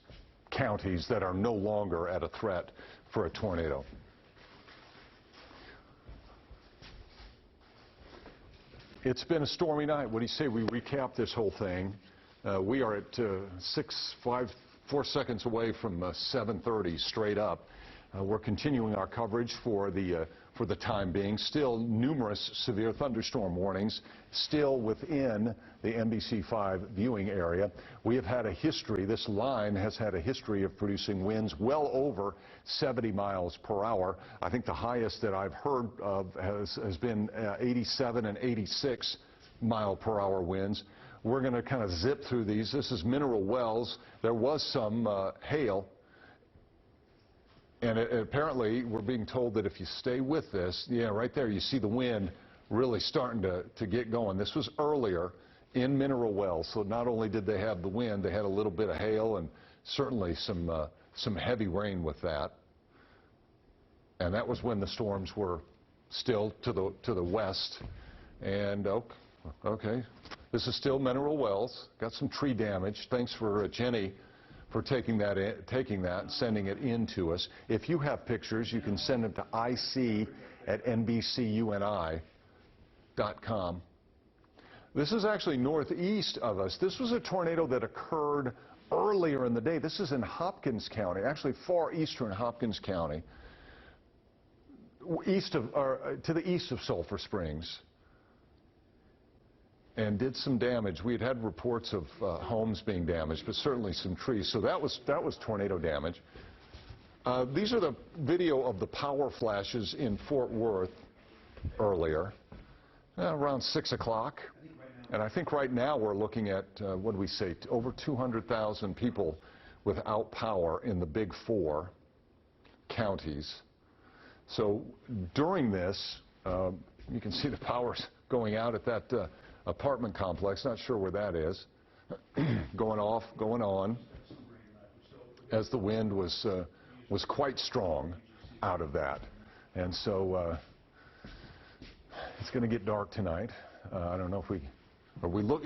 counties that are no longer at a threat for a tornado. It's been a stormy night. What do you say we recap this whole thing? We are at 4 seconds away from 7:30 straight up. We're continuing our coverage for the time being. Still numerous severe thunderstorm warnings still within the NBC5 viewing area. We have had a history, this line has had a history of producing winds well over 70 miles per hour. I think the highest that I've heard of has been 87 and 86 mile per hour winds. We're going to kind of zip through these. This is Mineral Wells. There was some hail. And apparently, we're being told that if you stay with this, yeah, right there, you see the wind really starting to get going. This was earlier in Mineral Wells, so not only did they have the wind, they had a little bit of hail and certainly some heavy rain with that. And that was when the storms were still to the west. And okay, this is still Mineral Wells. Got some tree damage. Thanks for Jenny for taking that and sending it in to us. If you have pictures, you can send them to ic@nbcuni.com. This is actually northeast of us. This was a tornado that occurred earlier in the day. This is in Hopkins County, actually far eastern Hopkins County, to the east of Sulphur Springs. and did some damage. We had reports of homes being damaged, but certainly some trees. So that was tornado damage. These are the video of the power flashes in Fort Worth earlier, around 6 o'clock. And I think right now we're looking at, what do we say, over 200,000 people without power in the big 4 counties. So during this, you can see the power's going out at that apartment complex. Not sure where that is. Going off, going on, as the wind was quite strong out of that. And so it's going to get dark tonight. I don't know if we look,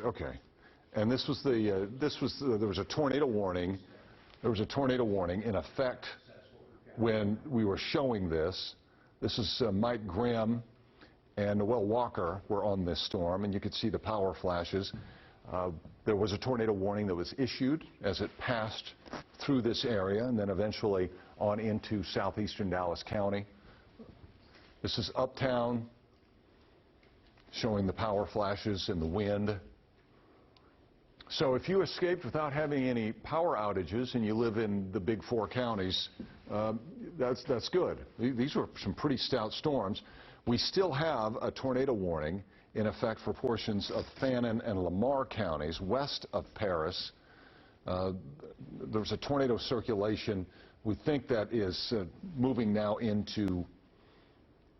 okay. And this was there was a tornado warning. There was a tornado warning in effect when we were showing this. This is Mike Grimm and Noel Walker were on this storm, and you could see the power flashes. There was a tornado warning that was issued as it passed through this area and then eventually on into southeastern Dallas County. This is uptown, showing the power flashes and the wind. So if you escaped without having any power outages and you live in the big 4 counties, that's good. These were some pretty stout storms. We still have a tornado warning in effect for portions of Fannin and Lamar counties west of Paris. There's a tornado circulation. We think that is moving now into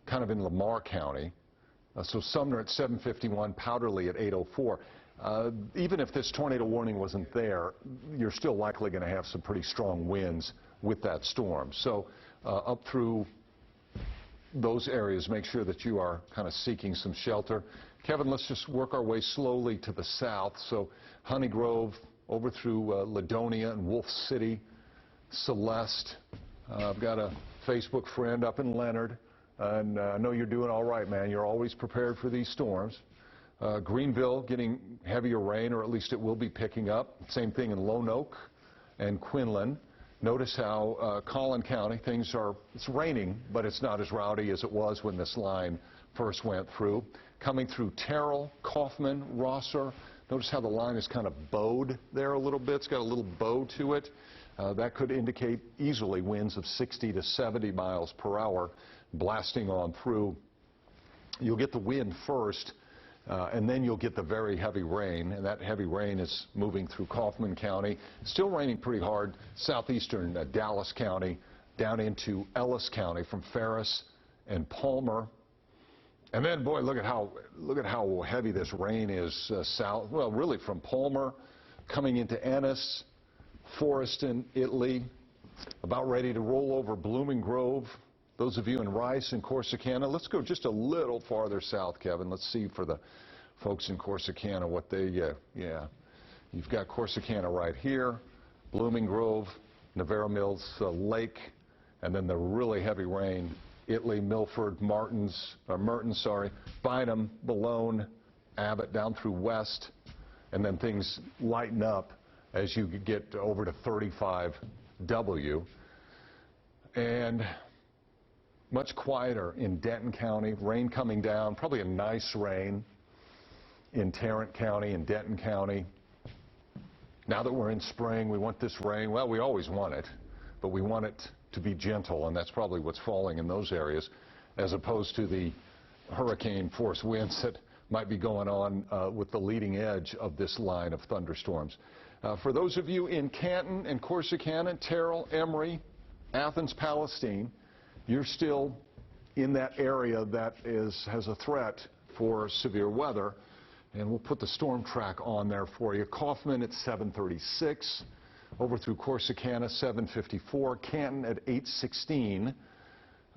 kind of in Lamar County. So Sumner at 7:51, Powderly at 8:04. Even if this tornado warning wasn't there, you're still likely going to have some pretty strong winds with that storm. So up through those areas, make sure that you are kind of seeking some shelter. Kevin, let's just work our way slowly to the south. So Honey Grove over through Ladonia and Wolf City, Celeste. I've got a Facebook friend up in Leonard, and I know you're doing all right, man. You're always prepared for these storms. Greenville getting heavier rain, or at least it will be picking up. Same thing in Lone Oak and Quinlan. Notice how Collin County, it's raining, but it's not as rowdy as it was when this line first went through. Coming through Terrell, Kaufman, Rosser. Notice how the line is kind of bowed there a little bit. It's got a little bow to it. That could indicate easily winds of 60 to 70 miles per hour blasting on through. You'll get the wind first, and then you'll get the very heavy rain, and that heavy rain is moving through Kaufman County. Still raining pretty hard southeastern Dallas County down into Ellis County from Ferris and Palmer. And then, boy, look at how heavy this rain is south. Well, really from Palmer coming into Ennis, Forreston, Italy, about ready to roll over Blooming Grove. Those of you in Rice and Corsicana, let's go just a little farther south, Kevin. Let's see for the folks in Corsicana what they, you've got Corsicana right here, Blooming Grove, Navarro Mills Lake, and then the really heavy rain, Italy, Milford, Merton, Bynum, Malone, Abbott, down through West, and then things lighten up as you get over to 35W. And much quieter in Denton County, rain coming down, probably a nice rain in Tarrant County and Denton County. Now that we're in spring, we want this rain. Well, we always want it, but we want it to be gentle, and that's probably what's falling in those areas, as opposed to the hurricane force winds that might be going on with the leading edge of this line of thunderstorms. For those of you in Canton and Corsicana, Terrell, Emory, Athens, Palestine, you're still in that area that has a threat for severe weather, and we'll put the storm track on there for you. Kaufman at 7:36, over through Corsicana 7:54, Canton at 8:16,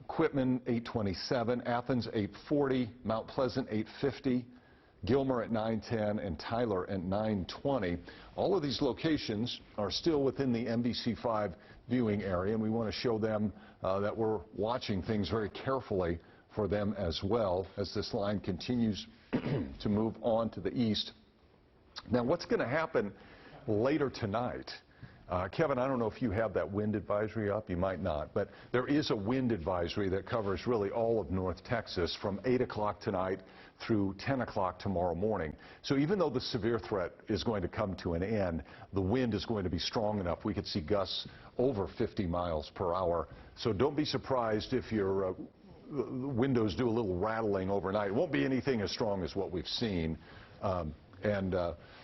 Quitman 8:27, Athens 8:40, Mount Pleasant 8:50, Gilmer at 9:10, and Tyler at 9:20. All of these locations are still within the NBC5 viewing area, and we want to show them that we're watching things very carefully for them as well as this line continues to move on to the east. Now, what's going to happen later tonight? Kevin, I don't know if you have that wind advisory up. You might not. But there is a wind advisory that covers really all of North Texas from 8 o'clock tonight through 10 o'clock tomorrow morning. So even though the severe threat is going to come to an end, the wind is going to be strong enough. We could see gusts over 50 miles per hour. So don't be surprised if your windows do a little rattling overnight. It won't be anything as strong as what we've seen.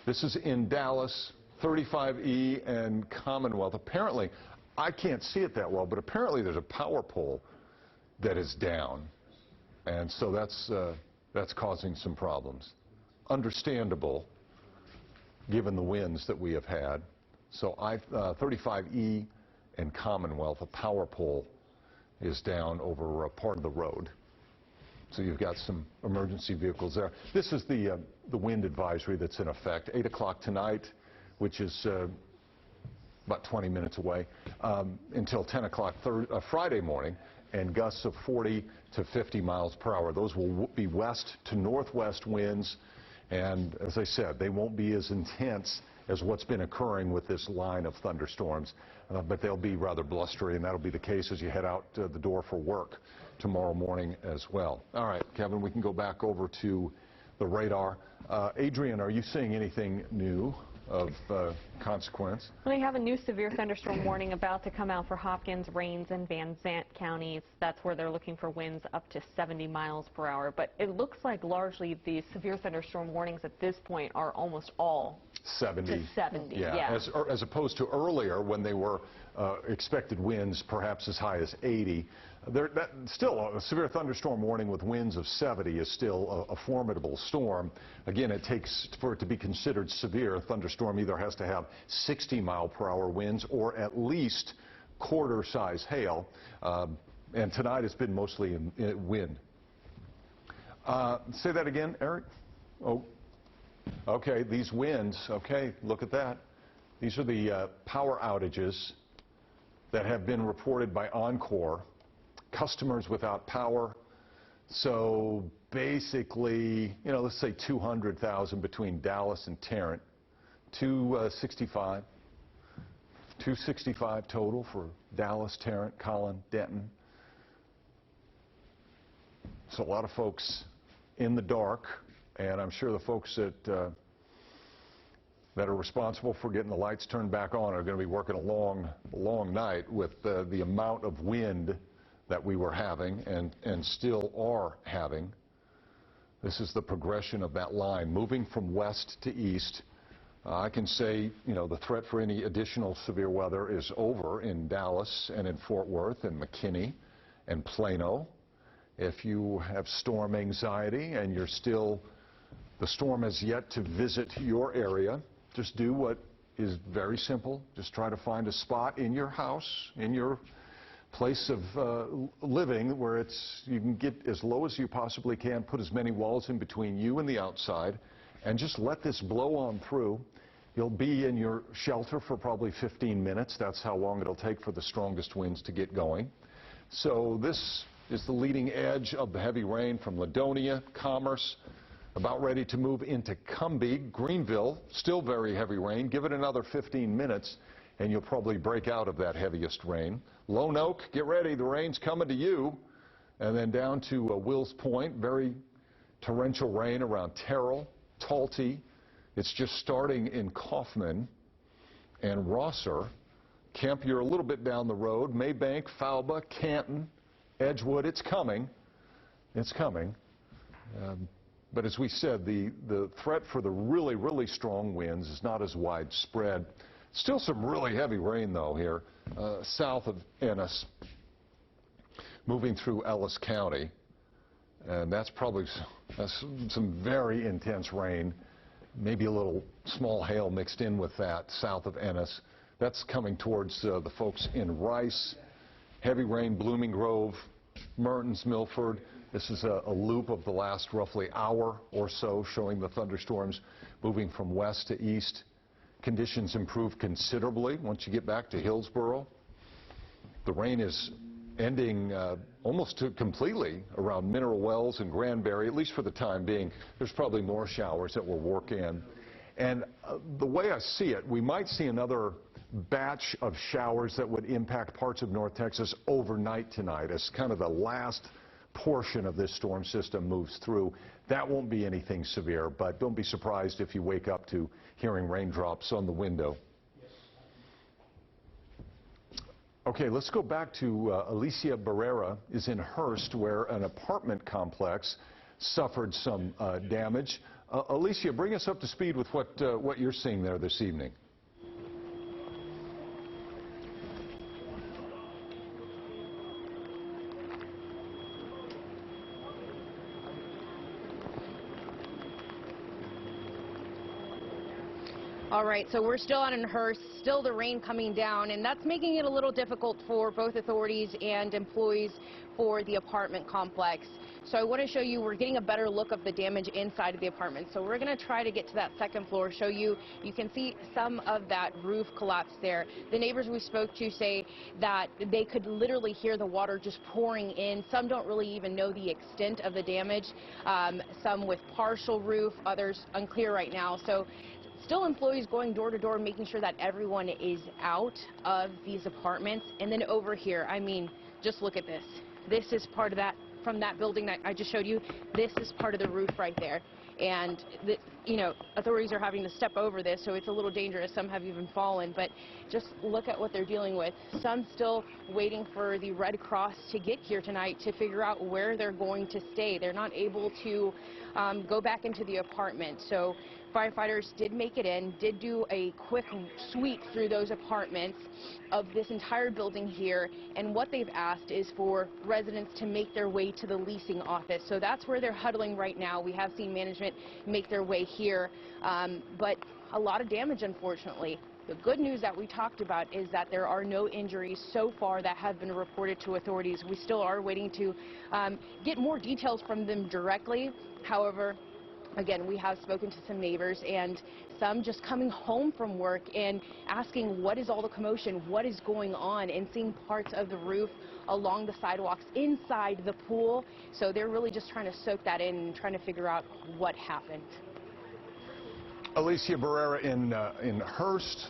This is in Dallas, 35E and Commonwealth. Apparently, I can't see it that well, but apparently there's a power pole that is down. And so that's causing some problems. Understandable, given the winds that we have had. So 35E and Commonwealth, a power pole is down over a part of the road. So you've got some emergency vehicles there. This is the wind advisory that's in effect. 8 o'clock tonight, which is about 20 minutes away, until 10 o'clock Friday morning, and gusts of 40 to 50 miles per hour. Those will be west to northwest winds, and as I said, they won't be as intense as what's been occurring with this line of thunderstorms, but they'll be rather blustery, and that'll be the case as you head out the door for work tomorrow morning as well. All right, Kevin, we can go back over to the radar. Adrian, are you seeing anything new of consequence? We have a new severe thunderstorm warning about to come out for Hopkins, Rains, and Van Zant counties. That's where they're looking for winds up to 70 miles per hour. But it looks like largely the severe thunderstorm warnings at this point are almost all 70. To 70, yeah. As opposed to earlier when they were expected winds perhaps as high as 80. Still, a severe thunderstorm warning with winds of 70 is still a formidable storm. Again, it takes, for it to be considered severe, a thunderstorm either has to have 60-mile-per-hour winds or at least quarter-size hail. And tonight it's been mostly in wind. Say that again, Eric? Oh, okay, these winds, okay, look at that. These are the power outages that have been reported by Encore. Customers without power. So basically, you know, let's say 200,000 between Dallas and Tarrant. 265 total for Dallas, Tarrant, Collin, Denton. So a lot of folks in the dark, and I'm sure the folks that are responsible for getting the lights turned back on are going to be working a long night with the amount of wind that we were having and still are having. This is the progression of that line, moving from west to east. I can say, you know, the threat for any additional severe weather is over in Dallas and in Fort Worth and McKinney and Plano. If you have storm anxiety and the storm has yet to visit your area, just do what is very simple. Just try to find a spot in your house, in your place of living where you can get as low as you possibly can, put as many walls in between you and the outside, and just let this blow on through. You'll be in your shelter for probably 15 minutes. That's how long it'll take for the strongest winds to get going. So this is the leading edge of the heavy rain from Ladonia, Commerce, about ready to move into Cumbie, Greenville, still very heavy rain. Give it another 15 minutes and you'll probably break out of that heaviest rain. Lone Oak, get ready, the rain's coming to you. And then down to Wills Point, very torrential rain around Terrell, Talty. It's just starting in Kaufman and Rosser. Kemp, you're a little bit down the road. Maybank, Falba, Canton, Edgewood, it's coming. It's coming. But as we said, the threat for the really, really strong winds is not as widespread. Still some really heavy rain, though, here south of Ennis, moving through Ellis County. And that's some very intense rain, maybe a little small hail mixed in with that south of Ennis. That's coming towards the folks in Rice. Heavy rain, Blooming Grove, Mertens, Milford. This is a loop of the last roughly hour or so showing the thunderstorms moving from west to east. Conditions improve considerably once you get back to Hillsborough. The rain is ending almost completely around Mineral Wells and Granbury, at least for the time being. There's probably more showers that will work in. And the way I see it, we might see another batch of showers that would impact parts of North Texas overnight tonight as kind of the last portion of this storm system moves through. That won't be anything severe, but don't be surprised if you wake up to hearing raindrops on the window. Okay, let's go back to Alicia Barrera is in Hearst, where an apartment complex suffered some damage. Alicia, bring us up to speed with what you're seeing there this evening. All right, so we're still out in Hearst, still the rain coming down, and that's making it a little difficult for both authorities and employees for the apartment complex. So I want to show you, we're getting a better look of the damage inside of the apartment. So we're going to try to get to that second floor, show you, you can see some of that roof collapse there. The neighbors we spoke to say that they could literally hear the water just pouring in. Some don't really even know the extent of the damage. Some with partial roof, others unclear right now. So still employees going door to door, making sure that everyone is out of these apartments. And then over here, I mean, just look at this. This is part of that, from that building that I just showed you. This is part of the roof right there. And, authorities are having to step over this, so it's a little dangerous. Some have even fallen, but just look at what they're dealing with. Some still waiting for the Red Cross to get here tonight to figure out where they're going to stay. They're not able to go back into the apartment. So firefighters did make it in, did do a quick sweep through those apartments of this entire building here, and what they've asked is for residents to make their way to the leasing office. So that's where they're huddling right now. We have seen management make their way here, but a lot of damage, unfortunately. The good news that we talked about is that there are no injuries so far that have been reported to authorities. We still are waiting to get more details from them directly. However, again, we have spoken to some neighbors and some just coming home from work and asking what is all the commotion, what is going on, and seeing parts of the roof along the sidewalks inside the pool. So they're really just trying to soak that in and trying to figure out what happened. Alicia Barrera in Hearst,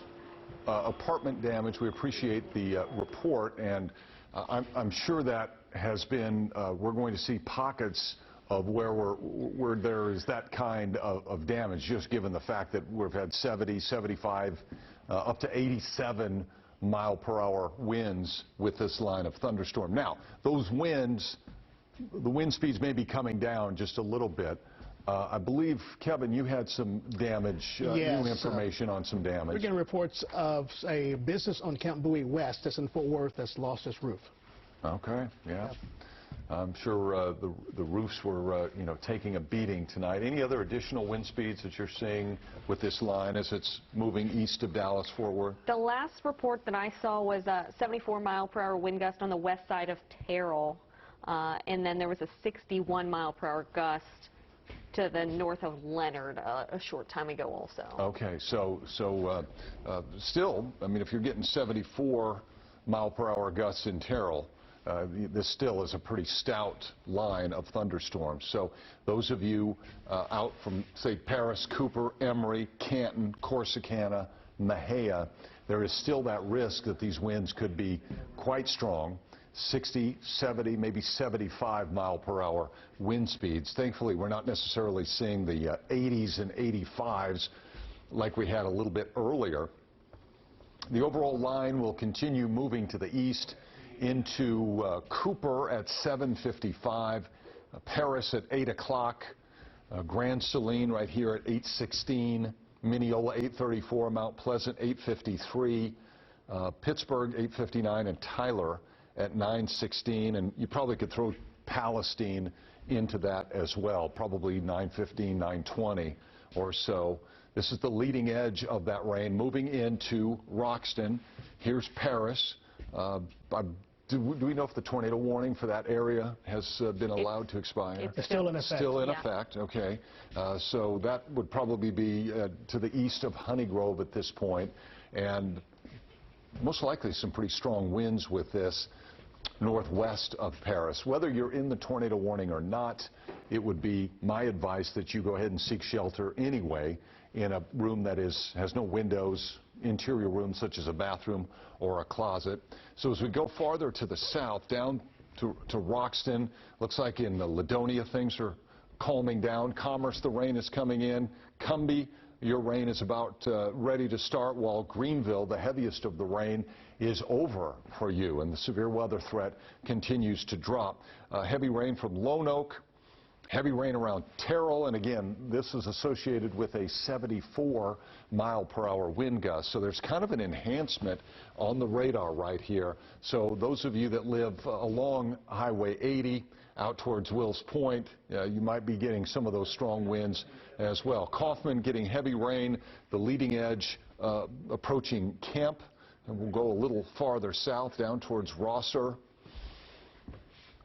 apartment damage. We appreciate the report, and I'm sure that has been, we're going to see pockets of where there is that kind of damage, just given the fact that we've had 70, 75, up to 87 mile-per-hour winds with this line of thunderstorm. Now, those winds, the wind speeds may be coming down just a little bit. I believe, Kevin, you had some damage, yes, new information on some damage. We're getting reports of a business on Camp Bowie West that's in Fort Worth that's lost its roof. Okay, yeah. I'm sure the roofs were, taking a beating tonight. Any other additional wind speeds that you're seeing with this line as it's moving east of Dallas Fort Worth? The last report that I saw was a 74-mile-per-hour wind gust on the west side of Terrell, and then there was a 61-mile-per-hour gust to the north of Leonard a short time ago also. Okay, so still, I mean, if you're getting 74-mile-per-hour gusts in Terrell, this still is a pretty stout line of thunderstorms. So those of you out from, say, Paris, Cooper, Emory, Canton, Corsicana, Mejia, there is still that risk that these winds could be quite strong, 60, 70, maybe 75 mile-per-hour wind speeds. Thankfully, we're not necessarily seeing the 80s and 85s like we had a little bit earlier. The overall line will continue moving to the east into Cooper at 7:55, Paris at 8 o'clock, Grand Saline right here at 8:16, Mineola 8:34, Mount Pleasant 8:53, Pittsburgh 8:59, and Tyler at 9:16. And you probably could throw Palestine into that as well, probably 9:15, 9:20 or so. This is the leading edge of that rain moving into Roxton. Here's Paris. Do we know if the tornado warning for that area has been allowed to expire? It's still in effect. Still in effect, okay. So that would probably be to the east of Honeygrove at this point, and most likely some pretty strong winds with this northwest of Paris. Whether you're in the tornado warning or not, it would be my advice that you go ahead and seek shelter anyway in a room that has no windows, interior room such as a bathroom or a closet. So as we go farther to the south, down to Roxton, looks like in Ladonia things are calming down. Commerce, the rain is coming in. Cumbie, your rain is about ready to start, while Greenville, the heaviest of the rain, is over for you, and the severe weather threat continues to drop. Heavy rain from Lone Oak, heavy rain around Terrell, and again, this is associated with a 74-mile-per-hour wind gust, so there's kind of an enhancement on the radar right here. So those of you that live along Highway 80 out towards Wills Point, you might be getting some of those strong winds as well. Kaufman getting heavy rain, the leading edge approaching Kemp, and we'll go a little farther south down towards Rosser.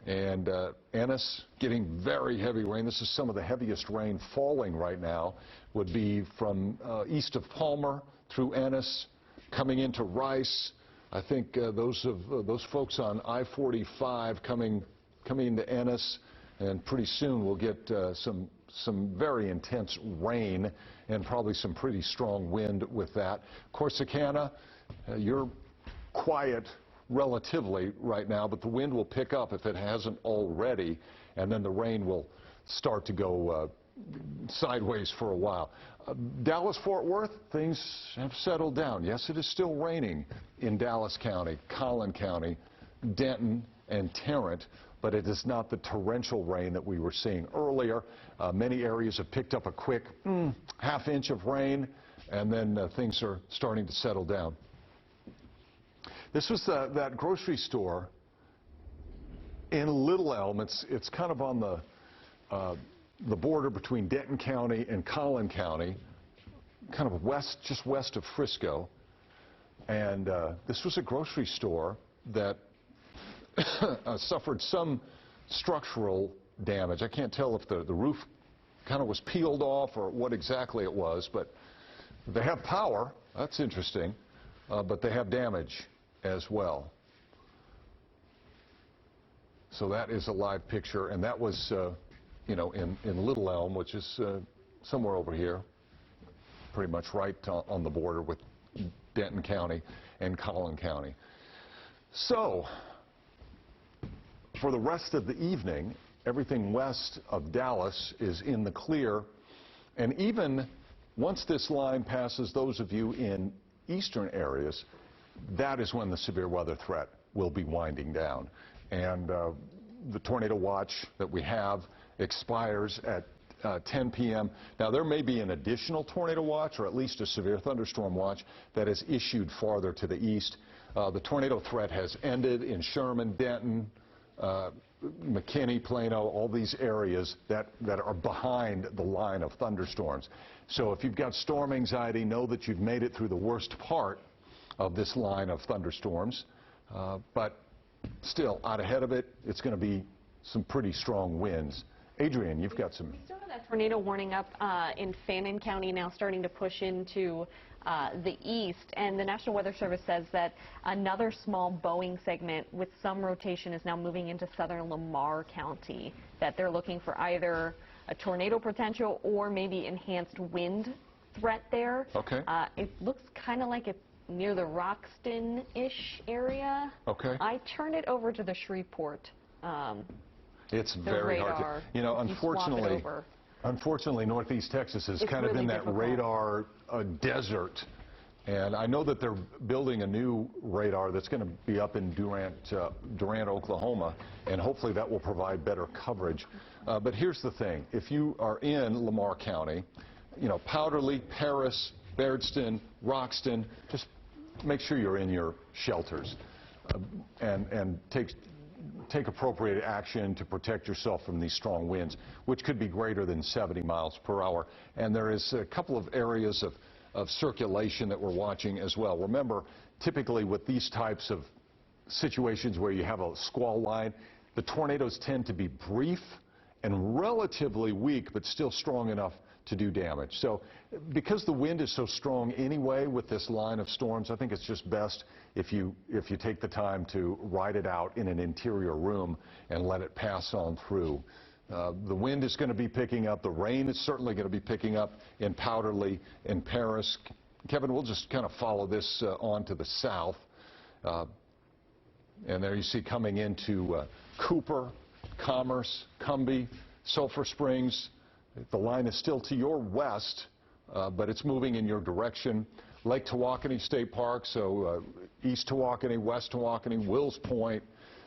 And Ennis getting very heavy rain. This is some of the heaviest rain falling right now. Would be from east of Palmer through Ennis, coming into Rice. I think those folks on I-45 coming into Ennis, and pretty soon we'll get some very intense rain and probably some pretty strong wind with that. Corsicana, you're quiet relatively right now, but the wind will pick up if it hasn't already, and then the rain will start to go sideways for a while. Dallas Fort Worth, things have settled down. Yes, it is still raining in Dallas County, Collin County, Denton, and Tarrant, but it is not the torrential rain that we were seeing earlier. Many areas have picked up a quick half inch of rain, and then things are starting to settle down. This was that grocery store in Little Elm. It's kind of on the border between Denton County and Collin County, kind of just west of Frisco. And this was a grocery store that suffered some structural damage. I can't tell if the roof kind of was peeled off or what exactly it was, but they have power. That's interesting, but they have damage as well. So that is a live picture, and that was, you know, in Little Elm, which is somewhere over here, pretty much right on the border with Denton County and Collin County. So, for the rest of the evening, everything west of Dallas is in the clear, and even once this line passes those of you in eastern areas, that is when the severe weather threat will be winding down. And the tornado watch that we have expires at 10 p.m. Now, there may be an additional tornado watch, or at least a severe thunderstorm watch, that is issued farther to the east. The tornado threat has ended in Sherman, Denton, McKinney, Plano, all these areas that are behind the line of thunderstorms. So if you've got storm anxiety, know that you've made it through the worst part of this line of thunderstorms, but still out ahead of it, it's going to be some pretty strong winds. Adrian, you've got some. We still have that tornado warning up in Fannin County now, starting to push into the east, and the National Weather Service says that another small Boeing segment with some rotation is now moving into southern Lamar County, that they're looking for either a tornado potential or maybe enhanced wind threat there. Okay. It looks kind of like it's near the Roxton-ish area. Okay. I turned it over to the Shreveport. It's very hard to, you know, unfortunately, Northeast Texas is kind of in that radar desert. And I know that they're building a new radar that's going to be up in Durant, Oklahoma, and hopefully that will provide better coverage. But here's the thing. If you are in Lamar County, you know, Powderly, Paris, Bairdstown, Roxton, just make sure you're in your shelters and take appropriate action to protect yourself from these strong winds, which could be greater than 70 miles per hour. And there is a couple of areas of circulation that we're watching as well. Remember, typically with these types of situations where you have a squall line, the tornadoes tend to be brief and relatively weak, but still strong enough to do damage. So because the wind is so strong anyway with this line of storms, I think it's just best if you take the time to ride it out in an interior room and let it pass on through. The wind is going to be picking up. The rain is certainly going to be picking up in Powderly, in Paris, Kevin, we'll just kind of follow this on to the south. And there you see coming into Cooper, Commerce, Cumbie, Sulphur Springs. The line is still to your west, but it's moving in your direction. Lake Tawakoni State Park, so East Tawakoni, West Tawakoni, Wills Point,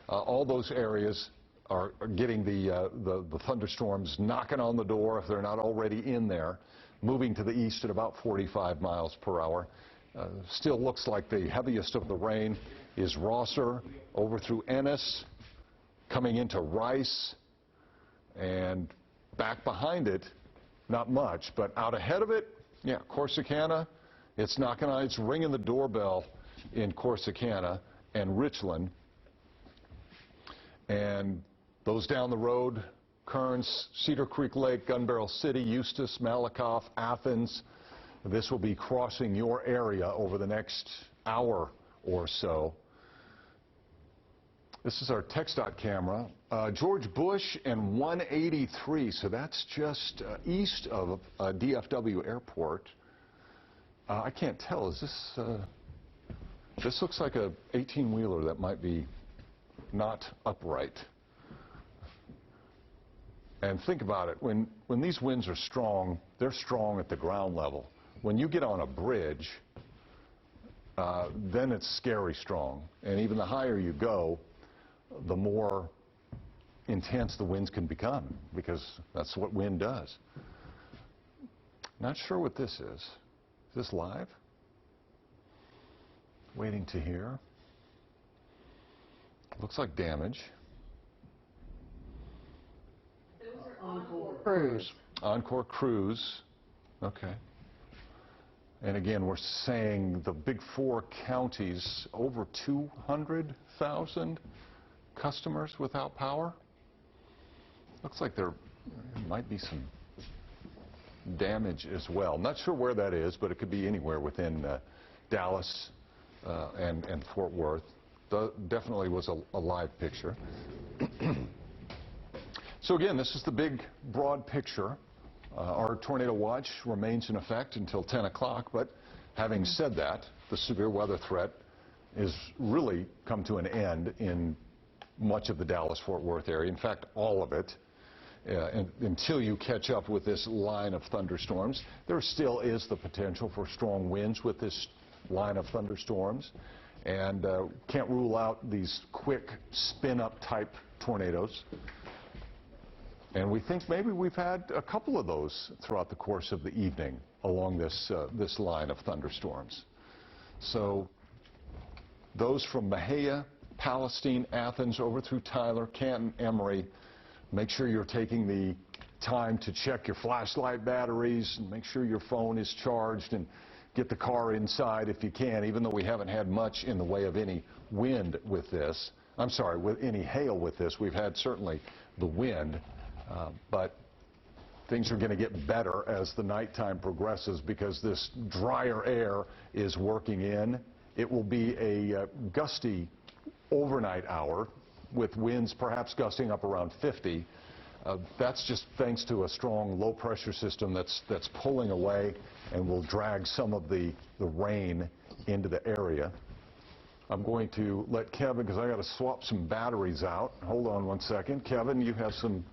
all those areas are getting the thunderstorms knocking on the door if they're not already in there, moving to the east at about 45 miles per hour. Still looks like the heaviest of the rain is Rosser over through Ennis, coming into Rice, and back behind it, not much, but out ahead of it, yeah, Corsicana. It's knocking on, it's ringing the doorbell in Corsicana and Richland. And those down the road, Kearns, Cedar Creek Lake, Gun Barrel City, Eustis, Malakoff, Athens. This will be crossing your area over the next hour or so. This is our TxDOT camera. George Bush and 183, so that's just east of DFW Airport. I can't tell, is this, this looks like a 18-wheeler that might be not upright. And think about it, when these winds are strong, they're strong at the ground level. When you get on a bridge, then it's scary strong. And even the higher you go, the more intense the winds can become, because that's what wind does. Not sure what this is. Is this live? Waiting to hear. Looks like damage. Encore Cruise. Encore Cruise. Okay. And again, we're saying the big four counties, over 200,000 customers without power. Looks like there might be some damage as well. Not sure where that is, but it could be anywhere within Dallas and Fort Worth. Definitely was a live picture. So again, this is the big, broad picture. Our tornado watch remains in effect until 10 o'clock, but having said that, the severe weather threat is really come to an end in much of the Dallas-Fort Worth area. In fact, all of it. Until you catch up with this line of thunderstorms. There still is the potential for strong winds with this line of thunderstorms, and can't rule out these quick spin-up type tornadoes. And we think maybe we've had a couple of those throughout the course of the evening along this line of thunderstorms. So those from Mahia, Palestine, Athens, over through Tyler, Canton, Emory, make sure you're taking the time to check your flashlight batteries and make sure your phone is charged and get the car inside if you can, even though we haven't had much in the way of any wind with this. I'm sorry, with any hail with this. We've had certainly the wind, but things are going to get better as the nighttime progresses because this drier air is working in. It will be a gusty overnight hour, with winds perhaps gusting up around 50. That's just thanks to a strong low pressure system that's pulling away and will drag some of the rain into the area. I'm going to let Kevin, because I got to swap some batteries out. Hold on one second. Kevin, you have some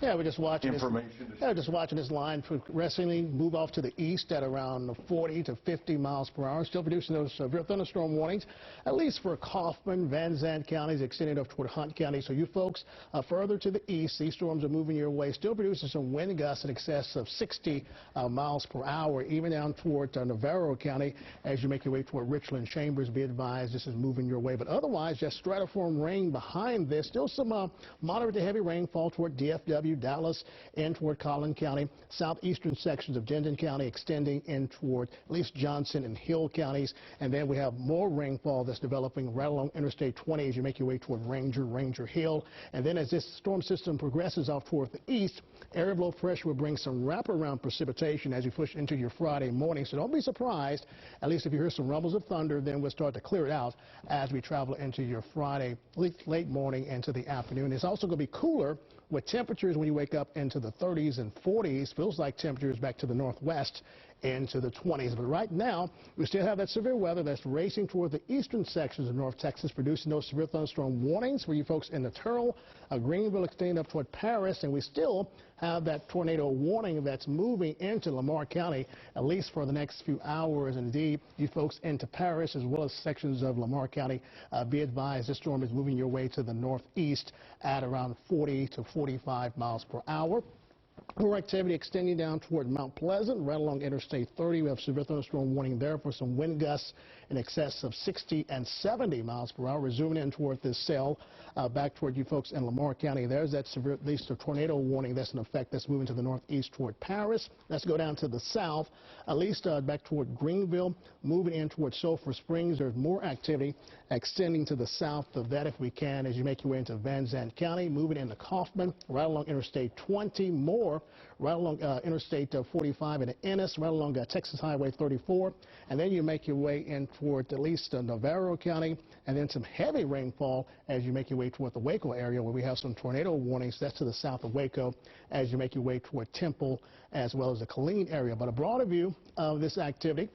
we're just watching information. just watching this line progressively move off to the east at around 40 to 50 miles per hour. Still producing those severe thunderstorm warnings, at least for Kaufman, Van Zandt counties, extending up toward Hunt County. So you folks further to the east, these storms are moving your way, still producing some wind gusts in excess of 60 miles per hour, even down toward Navarro County. As you make your way toward Richland, Chambers, be advised this is moving your way. But otherwise, just stratiform rain behind this. Still some moderate to heavy rainfall toward DFW, Dallas, and toward Collin County. Southeastern sections of Denton County extending in toward at least Johnson and Hill counties. And then we have more rainfall that's developing right along Interstate 20 as you make your way toward Ranger Hill. And then as this storm system progresses off toward the east, area of low pressure will bring some wraparound precipitation as you push into your Friday morning. So don't be surprised, at least if you hear some rumbles of thunder, then we'll start to clear it out as we travel into your Friday late morning into the afternoon. It's also going to be cooler, with temperatures when you wake up into the 30s and 40s. Feels like temperatures back to the northwest into the 20s. But right now, we still have that severe weather that's racing toward the eastern sections of North Texas, producing those severe thunderstorm warnings for you folks in the Turtle, Greenville, extending up toward Paris, and we still have that tornado warning that's moving into Lamar County, at least for the next few hours. Indeed, you folks into Paris, as well as sections of Lamar County, be advised this storm is moving your way to the northeast at around 40 to 45 miles per hour. More activity extending down toward Mount Pleasant, right along Interstate 30. We have severe thunderstorm warning there for some wind gusts in excess of 60 and 70 miles per hour. We're zooming in toward this cell, back toward you folks in Lamar County. There's that severe, at least a tornado warning that's in effect that's moving to the northeast toward Paris. Let's go down to the south, at least back toward Greenville, moving in toward Sulphur Springs. There's more activity extending to the south of that if we can as you make your way into Van Zandt County, moving into Kaufman, right along Interstate 20, more right along Interstate 45 in Ennis, right along Texas Highway 34, and then you make your way in toward at least Navarro County, and then some heavy rainfall as you make your way toward the Waco area where we have some tornado warnings. That's to the south of Waco as you make your way toward Temple as well as the Killeen area. But a broader view of this activity,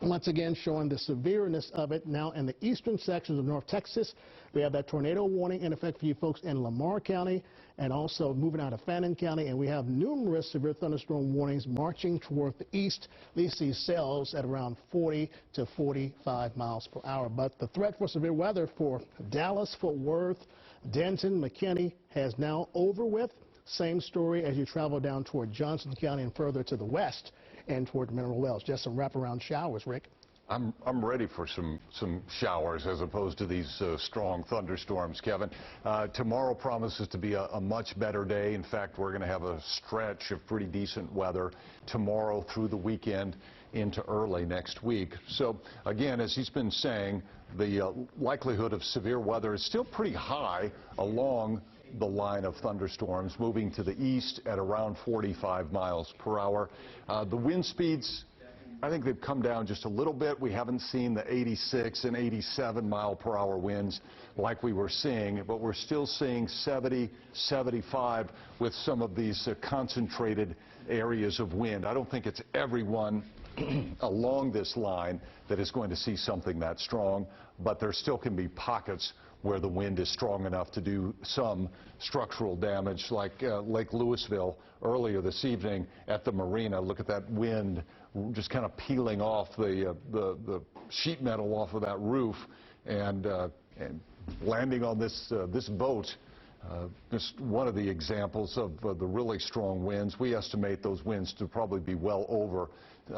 once again showing the severeness of it now in the eastern sections of North Texas. We have that tornado warning in effect for you folks in Lamar County and also moving out of Fannin County. And we have numerous severe thunderstorm warnings marching toward the east. These see cells at around 40 to 45 miles per hour. But the threat for severe weather for Dallas, Fort Worth, Denton, McKinney has now over with. Same story as you travel down toward Johnson County and further to the west and toward Mineral Wells. Just some wraparound showers, Rick. I'm ready for some showers as opposed to these strong thunderstorms, Kevin. Tomorrow promises to be a much better day. In fact, we're going to have a stretch of pretty decent weather tomorrow through the weekend into early next week. So, again, as he's been saying, the likelihood of severe weather is still pretty high along the line of thunderstorms, moving to the east at around 45 miles per hour. The wind speeds, I think they've come down just a little bit. We haven't seen the 86 and 87 mile per hour winds like we were seeing, but we're still seeing 70, 75 with some of these concentrated areas of wind. I don't think it's everyone along this line that is going to see something that strong, but there still can be pockets where the wind is strong enough to do some structural damage, like Lake Louisville earlier this evening at the marina. Look at that wind just kind of peeling off the sheet metal off of that roof and landing on this boat. Just one of the examples of the really strong winds. We estimate those winds to probably be well over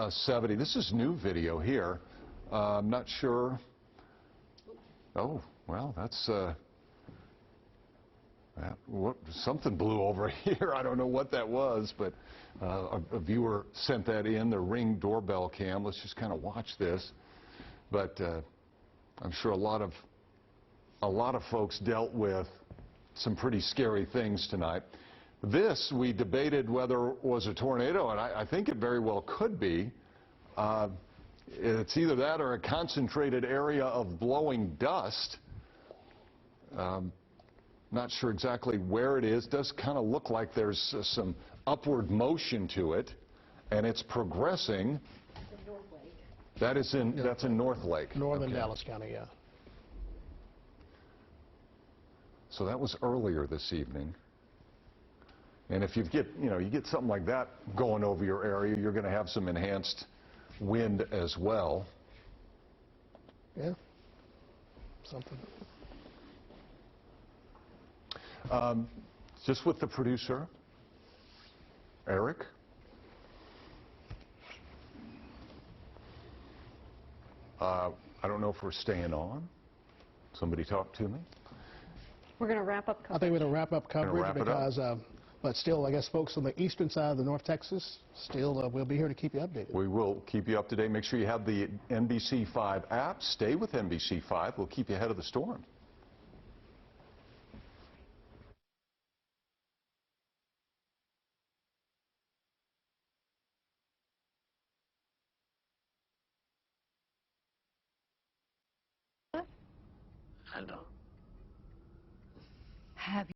70. This is new video here. I'm not sure. Oh, well, that's something blew over here. I don't know what that was, but a viewer sent that in, the Ring doorbell cam. Let's just kind of watch this. But I'm sure a lot of folks dealt with some pretty scary things tonight. This, we debated whether it was a tornado, and I think it very well could be. It's either that or a concentrated area of blowing dust. Not sure exactly where it is. Does kind of look like there's some upward motion to it, and it's progressing. North Lake. That's in North Lake. Northern Dallas County, yeah. So that was earlier this evening. And if you get something like that going over your area, you're going to have some enhanced wind as well. Yeah. Something. Just with the producer, Eric. I don't know if we're staying on. Somebody talk to me. We're going to wrap up coverage. I think we're going to wrap up coverage because, but still, I guess folks on the eastern side of the North Texas, still, we'll be here to keep you updated. We will keep you up to date. Make sure you have the NBC5 app. Stay with NBC5. We'll keep you ahead of the storm. I know. Have